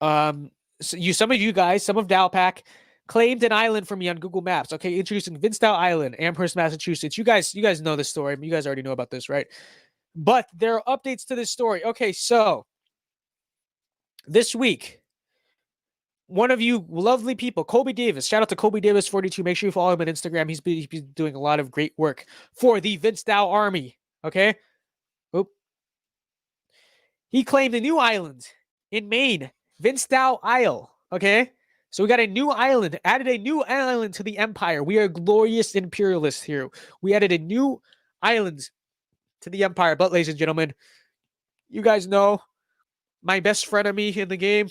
some of you guys, some of Dowpack, claimed an island for me on Google Maps. Okay, introducing Vince-Dow Island, Amherst, Massachusetts. You guys know this story. You guys already know about this, right? But there are updates to this story. Okay, so this week, one of you lovely people, Colby Davis. Shout out to Colby Davis 42. Make sure you follow him on Instagram. He's been doing a lot of great work for the Vince-Dow Army. Okay. Oop. He claimed a new island in Maine, Vince-Dow Isle. Okay. So we got a new island, added a new island to the empire. We are glorious imperialists here. We added a new island to the empire. But ladies and gentlemen, you guys know my best frenemy in the game,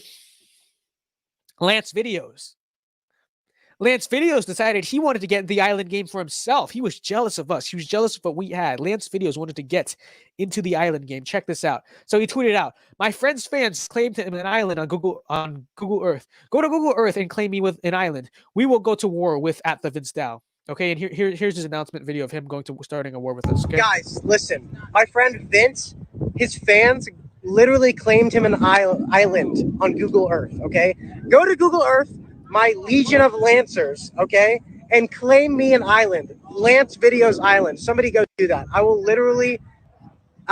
Lance Videos. Lance Videos decided he wanted to get the island game for himself. He was jealous of us. He was jealous of what we had. Lance Videos wanted to get into the island game. Check this out. So he tweeted out, "My friend's fans claimed him an island on Google Earth. Go to Google Earth and claim me with an island. We will go to war with at the Vince-Dow." Okay, and here's his announcement video of him starting a war with us. Okay? Guys, listen. My friend Vince, his fans literally claimed him an island on Google Earth, okay? Go to Google Earth, my legion of Lancers, okay? And claim me an island. Lance Videos Island. Somebody go do that. I'll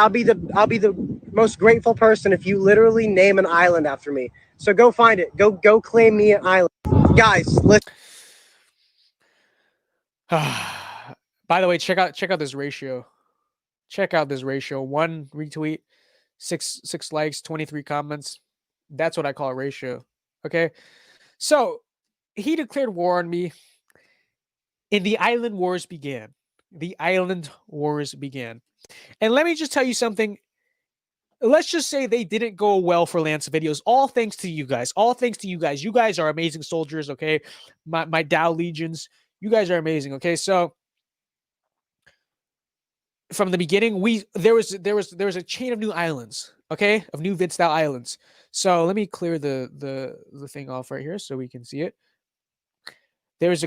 be the most grateful person if you literally name an island after me. So go find it. Go claim me an island. Guys, listen. By the way, check out this ratio. Check out this ratio. 1 retweet, 6 likes, 23 comments. That's what I call a ratio. Okay. So he declared war on me, and the island wars began. The island wars began. And let me just tell you something. Let's just say they didn't go well for Lance videos. All thanks to you guys. All thanks to you guys. You guys are amazing soldiers, okay? My Dow legions. You guys are amazing, okay? So from the beginning, there was a chain of new islands, okay? Of new vid style islands. So let me clear the thing off right here so we can see it. There's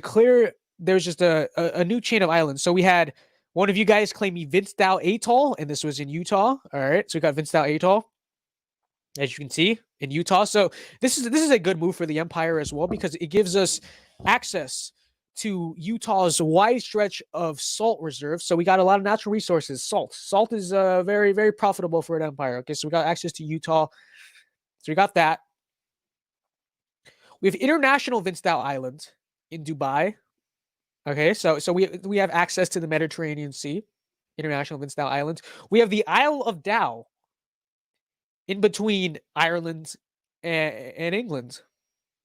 just a new chain of islands. So we had one of you guys claim me Vince-Dow Atoll, and this was in Utah. All right, so we got Vince-Dow Atoll, as you can see, in Utah. So this is a good move for the Empire as well, because it gives us access to Utah's wide stretch of salt reserves. So we got a lot of natural resources. Salt is very, very profitable for an empire. Okay, so we got access to Utah. So we got that. We have international Vince-Dow Island in Dubai. Okay, so we have access to the Mediterranean Sea, international Vince-Dow Islands. We have the Isle of Dow in between Ireland and England.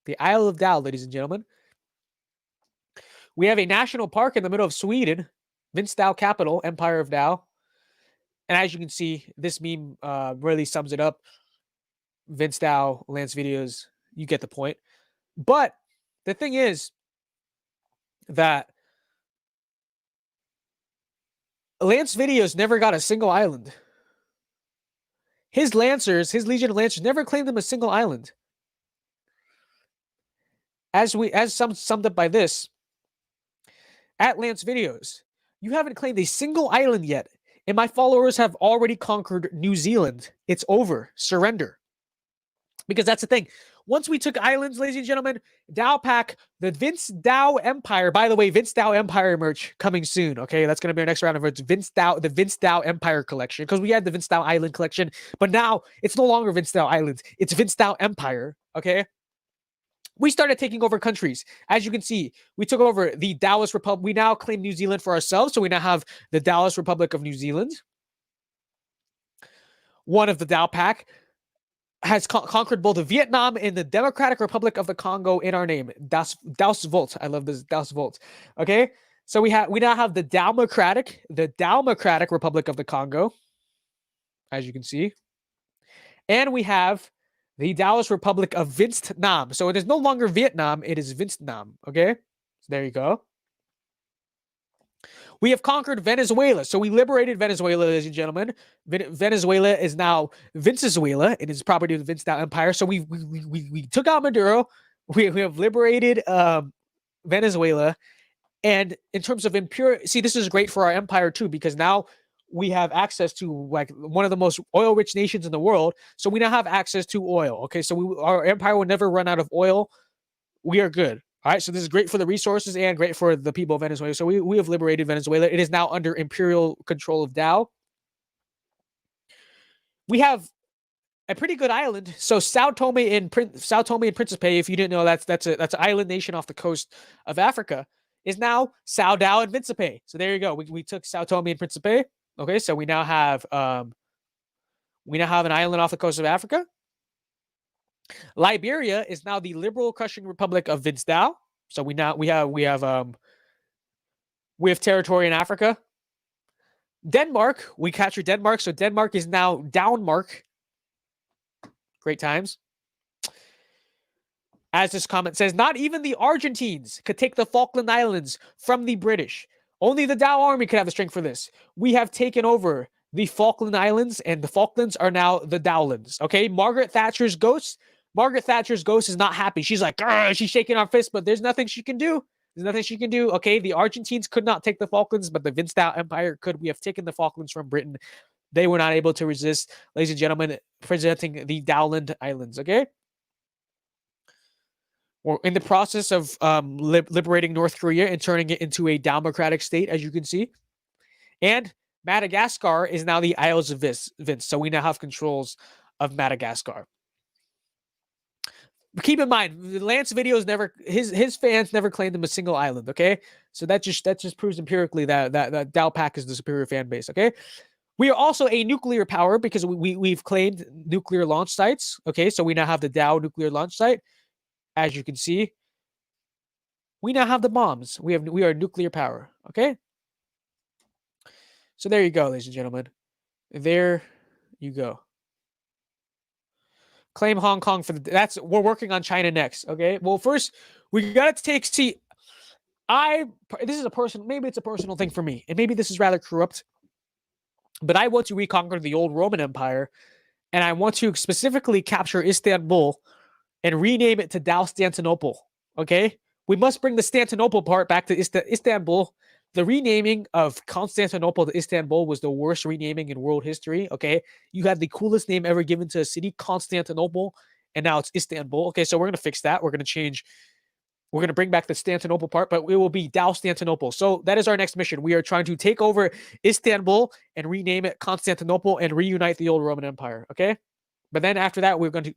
The Isle of Dow, ladies and gentlemen. We have a national park in the middle of Sweden, Vince-Dow capital, Empire of Dow. And as you can see, this meme really sums it up. Vince-Dow, Lance videos, you get the point. But the thing is that Lance videos never got a single island. His Lancers, his Legion of Lancers, never claimed them a single island. As summed up by this, at Lance videos, you haven't claimed a single island yet, and my followers have already conquered New Zealand. It's over. Surrender. Because that's the thing. Once we took islands, ladies and gentlemen, Dow Pack, the Vince-Dow Empire. By the way, Vince-Dow Empire merch coming soon. Okay, that's going to be our next round of the Vince-Dow Empire collection, because we had the Vince-Dow Island collection, but now it's no longer Vince-Dow Islands. It's Vince-Dow Empire. Okay. We started taking over countries. As you can see, we took over the Taoist Republic. We now claim New Zealand for ourselves, so we now have the Taoist Republic of New Zealand. One of the Dow Pack has conquered both Vietnam and the Democratic Republic of the Congo in our name. Das Volt. I love this. Das Volt. Okay, so we now have the Democratic Republic of the Congo, as you can see, and we have the Taoist Republic of Vietnam. So it is no longer Vietnam; it is Vietnam. Okay, so there you go. We have conquered Venezuela. So we liberated Venezuela, ladies and gentlemen. Venezuela is now Vincezuela. It is property of the Vince-Dow Empire. So we took out Maduro. We have liberated Venezuela. And in terms of see, this is great for our empire too, because now we have access to like one of the most oil-rich nations in the world. So we now have access to oil. Okay, so our empire will never run out of oil. We are good. All right, so this is great for the resources and great for the people of Venezuela. So we have liberated Venezuela. It is now under imperial control of Dow. We have a pretty good island. So Sao Tome and Principe, if you didn't know, that's an island nation off the coast of Africa, is now Sao Dow and Principe. So there you go. We took Sao Tome and Principe. Okay, so we now have an island off the coast of Africa. Liberia is now the Liberal Crushing Republic of Vince-Dow. So we have territory in Africa. Denmark, we captured Denmark, so Denmark is now Downmark. Great times. As this comment says, not even the Argentines could take the Falkland Islands from the British. Only the Dow Army could have the strength for this. We have taken over the Falkland Islands, and the Falklands are now the Dowlands. Okay, Margaret Thatcher's ghost is not happy. She's like, she's shaking her fist, but there's nothing she can do. Okay, the Argentines could not take the Falklands, but the Vince-Dow Empire could. We have taken the Falklands from Britain. They were not able to resist, ladies and gentlemen, presenting the Dowland Islands. Okay, we're in the process of liberating North Korea and turning it into a democratic state, as you can see. And Madagascar is now the Isles of Vince. So we now have controls of Madagascar. keep in mind, Lance videos never his fans never claimed him a single island. Okay, so that just proves empirically that Dao Pack is the superior fan base. Okay, we are also a nuclear power because we've claimed nuclear launch sites. Okay, so we now have the Dao nuclear launch site, as you can see. We now have the bombs. We are a nuclear power. Okay, so there you go, ladies and gentlemen. There you go. Claim Hong Kong for we're working on China next. Okay. Well, first we gotta this is a personal, maybe it's a personal thing for me, and maybe this is rather corrupt, but I want to reconquer the old Roman Empire, and I want to specifically capture Istanbul and rename it to Constantinople. Okay. We must bring the Constantinople part back to Istanbul. The renaming of Constantinople to Istanbul was the worst renaming in world history. Okay. You had the coolest name ever given to a city, Constantinople, and now it's Istanbul. Okay. So we're going to fix that. We're going to bring back the Constantinople part, but it will be Constantinople. So that is our next mission. We are trying to take over Istanbul and rename it Constantinople and reunite the old Roman Empire. Okay. But then after that, we're going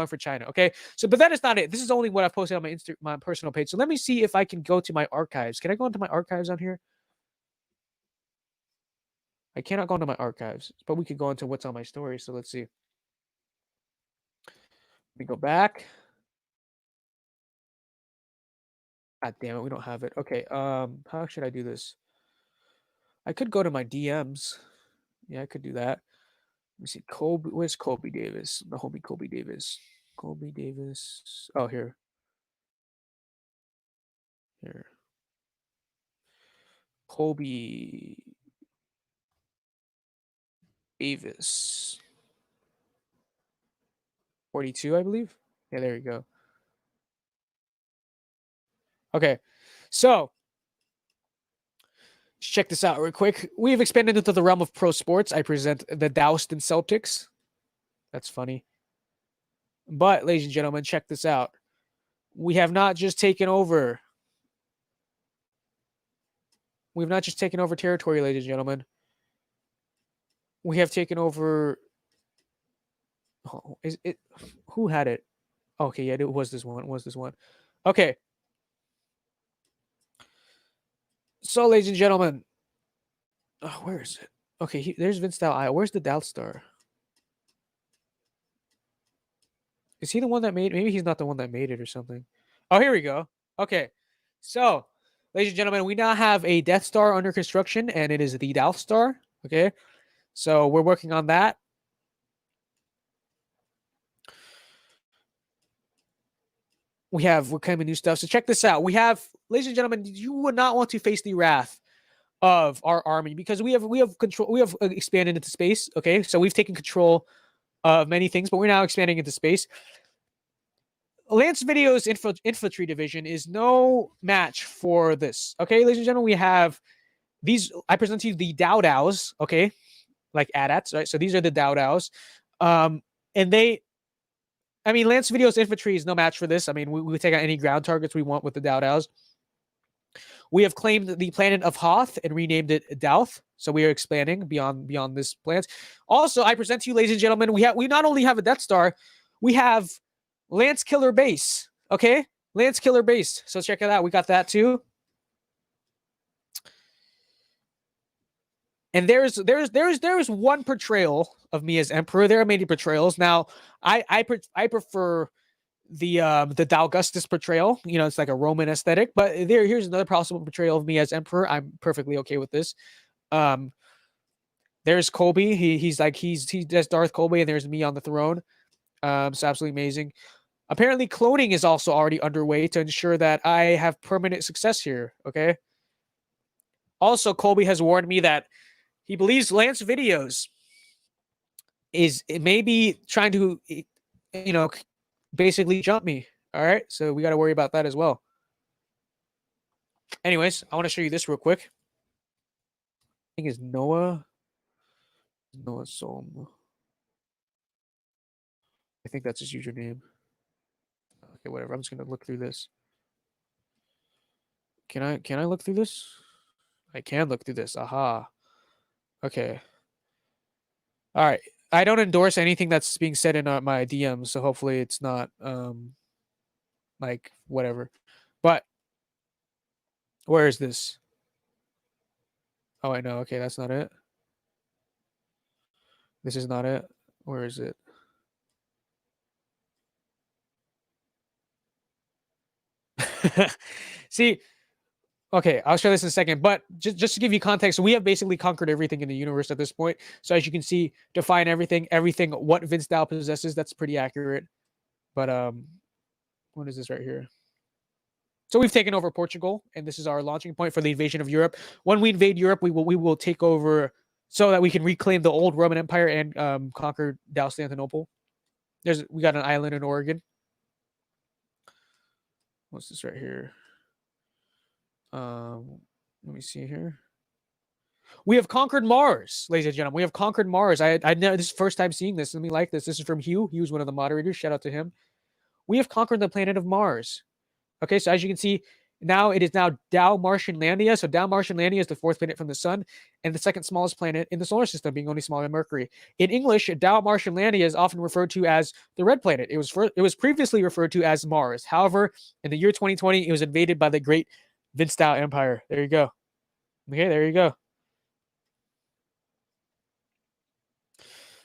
for China. Okay. So, but that is not it. This is only what I've posted on my personal page. So let me see if I can go to my archives. Can I go into my archives on here? I cannot go into my archives, but we could go into what's on my story. So let's see. Let me go back. God damn it, we don't have it. Okay. How should I do this? I could go to my DMs. Yeah, I could do that. Let me see. Colby, where's Colby Davis? The homie Colby Davis. Colby Davis. Oh, here. Here. Colby Davis. 42, I believe. Yeah, there you go. Okay. So, let's check this out real quick. We have expanded into the realm of pro sports. I present the Douston Celtics. That's funny. But, ladies and gentlemen, check this out. We have not just taken over. We've not just taken over territory, ladies and gentlemen. We have taken over. Oh, is it? Who had it? Okay, yeah, it was this one. It was this one. Okay. So, ladies and gentlemen. Oh, where is it? Okay, there's Vince Dow Isle. Where's the Doubt Star? Is he the one that made? Maybe he's not the one that made it or something. Oh, here we go. Okay, so, ladies and gentlemen, we now have a Death Star under construction, and it is the Doubt Star. Okay, so we're working on that. We're claiming new stuff. So check this out. We have, ladies and gentlemen, you would not want to face the wrath of our army because we have control. We have expanded into space. Okay, so we've taken control of many things, but we're now expanding into space. Lance Video's infantry division is no match for this. Okay, ladies and gentlemen, we have these. I present to you the Dows. Okay, like AT-ATs, right? So these are the Dows, and they. I mean, Lance Video's infantry is no match for this. I mean, we take out any ground targets we want with the Dows. We have claimed the planet of Hoth and renamed it Douth. So we are expanding beyond this planet. Also, I present to you, ladies and gentlemen, we not only have a Death Star, we have Lance Killer Base. Okay, Lance Killer Base. So check it out. We got that too. And there's one portrayal of me as Emperor. There are many portrayals. Now, I prefer the Daugustus portrayal. You know, it's like a Roman aesthetic. But here's another possible portrayal of me as Emperor. I'm perfectly okay with this. There's Colby. He's Darth Colby, and there's me on the throne. It's absolutely amazing. Apparently, cloning is also already underway to ensure that I have permanent success here. Okay. Also, Colby has warned me that he believes Lance Videos it may be trying to, basically jump me. All right, so we got to worry about that as well. Anyways, I want to show you this real quick. I think it's Noah Som. I think that's his username. Okay, whatever. I'm just gonna look through this. Can I look through this? I can look through this. Aha. Okay. All right. I don't endorse anything that's being said in my DMs, so hopefully it's not like whatever. But where is this? Oh, I know. Okay, that's not it. This is not it. Where is it? See, okay, I'll show this in a second, but just to give you context, we have basically conquered everything in the universe at this point. So as you can see, define everything, what Vince Dow possesses, that's pretty accurate. But what is this right here? So we've taken over Portugal, and this is our launching point for the invasion of Europe. When we invade Europe, we will take over so that we can reclaim the old Roman Empire and conquer Constantinople. We got an island in Oregon. What's this right here? Let me see here. We have conquered Mars, ladies and gentlemen. We have conquered Mars. I know this is the first time seeing this. Let me like this. This is from Hugh. He was one of the moderators. Shout out to him. We have conquered the planet of Mars. Okay, so as you can see, now it is now Dow Martianlandia. So Dow Martianlandia is the fourth planet from the sun and the second smallest planet in the solar system, being only smaller than Mercury. In English, Dow Martianlandia is often referred to as the red planet. It was previously referred to as Mars. However, in the year 2020, it was invaded by the great Vince Dow Empire. There you go. Okay, there you go.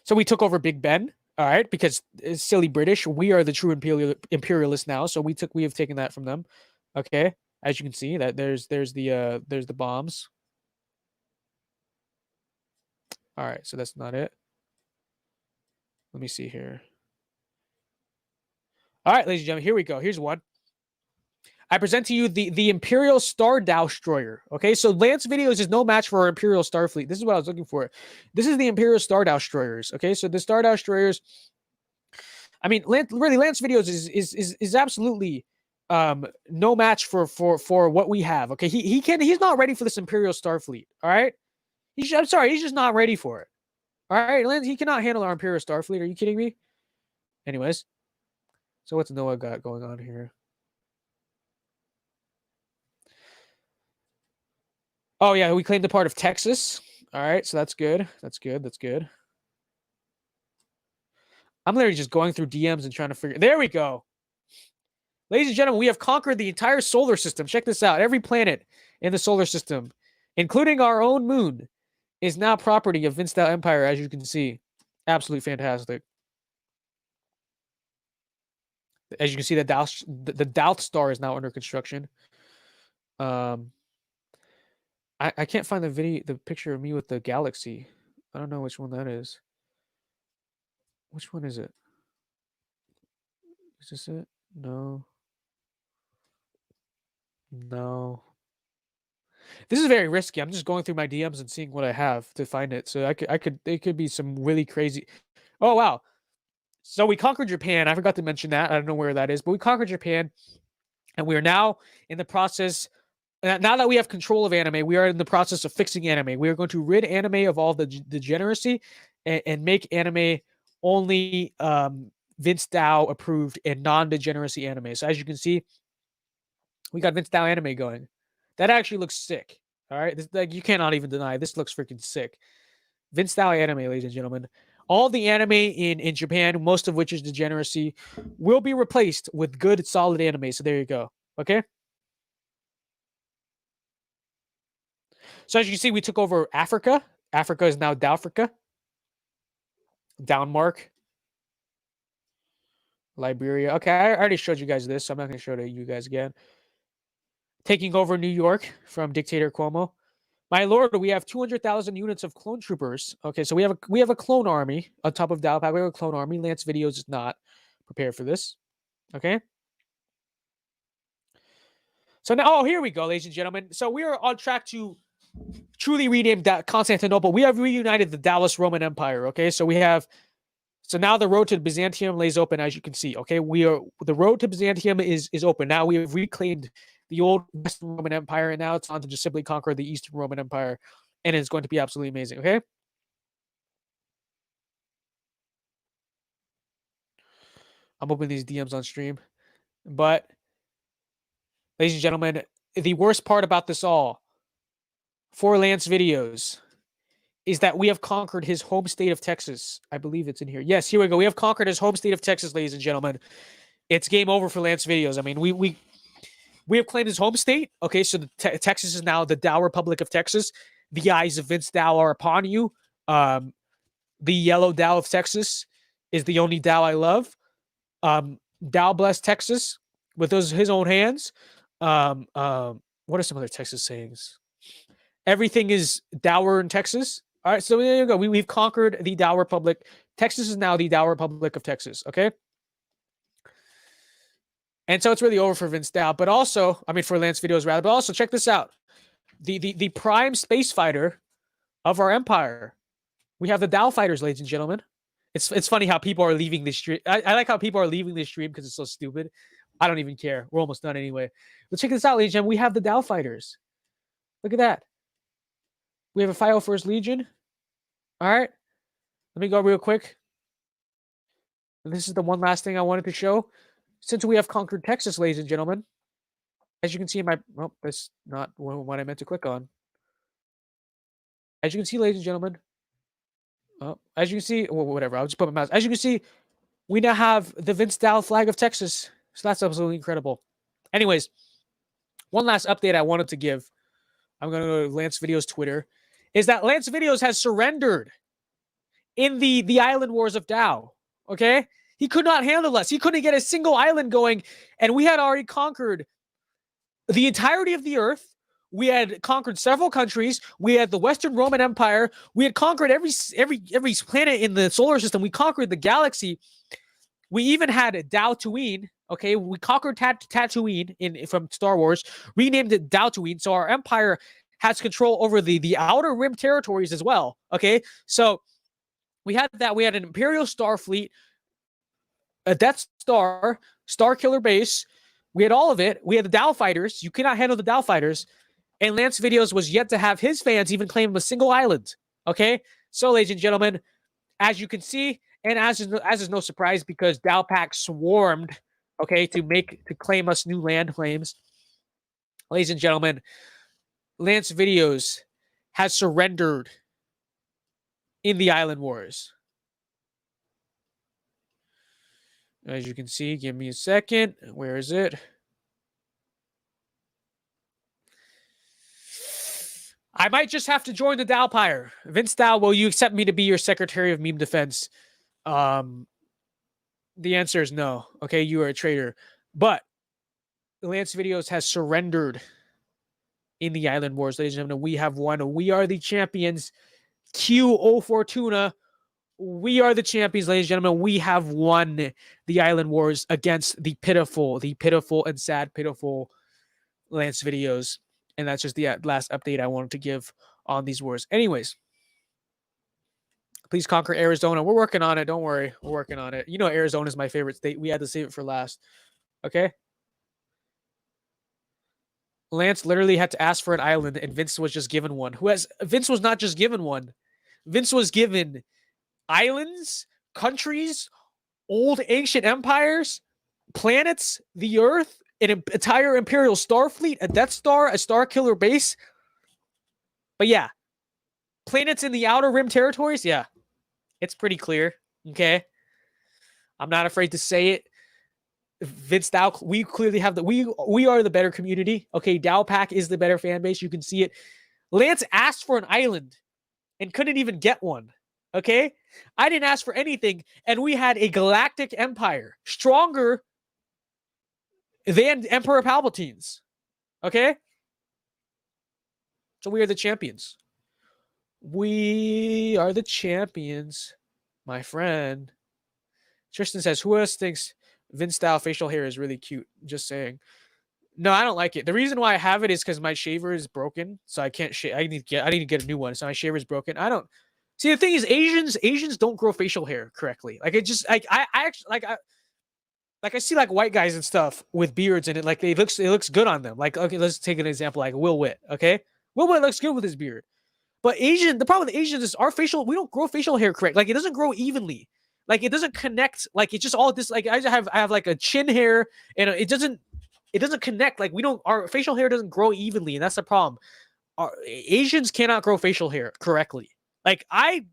So we took over Big Ben. All right, because it's silly British. We are the true imperialists now. So we have taken that from them. Okay, as you can see, that there's the bombs. All right, so that's not it. Let me see here. All right, ladies and gentlemen, here we go. Here's one. I present to you the Imperial Star Destroyer. Okay, so Lance Videos is no match for our Imperial Starfleet. This is what I was looking for. This is the Imperial Star Destroyers. Okay, so the Star Destroyers. I mean, Lance Videos is absolutely no match for what we have. Okay, he's not ready for this Imperial Starfleet. All right, I'm sorry, he's just not ready for it. All right, Lance, he cannot handle our Imperial Starfleet. Are you kidding me? Anyways, so what's Noah got going on here? Oh, yeah, we claimed a part of Texas. All right, so that's good. That's good. That's good. I'm literally just going through DMs and trying to figure... There we go. Ladies and gentlemen, we have conquered the entire solar system. Check this out. Every planet in the solar system, including our own moon, is now property of Vince Dow Empire, as you can see. Absolutely fantastic. As you can see, the Douth Star is now under construction. I can't find the picture of me with the galaxy. I don't know which one that is. Which one is it? Is this it? No. No. This is very risky. I'm just going through my DMs and seeing what I have to find it. So it could be some really crazy. Oh wow. So we conquered Japan. I forgot to mention that. I don't know where that is, but we conquered Japan, and we are now in the process. Now that we have control of anime, we are in the process of fixing anime. We are going to rid anime of all the degeneracy and make anime only Vince Dow approved and non-degeneracy anime. So as you can see, we got Vince Dow anime going. That actually looks sick. All right, like you cannot even deny this looks freaking sick. Vince Dow anime, ladies and gentlemen. All the anime in Japan, most of which is degeneracy, will be replaced with good, solid anime. So there you go. Okay. So as you can see, we took over Africa. Africa is now Dowfrica. Downmark. Liberia. Okay, I already showed you guys this, so I'm not going to show it to you guys again. Taking over New York from Dictator Cuomo. My lord, we have 200,000 units of clone troopers. Okay, so we have a clone army on top of Dowpack. We have a clone army. Lance Videos is not prepared for this. Okay. So now, oh, here we go, ladies and gentlemen. So we are on track to truly rename Constantinople. We have reunited the Dallas Roman Empire. Okay, so now the road to Byzantium lays open, as you can see. Okay, the road to Byzantium is open. Now we have reclaimed the old Western Roman Empire, and now it's on to just simply conquer the Eastern Roman Empire, and it's going to be absolutely amazing. Okay. I'm opening these DMs on stream, but ladies and gentlemen, the worst part about this all, for Lance Videos, is that we have conquered his home state of Texas. I believe it's in here. Yes, here we go. We have conquered his home state of Texas, ladies and gentlemen. It's game over for Lance Videos. I mean, we have claimed his home state. Okay, so Texas is now the Dow Republic of Texas. The eyes of Vince Dow are upon you. The yellow Dow of Texas is the only Dow I love. Dow bless Texas with his own hands. What are some other Texas sayings? Everything is dour in Texas. All right, so there you go. We've conquered the Dow Republic. Texas is now the Dow Republic of Texas. Okay. And so it's really over for Vince Dow, but also, I mean, for Lance Videos rather, but also check this out. The prime space fighter of our empire. We have the Dow fighters, ladies and gentlemen. It's funny how people are leaving this stream. I like how people are leaving this stream because it's so stupid. I don't even care. We're almost done anyway. But check this out, ladies and gentlemen. We have the Dow fighters. Look at that. We have a 501st Legion. All right. Let me go real quick. And this is the one last thing I wanted to show. Since we have conquered Texas, ladies and gentlemen, as you can see in my... Oh, that's not what I meant to click on. As you can see, ladies and gentlemen, as you can see, well, whatever, I'll just put my mouse. As you can see, we now have the Vince Dow flag of Texas. So that's absolutely incredible. Anyways, one last update I wanted to give. I'm going to go to Lance Videos Twitter. Is that Lance Videos has surrendered in the island wars of Dow. Okay? He could not handle us. He couldn't get a single island going. And we had already conquered the entirety of the earth. We had conquered several countries. We had the Western Roman Empire. We had conquered every planet in the solar system. We conquered the galaxy. We even had Tatooine. Okay, we conquered Tatooine from Star Wars, renamed it Tatooine. So our empire has control over the outer rim territories as well. Okay, so we had that. We had an Imperial Star Fleet, a Death Star, Star Killer base. We had all of it. We had the Dow fighters. You cannot handle the Dow fighters. And Lance Videos was yet to have his fans even claim a single island. Okay, so ladies and gentlemen, as you can see, and as is no surprise because Dow Pack swarmed, okay, to claim us new land claims. Ladies and gentlemen, Lance Videos has surrendered in the Island Wars. As you can see, give me a second. Where is it? I might just have to join the Dowpire. Vince Dow, will you accept me to be your Secretary of Meme Defense? The answer is no. Okay, you are a traitor. But Lance Videos has surrendered in the Island Wars, ladies and gentlemen. We have won. We are the champions. Q.O. Fortuna. We are the champions, ladies and gentlemen. We have won the Island Wars against the pitiful and sad, pitiful Lance Videos. And that's just the last update I wanted to give on these wars. Anyways, please conquer Arizona. We're working on it. Don't worry. We're working on it. You know, Arizona is my favorite state. We had to save it for last. Okay? Lance literally had to ask for an island, and Vince was just given one. Vince was not just given one. Vince was given islands, countries, old ancient empires, planets, the Earth, an entire Imperial Star Fleet, a Death Star, a Star Killer base. But yeah, planets in the Outer Rim territories, yeah, it's pretty clear. Okay, I'm not afraid to say it. Vince Dow, we clearly have we are the better community. Okay, Dow Pack is the better fan base. You can see it. Lance asked for an island and couldn't even get one. Okay, I didn't ask for anything, and we had a galactic empire stronger than Emperor Palpatine's. Okay? So we are the champions. We are the champions, my friend. Tristan says, who else thinks Vince style facial hair is really cute? Just saying. No, I don't like it. The reason why I have it is because my shaver is broken. So I can't shave. I need to get a new one. So my shaver is broken. I don't see, the thing is Asians don't grow facial hair correctly. Like it just like I actually like I see like white guys and stuff with beards in it. Like it looks good on them. Like, okay, let's take an example like Will Witt. Okay, Will Witt looks good with his beard. But the problem with Asians is we don't grow facial hair correct. Like it doesn't grow evenly. Like it doesn't connect. Like it's just all this. Like I have like a chin hair and it doesn't connect. Like our facial hair doesn't grow evenly, and that's the problem. Asians cannot grow facial hair correctly. Like I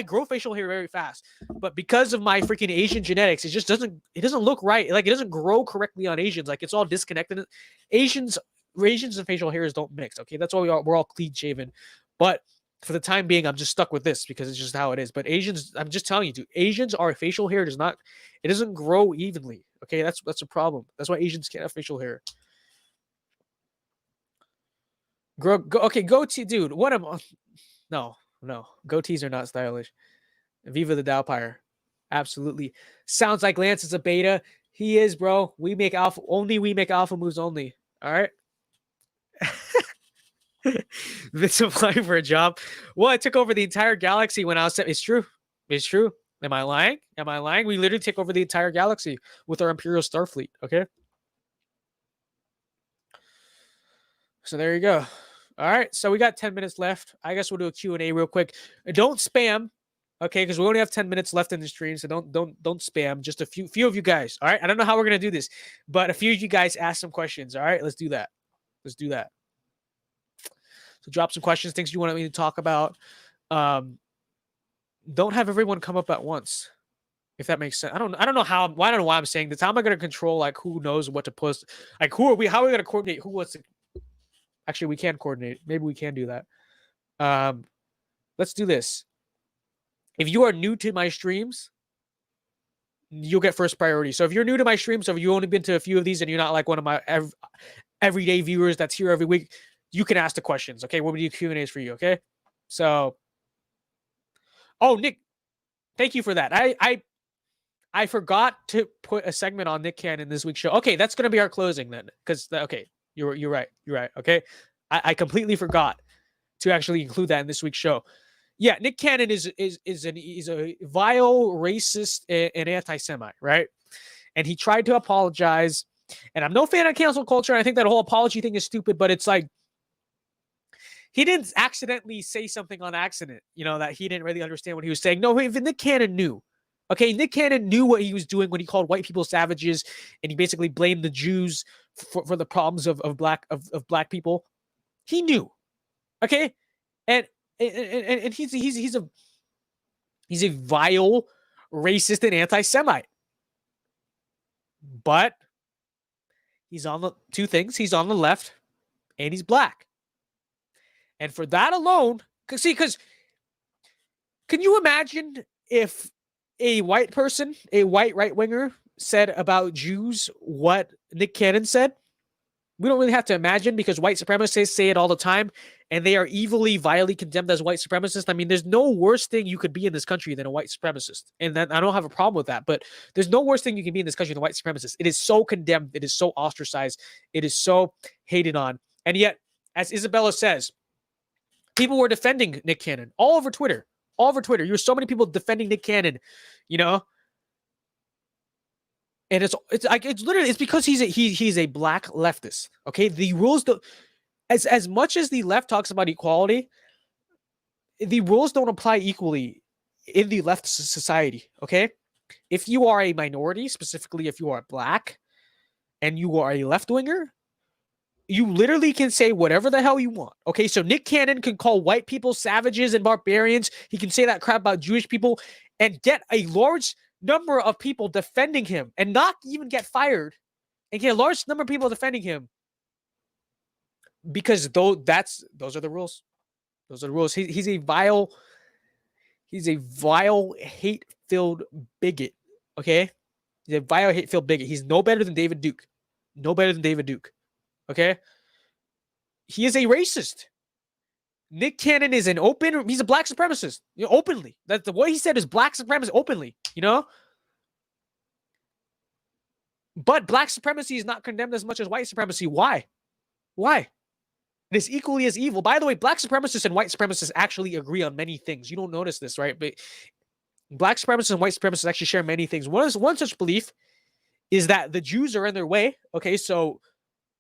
grow facial hair very fast, but because of my freaking Asian genetics, it doesn't look right. Like it doesn't grow correctly on Asians. Like it's all disconnected. Asians and facial hairs don't mix. Okay, that's why we're all clean shaven. But for the time being, I'm just stuck with this because it's just how it is. But Asians, I'm just telling you, dude, Asians, our facial hair doesn't grow evenly. Okay, that's a problem. That's why Asians can't have facial hair. Goatee, dude. What am? No, goatees are not stylish. Viva the Dowpire, absolutely. Sounds like Lance is a beta. He is, bro. We make alpha moves only. All right. This applying for a job. Well, I took over the entire galaxy when I was. It's true. It's true. Am I lying? We literally take over the entire galaxy with our Imperial Starfleet. Okay. So there you go. All right. So we got 10 minutes left. I guess we'll do a Q&A real quick. Don't spam. Okay, because we only have 10 minutes left in the stream, so don't spam. Just a few of you guys. All right. I don't know how we're gonna do this, but a few of you guys ask some questions. All right, let's do that. So drop some questions, things you want me to talk about. Don't have everyone come up at once, if that makes sense. I don't know why I'm saying this. How am I gonna control like who knows what to post? Like how are we gonna coordinate who wants to? Actually, we can coordinate. Maybe we can do that. Let's do this. If you are new to my streams, you'll get first priority. So if you're new to my streams, so if you've only been to a few of these and you're not like one of my everyday viewers that's here every week, you can ask the questions. Okay, we'll do Q&As for you. Okay, so Nick, thank you for that. I forgot to put a segment on Nick Cannon this week's show. Okay, that's gonna be our closing then, because you're right. Okay, I completely forgot to actually include that in this week's show. Yeah, Nick Cannon is a vile racist and anti-Semite, right? And he tried to apologize. And I'm no fan of cancel culture. I think that whole apology thing is stupid, but it's like he didn't accidentally say something on accident, that he didn't really understand what he was saying. No, even Nick Cannon knew. Okay, Nick Cannon knew what he was doing when he called white people savages, and he basically blamed the Jews for the problems of black people. He knew. Okay, and he's a vile racist and anti-Semite. But he's on the two things. He's on the left and he's black. And for that alone, because can you imagine if a white person, a white right-winger, said about Jews what Nick Cannon said? We don't really have to imagine, because white supremacists say it all the time, and they are evilly, vilely condemned as white supremacists. I mean, there's no worse thing you could be in this country than a white supremacist. And I don't have a problem with that, but there's no worse thing you can be in this country than a white supremacist. It is so condemned. It is so ostracized. It is so hated on. And yet, as Isabella says, people were defending Nick Cannon all over Twitter. You were so many people defending Nick Cannon, And it's because he's a black leftist. Okay, the rules don't, as much as the left talks about equality, the rules don't apply equally in the left society. Okay, if you are a minority, specifically if you are black, and you are a left winger, you literally can say whatever the hell you want. Okay, so Nick Cannon can call white people savages and barbarians. He can say that crap about Jewish people and get a large number of people defending him and not even get fired, and get a large number of people defending him, because those are the rules. Those are the rules. He's a vile hate-filled bigot. Okay, he's a vile hate-filled bigot. He's no better than David Duke. Okay, he is a racist. Nick Cannon is he's a black supremacist, openly. That's what he said is black supremacy openly, But black supremacy is not condemned as much as white supremacy. Why? It is equally as evil. By the way, black supremacists and white supremacists actually agree on many things. You don't notice this, right? But black supremacists and white supremacists actually share many things. One such belief is that the Jews are in their way. Okay, so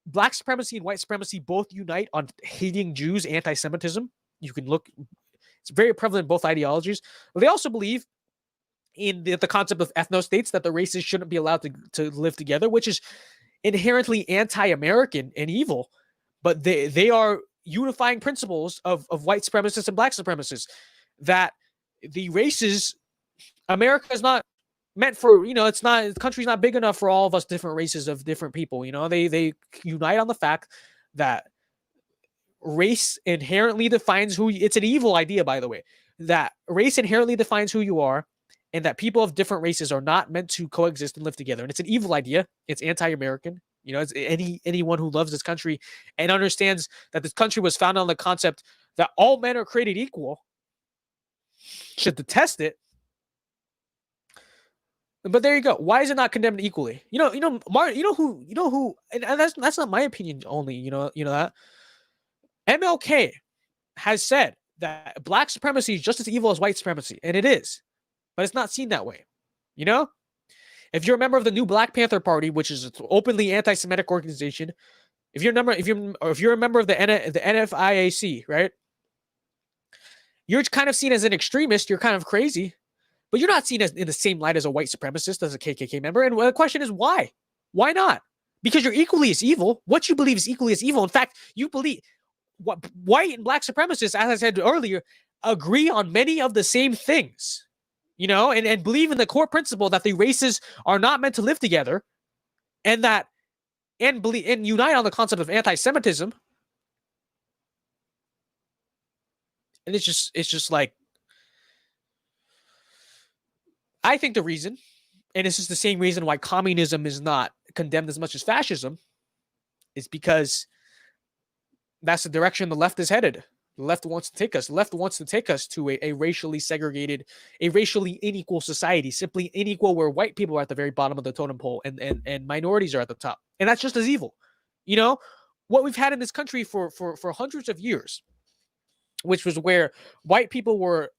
black supremacy and white supremacy both unite on hating Jews, anti-Semitism. You can look, it's very prevalent in both ideologies. But they also believe in the concept of ethno-states, that the races shouldn't be allowed to live together, which is inherently anti-American and evil. But they are unifying principles of white supremacists and black supremacists. that the races, America is not meant for, it's not, the country's not big enough for all of us different races of different people. They unite on the fact that race inherently defines who it's an evil idea, by the way, that race inherently defines who you are, and that people of different races are not meant to coexist and live together. And it's an evil idea. It's anti-American. It's anyone who loves this country and understands that this country was founded on the concept that all men are created equal should detest it. But there you go. Why is it not condemned equally? Martin, who, and that's not my opinion only. You know that MLK has said that black supremacy is just as evil as white supremacy, and it is, but it's not seen that way. If you're a member of the new Black Panther Party, which is an openly anti-Semitic organization, if you're a member of the NFIAC, right, you're kind of seen as an extremist. You're kind of crazy, but you're not seen as in the same light as a white supremacist, as a KKK member. And the question is why? Why not? Because you're equally as evil. What you believe is equally as evil. In fact, you believe what white and black supremacists, as I said earlier, agree on many of the same things. And believe in the core principle that the races are not meant to live together, and unite on the concept of anti-Semitism. And it's just like, I think the reason, and this is the same reason why communism is not condemned as much as fascism, is because that's the direction the left is headed. The left wants to take us. The left wants to take us to a racially segregated, a racially unequal society, simply unequal, where white people are at the very bottom of the totem pole and minorities are at the top. And that's just as evil. What we've had in this country for hundreds of years, which was where white people were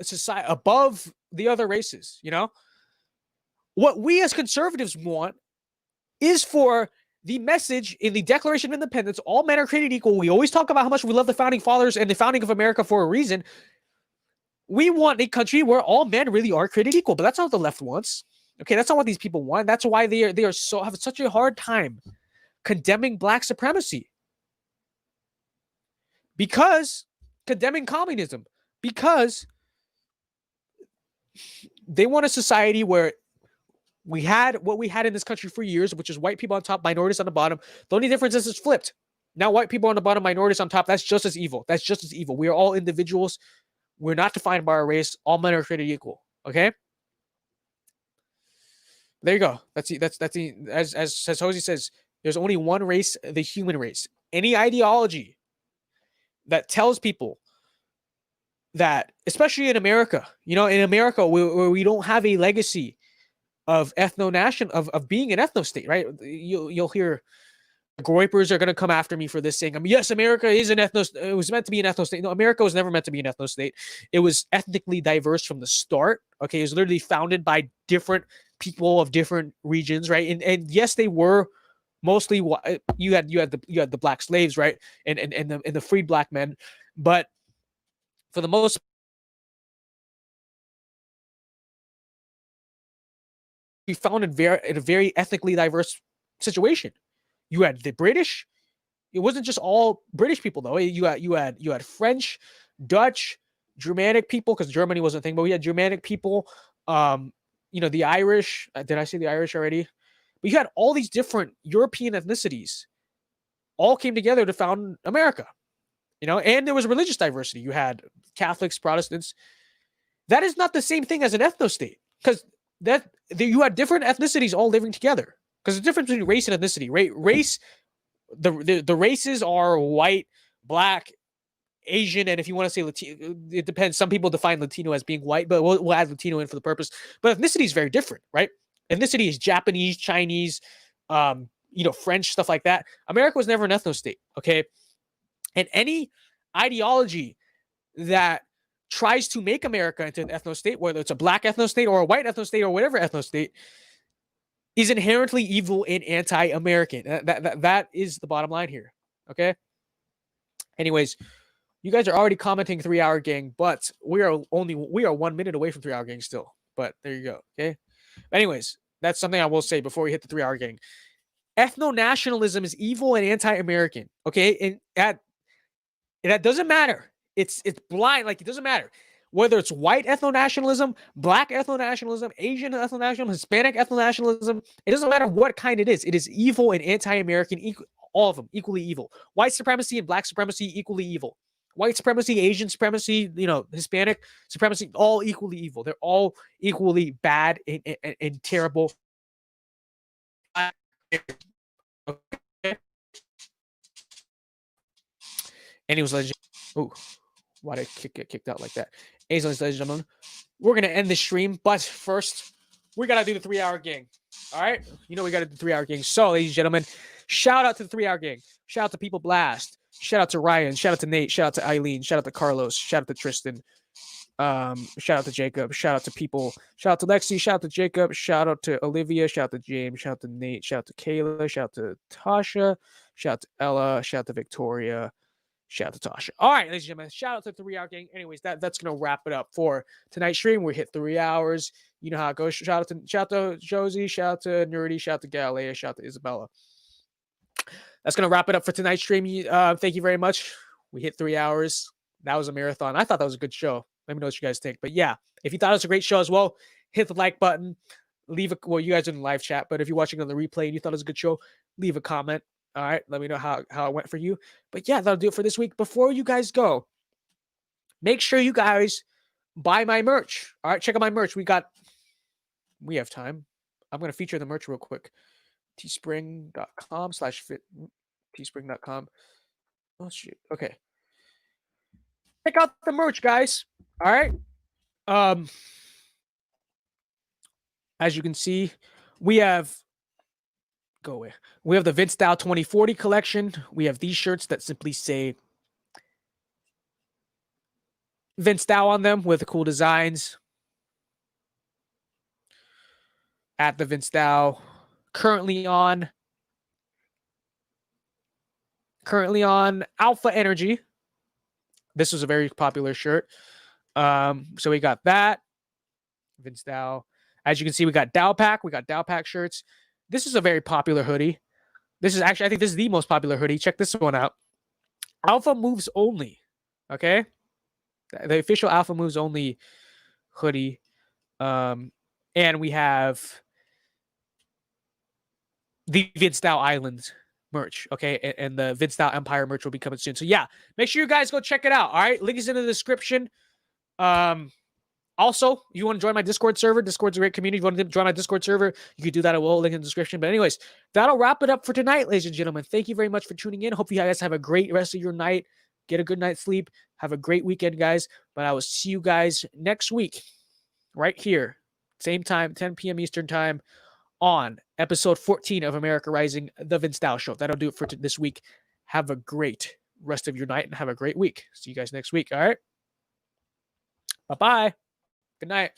society above the other races. What we as conservatives want is for the message in the Declaration of Independence, all men are created equal. We always talk about how much we love the founding fathers and the founding of America for a reason. We want a country where all men really are created equal, but that's not what the left wants. Okay, that's not what these people want. That's why they have such a hard time condemning black supremacy, because condemning communism, because they want a society where we had what we had in this country for years, which is white people on top, minorities on the bottom. The only difference is it's flipped. Now white people on the bottom, minorities on top. That's just as evil. That's just as evil. We are all individuals. We're not defined by our race. All men are created equal. Okay. There you go. That's as Jose says, there's only one race, the human race. Any ideology that tells people that, especially in America, where we don't have a legacy of of being an ethno state, right? You'll hear Groypers are going to come after me for this, saying, yes, America is an it was meant to be an ethno state. No, America was never meant to be an ethno state. It was ethnically diverse from the start. Okay, it was literally founded by different people of different regions, right? And yes, they were mostly you had the black slaves, right? And the freed black men, but for the most we found in a very ethnically diverse situation. You had the British. It wasn't just all British people though. You had French, Dutch, Germanic people, because Germany wasn't a thing, but we had Germanic people. The Irish. Did I say the Irish already? But you had all these different European ethnicities, all came together to found America. And there was religious diversity. You had Catholics, Protestants. That is not the same thing as an ethno state, because you had different ethnicities all living together. Because the difference between race and ethnicity, race, the races are white, black, Asian, and if you want to say Latino, it depends. Some people define Latino as being white, but we'll add Latino in for the purpose. But ethnicity is very different, right? Ethnicity is Japanese, Chinese, French, stuff like that. America was never an ethno state, okay? And any ideology that tries to make America into an ethno state, whether it's a black ethno state or a white ethno state or whatever ethno state, is inherently evil and anti-American. That is the bottom line here. Okay. Anyways, you guys are already commenting 3 Hour Gang, but we are 1 minute away from 3 Hour Gang still. But there you go. Okay. Anyways, that's something I will say before we hit the 3 Hour Gang. Ethno-nationalism is evil and anti-American. Okay. And that doesn't matter. It's blind. Like, it doesn't matter. whether it's white ethno-nationalism, black ethno-nationalism, Asian ethno-nationalism, Hispanic ethno-nationalism. It doesn't matter what kind it is. It is evil and anti-American, all of them equally evil. White supremacy and black supremacy equally evil. White supremacy, Asian supremacy, Hispanic supremacy, all equally evil. They're all equally bad and terrible. Okay. Anyways, ladies, why did I get kicked out like that? Anyways, ladies and gentlemen, we're gonna end the stream, but first we gotta do the 3-hour gang. All right, we gotta do the 3-hour gang. So, ladies and gentlemen, shout out to the 3-hour gang. Shout out to People Blast. Shout out to Ryan. Shout out to Nate. Shout out to Eileen. Shout out to Carlos. Shout out to Tristan. Shout out to Jacob. Shout out to people. Shout out to Lexi. Shout out to Jacob. Shout out to Olivia. Shout out to James. Shout out to Nate. Shout out to Kayla. Shout out to Tasha. Shout out to Ella. Shout out to Victoria. Shout out to Tasha. All right, ladies and gentlemen, shout out to the 3-hour gang. Anyways, that's gonna wrap it up for tonight's stream. We hit 3 hours. You know how it goes. Shout out to Josie. Shout out to Nerdy. Shout out to Galilea. Shout out to Isabella. That's gonna wrap it up for tonight's stream. Thank you very much. We hit 3 hours. That was a marathon. I thought that was a good show. Let me know what you guys think. But yeah, if you thought it was a great show as well, hit the like button. You guys are in the live chat, but if you're watching on the replay and you thought it was a good show, leave a comment. All right, let me know how it went for you. But yeah, that'll do it for this week. Before you guys go, make sure you guys buy my merch. All right, check out my merch. We have time. I'm going to feature the merch real quick. teespring.com/fit. teespring.com. Oh, shoot. Okay. Check out the merch, guys. All right. As you can see, we have the Vince Dow 2040 collection. We have these shirts that simply say Vince Dow on them with the cool designs. At the Vince Dow. Currently on Alpha Energy. This was a very popular shirt. So we got that. Vince Dow. As you can see, we got Dow Pack. We got Dow Pack shirts. This is a very popular hoodie. This is actually, I think this is the most popular hoodie. Check this one out. Alpha Moves Only. Okay? The official Alpha Moves Only hoodie. And we have the Vince Dow Islands merch. Okay? And the Vince Dow Empire merch will be coming soon. So yeah, make sure you guys go check it out. All right? Link is in the description. Also, if you want to join my Discord server, Discord's a great community. If you want to join my Discord server, you can do that. I will link in the description. But anyways, that'll wrap it up for tonight, ladies and gentlemen. Thank you very much for tuning in. Hope you guys have a great rest of your night. Get a good night's sleep. Have a great weekend, guys. But I will see you guys next week, right here, same time, 10 p.m. Eastern time, on episode 14 of America Rising, The Vince Dow Show. That'll do it for this week. Have a great rest of your night and have a great week. See you guys next week. All right. Bye-bye. Good night.